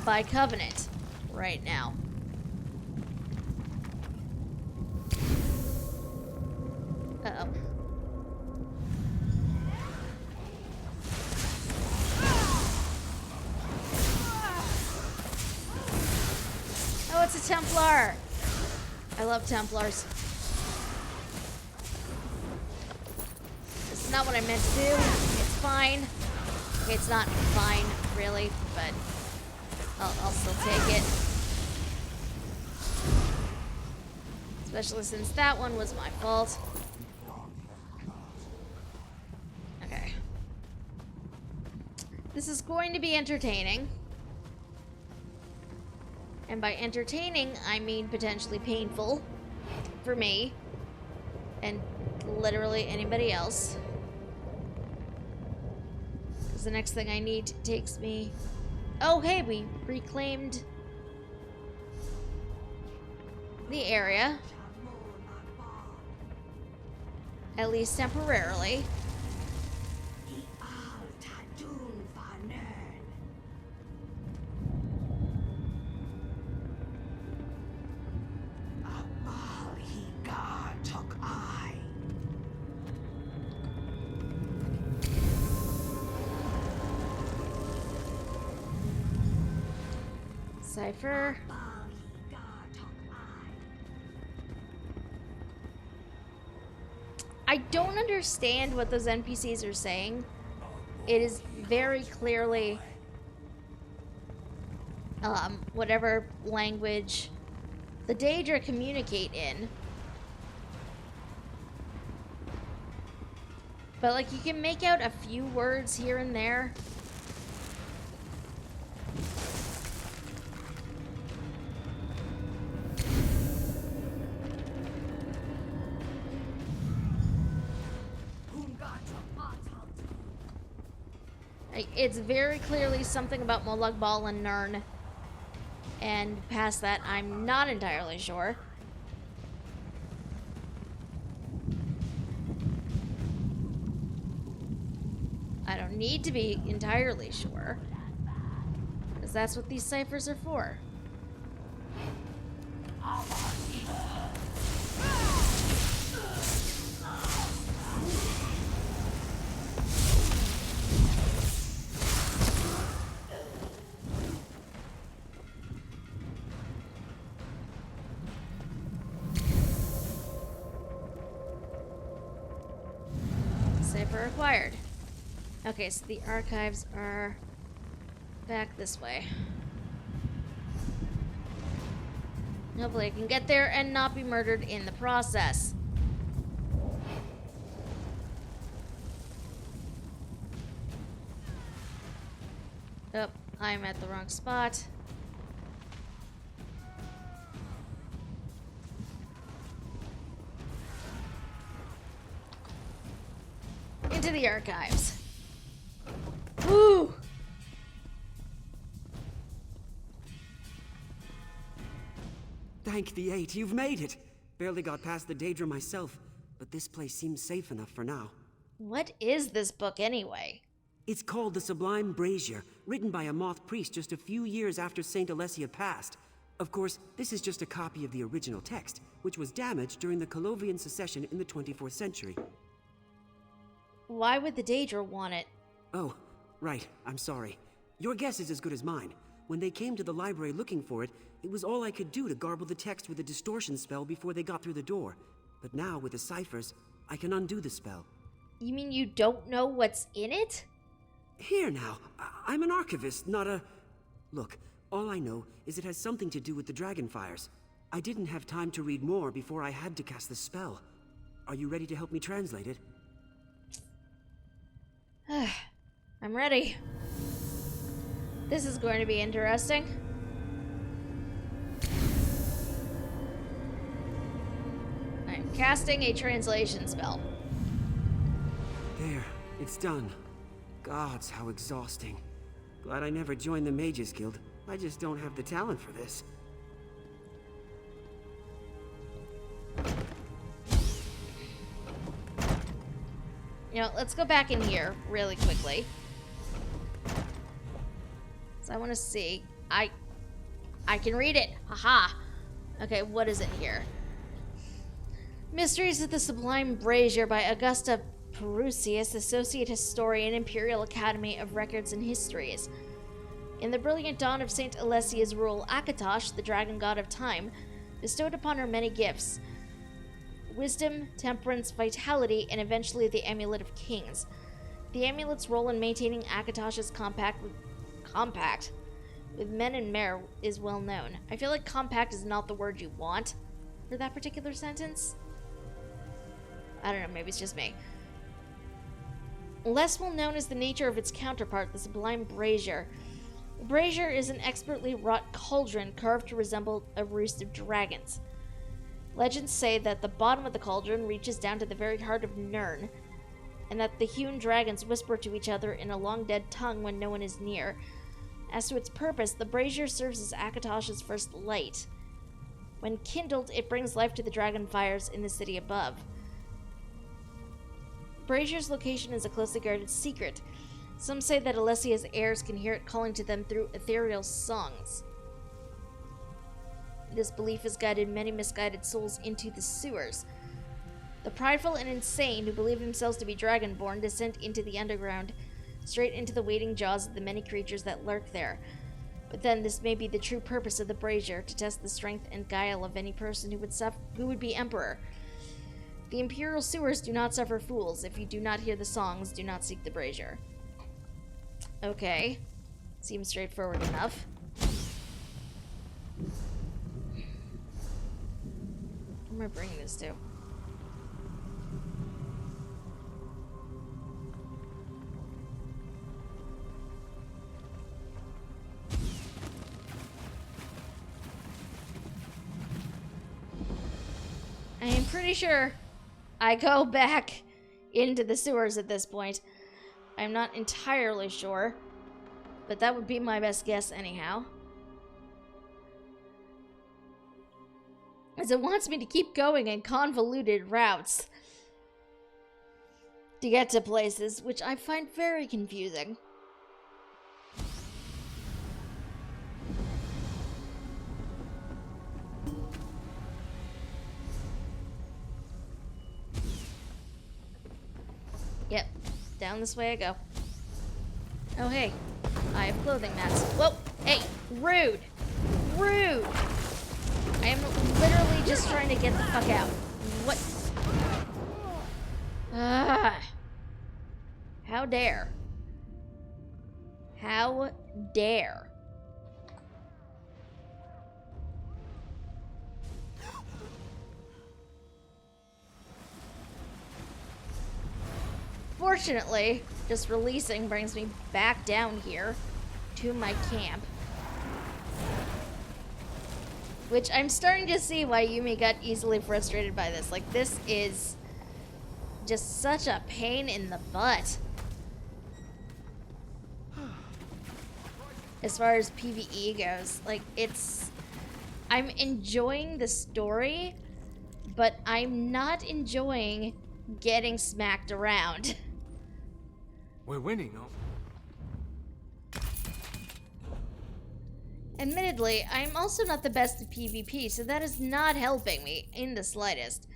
by Covenant right now. Uh-oh. Oh, it's a Templar. I love Templars. This is not what I meant to do. It's fine. Okay, it's not fine, really, but I'll still take it. Especially since that one was my fault. Okay. This is going to be entertaining. And by entertaining, I mean potentially painful for me and literally anybody else. Because the next thing I need takes me... Oh, hey, we reclaimed the area. At least temporarily. Cipher. I don't understand what those NPCs are saying. It is very clearly whatever language the Daedra communicate in. But like, you can make out a few words here and there. It's very clearly something about Molag Bal and Nirn. And past that, I'm not entirely sure. I don't need to be entirely sure. Because that's what these ciphers are for. Cipher acquired. Okay, so the archives are back this way. Hopefully I can get there and not be murdered in the process. Oh, I'm at the wrong spot. to the archives. Woo! Thank the eight, you've made it! Barely got past the Daedra myself, but this place seems safe enough for now. What is this book anyway? It's called The Sublime Brazier, written by a moth priest just a few years after Saint Alessia passed. Of course, this is just a copy of the original text, which was damaged during the Colovian secession in the 24th century. Why would the Daedra want it? Oh, right, I'm sorry. Your guess is as good as mine. When they came to the library looking for it, it was all I could do to garble the text with a distortion spell before they got through the door. But now, with the ciphers, I can undo the spell. You mean you don't know what's in it? Here now, I'm an archivist, not a... Look, all I know is it has something to do with the dragonfires. I didn't have time to read more before I had to cast the spell. Are you ready to help me translate it? I'm ready. This is going to be interesting. I'm casting a translation spell. There, it's done. Gods, how exhausting. Glad I never joined the Mages Guild. I just don't have the talent for this. You know, let's go back in here really quickly. So I want to see. I can read it. Haha. Okay, what is it here? Mysteries of the Sublime Brazier by Augusta Perusius, Associate Historian, Imperial Academy of Records and Histories. In the brilliant dawn of Saint Alessia's rule, Akatosh, the dragon god of time, bestowed upon her many gifts: wisdom, temperance, vitality, and eventually the Amulet of Kings. The amulet's role in maintaining Akatosh's compact with men and mare is well known. I feel like compact is not the word you want for that particular sentence. I don't know, maybe it's just me. Less well known is the nature of its counterpart, the Sublime Brazier. The brazier is an expertly wrought cauldron carved to resemble a roost of dragons. Legends say that the bottom of the cauldron reaches down to the very heart of Nirn, and that the hewn dragons whisper to each other in a long dead tongue when no one is near. As to its purpose, the brazier serves as Akatosh's first light. When kindled, it brings life to the dragon fires in the city above. Brazier's location is a closely guarded secret. Some say that Alessia's heirs can hear it calling to them through ethereal songs. This belief has guided many misguided souls into the sewers. The prideful and insane who believe themselves to be dragonborn descend into the underground, straight into the waiting jaws of the many creatures that lurk there. But then this may be the true purpose of the brazier, to test the strength and guile of any person who would be emperor. The Imperial sewers do not suffer fools. If you do not hear the songs, do not seek the brazier. Okay. Seems straightforward enough. What am I bringing this to? I am pretty sure I go back into the sewers at this point. I'm not entirely sure, but that would be my best guess anyhow. As it wants me to keep going in convoluted routes to get to places, which I find very confusing. Yep, down this way I go. Oh hey, I have clothing mats. Whoa, hey, rude! Rude! I am literally just trying to get the fuck out. What? Ah! How dare? How dare? Fortunately, just releasing brings me back down here to my camp. Which I'm starting to see why Yumi got easily frustrated by this. Like, this is just such a pain in the butt. As far as PvE goes, like, I'm enjoying the story, but I'm not enjoying getting smacked around. We're winning, oh. Admittedly, I'm also not the best at PvP, so that is not helping me in the slightest.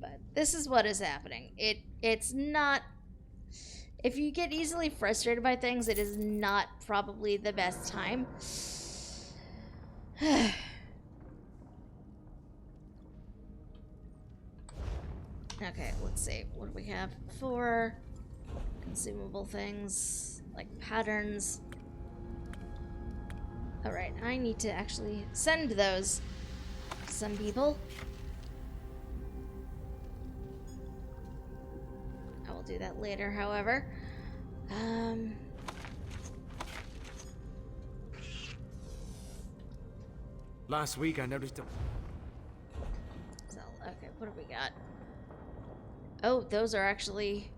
But this is what is happening. It's not... If you get easily frustrated by things, it is not probably the best time. Okay, let's see. What do we have? 4 consumable things, like patterns. Alright, I need to actually send those to some people. I will do that later, however. Last week I noticed a... So, okay, what have we got? Oh, those are actually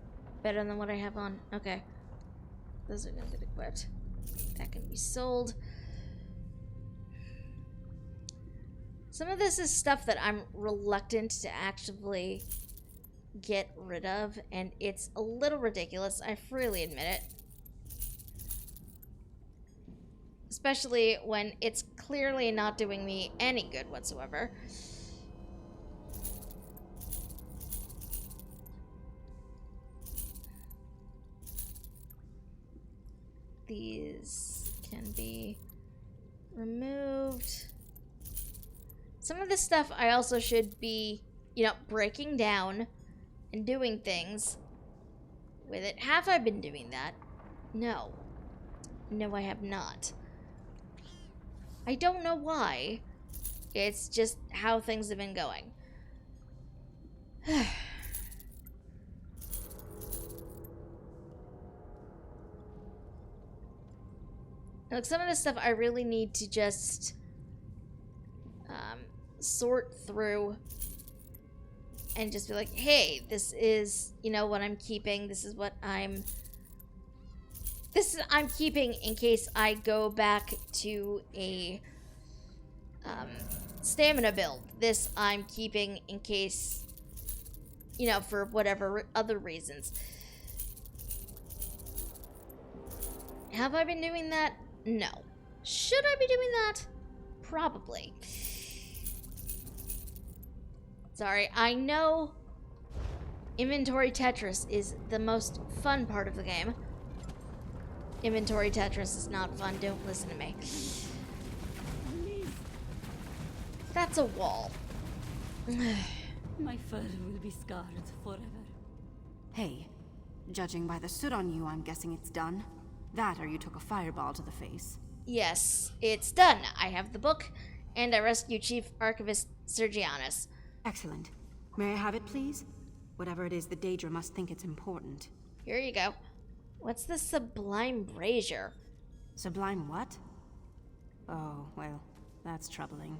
better than what I have on. Okay. Those are gonna get equipped. That can be sold. Some of this is stuff that I'm reluctant to actually get rid of, and it's a little ridiculous. I freely admit it. Especially when it's clearly not doing me any good whatsoever. These can be removed. Some of this stuff I also should be, you know, breaking down and doing things with it. Have I been doing that? No. No, I have not. I don't know why. It's just how things have been going. Like, some of this stuff I really need to just sort through and just be like, hey, this is, you know, what I'm keeping. This is what I'm keeping in case I go back to a stamina build. This I'm keeping in case, you know, for whatever other reasons. Have I been doing that? No. Should I be doing that? Probably. Sorry, I know Inventory Tetris is the most fun part of the game. Inventory Tetris is not fun, don't listen to me. That's a wall. My fur will be scarred forever. Hey, judging by the soot on you, I'm guessing it's done. That or you took a fireball to the face. Yes, it's done. I have the book, and I rescued Chief Archivist Sergianus. Excellent. May I have it, please? Whatever it is, the Daedra must think it's important. Here you go. What's the Sublime Brazier? Sublime what? Oh, well, that's troubling.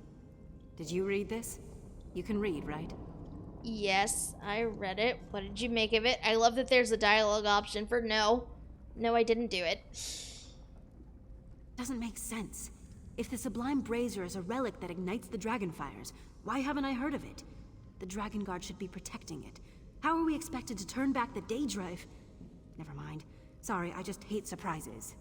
Did you read this? You can read, right? Yes, I read it. What did you make of it? I love that there's a dialogue option for no. No, I didn't do it. Doesn't make sense. If the Sublime Brazier is a relic that ignites the Dragonfires, why haven't I heard of it? The Dragon Guard should be protecting it. How are we expected to turn back the Daedra if... Never mind. Sorry, I just hate surprises.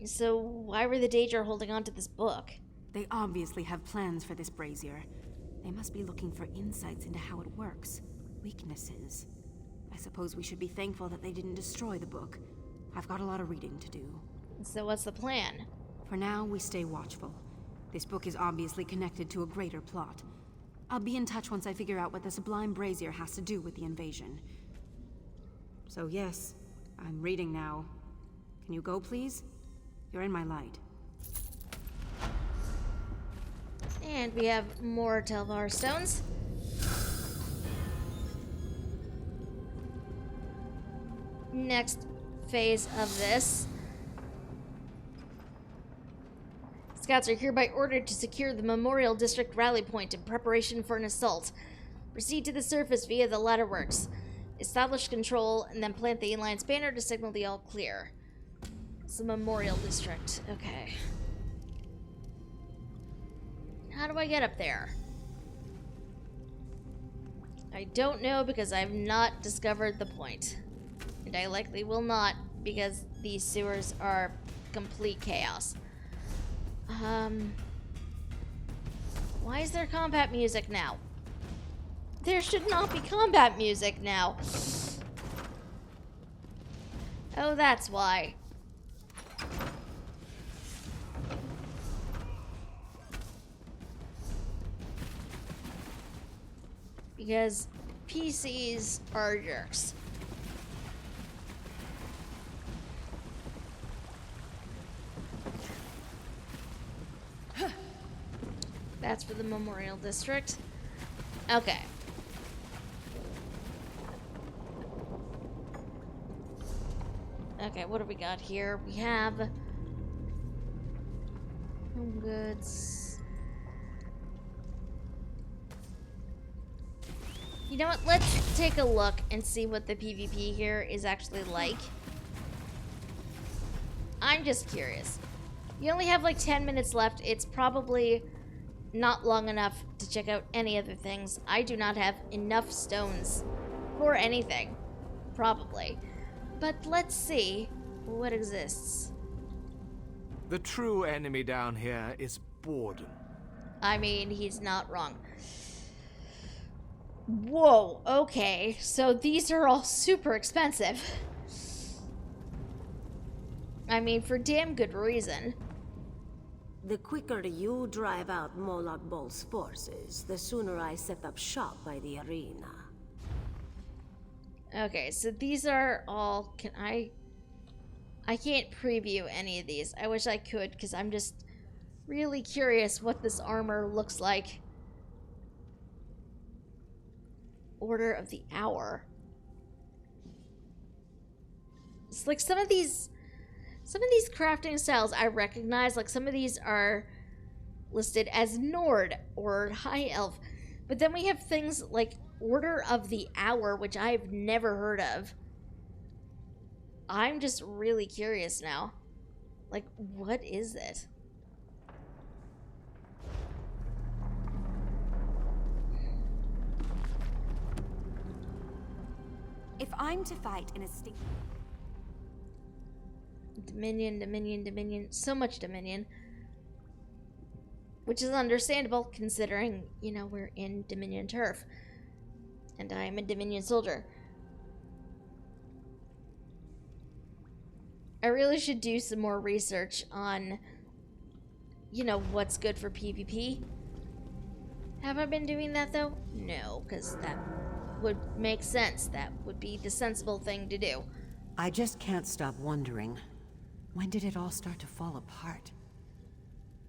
So why were the Daedra holding on to this book? They obviously have plans for this brazier. They must be looking for insights into how it works. Weaknesses. I suppose we should be thankful that they didn't destroy the book. I've got a lot of reading to do. So what's the plan? For now, we stay watchful. This book is obviously connected to a greater plot. I'll be in touch once I figure out what the Sublime Brazier has to do with the invasion. So yes, I'm reading now. Can you go, please? You're in my light. And we have more Telvar stones. Next phase of this Scouts are hereby ordered to secure the Memorial District rally point in preparation for an assault. Proceed to the surface via the ladder works. Establish control, and then plant the Alliance banner to signal the all clear. It's the Memorial District. Okay. How do I get up there? I don't know because I've not discovered the point. And I likely will not because these sewers are complete chaos. Why is there combat music now? There should not be combat music now. Oh, that's why. Because PCs are jerks. That's for the Memorial District. Okay. Okay, what do we got here? We have home goods. You know what? Let's take a look and see what the PvP here is actually like. I'm just curious. You only have like 10 minutes left. It's probably not long enough to check out any other things. I do not have enough stones for anything. Probably. But let's see what exists. The true enemy down here is boredom. I mean, he's not wrong. Whoa, okay. So these are all super expensive. I mean, for damn good reason. The quicker you drive out Moloch Bol's forces, the sooner I set up shop by the arena. Okay, so these are all... I can't preview any of these. I wish I could, because I'm just really curious what this armor looks like. Order of the Hour. It's like some of these crafting styles I recognize. Like some of these are listed as Nord or High Elf. But then we have things like Order of the Hour, which I've never heard of. I'm just really curious now. Like, what is it? If I'm to fight in a state... Dominion, Dominion, Dominion. So much Dominion. Which is understandable, considering, you know, we're in Dominion turf. And I am a Dominion soldier. I really should do some more research on, you know, what's good for PvP. Have I been doing that, though? No, because that would make sense. That would be the sensible thing to do. I just can't stop wondering, when did it all start to fall apart?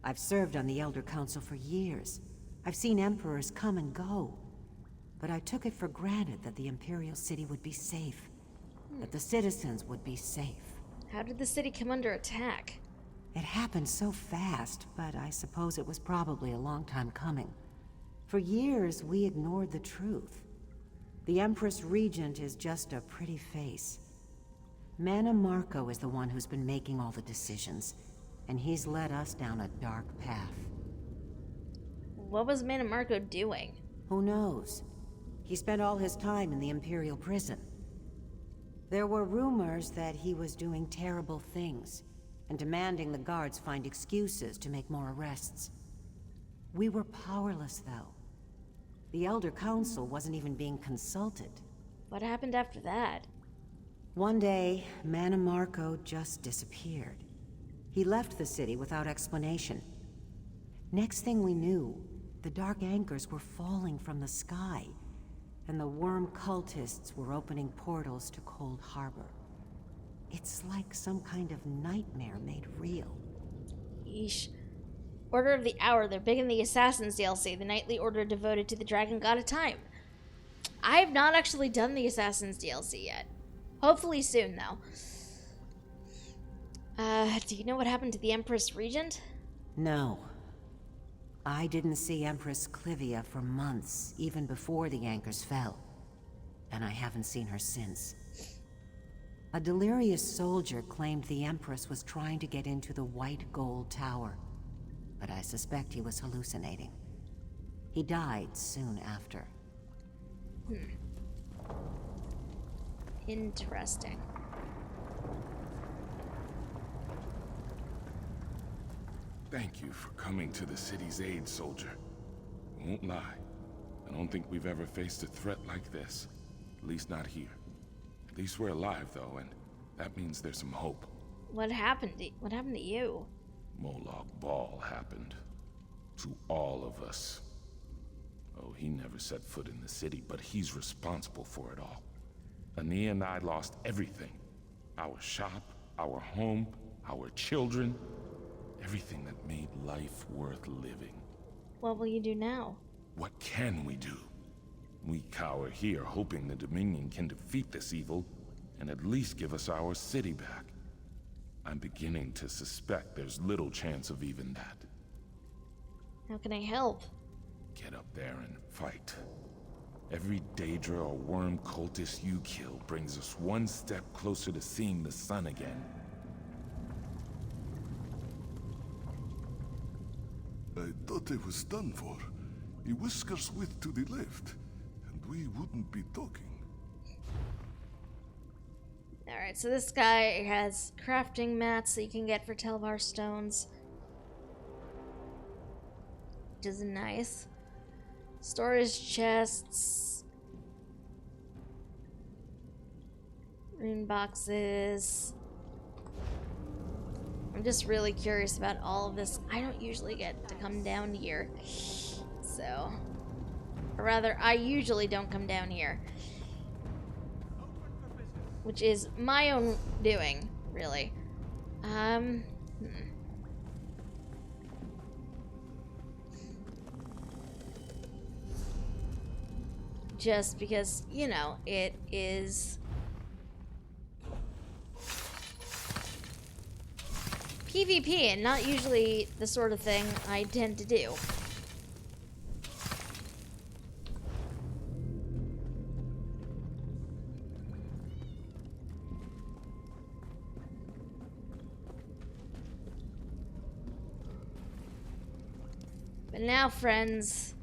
I've served on the Elder Council for years. I've seen emperors come and go. But I took it for granted that the Imperial city would be safe. That the citizens would be safe. How did the city come under attack? It happened so fast, but I suppose it was probably a long time coming. For years, we ignored the truth. The Empress Regent is just a pretty face. Mana Marco is the one who's been making all the decisions, and he's led us down a dark path. What was Mana Marco doing? Who knows? He spent all his time in the Imperial prison. There were rumors that he was doing terrible things, and demanding the guards find excuses to make more arrests. We were powerless, though. The Elder Council wasn't even being consulted. What happened after that? One day, Mana Marco just disappeared. He left the city without explanation. Next thing we knew, the Dark Anchors were falling from the sky, and the worm cultists were opening portals to Cold Harbor. It's like some kind of nightmare made real. Yeesh. Order of the Hour. They're big in the Assassins DLC, the nightly order devoted to the Dragon God of Time. I have not actually done the Assassins DLC yet. Hopefully soon, though. Do you know what happened to the Empress Regent? No. I didn't see Empress Clivia for months, even before the anchors fell. And I haven't seen her since. A delirious soldier claimed the Empress was trying to get into the White Gold Tower, but I suspect he was hallucinating. He died soon after. Interesting. Thank you for coming to the city's aid, soldier. Won't lie, I don't think we've ever faced a threat like this. At least not here. At least we're alive, though, and that means there's some hope. What happened to you? Moloch Ball happened. To all of us. Oh, he never set foot in the city, but he's responsible for it all. Ania and I lost everything. Our shop, our home, our children. Everything that made life worth living. What will you do now? What can we do? We cower here, hoping the Dominion can defeat this evil, and at least give us our city back. I'm beginning to suspect there's little chance of even that. How can I help? Get up there and fight. Every Daedra or worm cultist you kill brings us one step closer to seeing the sun again. I thought I was done for. A whisker's width to the left, and we wouldn't be talking. Alright, so this guy has crafting mats that you can get for Telvar stones. Which is nice. Storage chests. Rune boxes. I'm just really curious about all of this. I don't usually get to come down here. So, or rather, I usually don't come down here. Which is my own doing, really. Just because, you know, it is PvP and not usually the sort of thing I tend to do. But now, friends,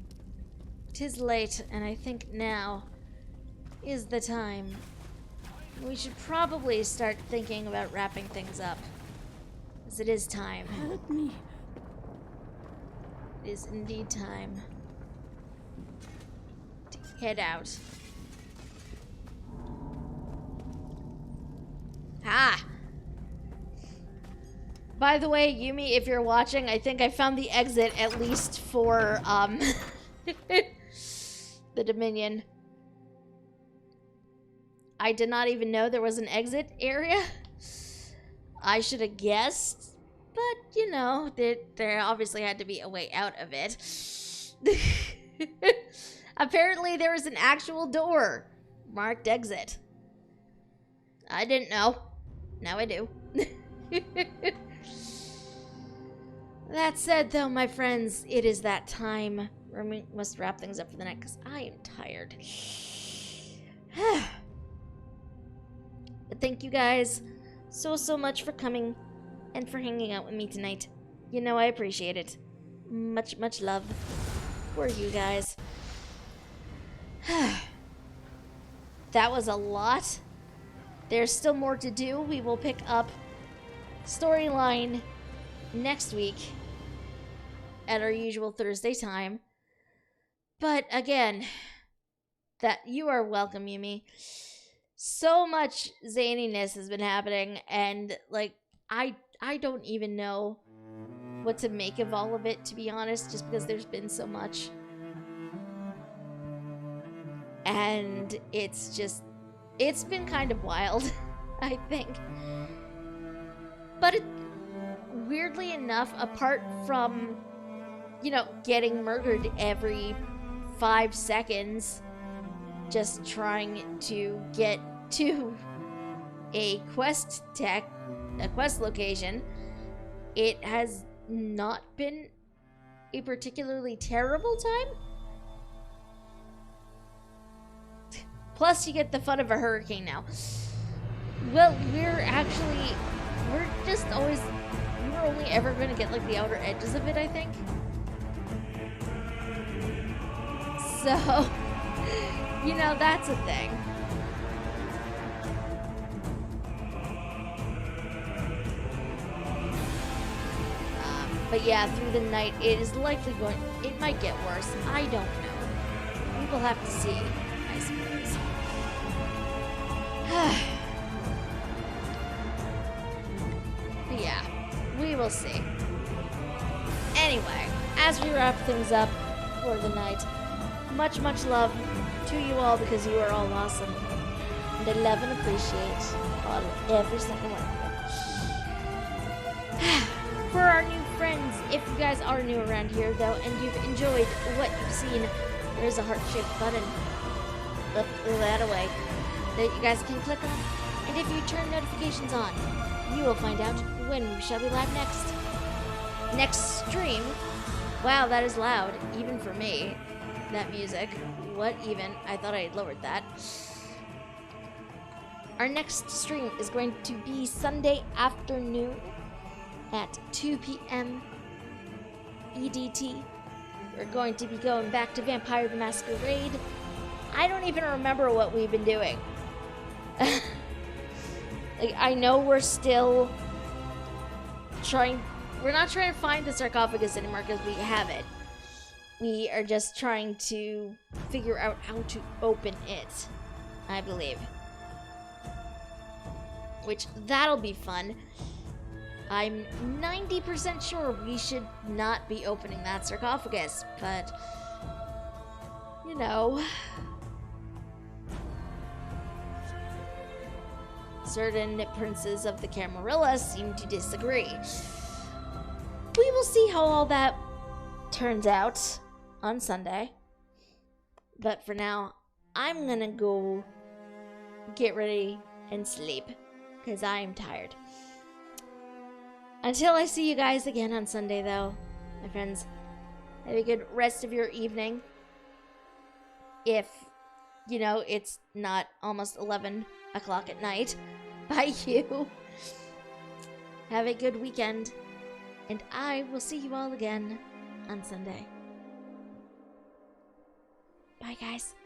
'tis late, and I think now is the time. We should probably start thinking about wrapping things up, as it is time. Help me. It is indeed time to head out. Ah! By the way, Yumi, if you're watching, I think I found the exit at least for, the Dominion. I did not even know there was an exit area. I should have guessed, but, you know, there obviously had to be a way out of it. Apparently there was an actual door marked exit. I didn't know. Now I do. That said, though, my friends, it is that time where we must wrap things up for the night, because I am tired. But thank you guys so much for coming and for hanging out with me tonight. You know I appreciate it. Much love for you guys. That was a lot. There's still more to do. We will pick up storyline next week at our usual Thursday time. But again, that you are welcome, Yumi. So much zaniness has been happening, and like I don't even know what to make of all of it, to be honest, just because there's been so much. And it's been kind of wild, I think. But weirdly enough, apart from, you know, getting murdered every 5 seconds, just trying to get to a quest location, it has not been a particularly terrible time. Plus, you get the fun of a hurricane now. Well, we're just always, we were only ever going to get like the outer edges of it, I think. So, you know, that's a thing. But yeah, through the night, it is likely it might get worse. I don't know. We will have to see, I suppose. But yeah, we will see. Anyway, as we wrap things up for the night, much love to you all because you are all awesome. And I love and appreciate every single one of you. For our new friends, if you guys are new around here though, and you've enjoyed what you've seen, there is a heart-shaped button up that away that you guys can click on. And if you turn notifications on, you will find out when we shall be live next. Next stream. Wow, that is loud, even for me. That music. What even? I thought I had lowered that. Our next stream is going to be Sunday afternoon at 2 p.m. EDT. We're going to be going back to Vampire the Masquerade. I don't even remember what we've been doing. Like, I know we're still we're not trying to find the sarcophagus anymore because we have it. We are just trying to figure out how to open it, I believe. Which, that'll be fun. I'm 90% sure we should not be opening that sarcophagus, but, you know, certain princes of the Camarilla seem to disagree. We will see how all that turns out on Sunday. But for now, I'm gonna go get ready and sleep, because I am tired. Until I see you guys again on Sunday, though, my friends, have a good rest of your evening. If, you know, it's not almost 11 o'clock at night by you. Have a good weekend, and I will see you all again on Sunday. Bye, guys.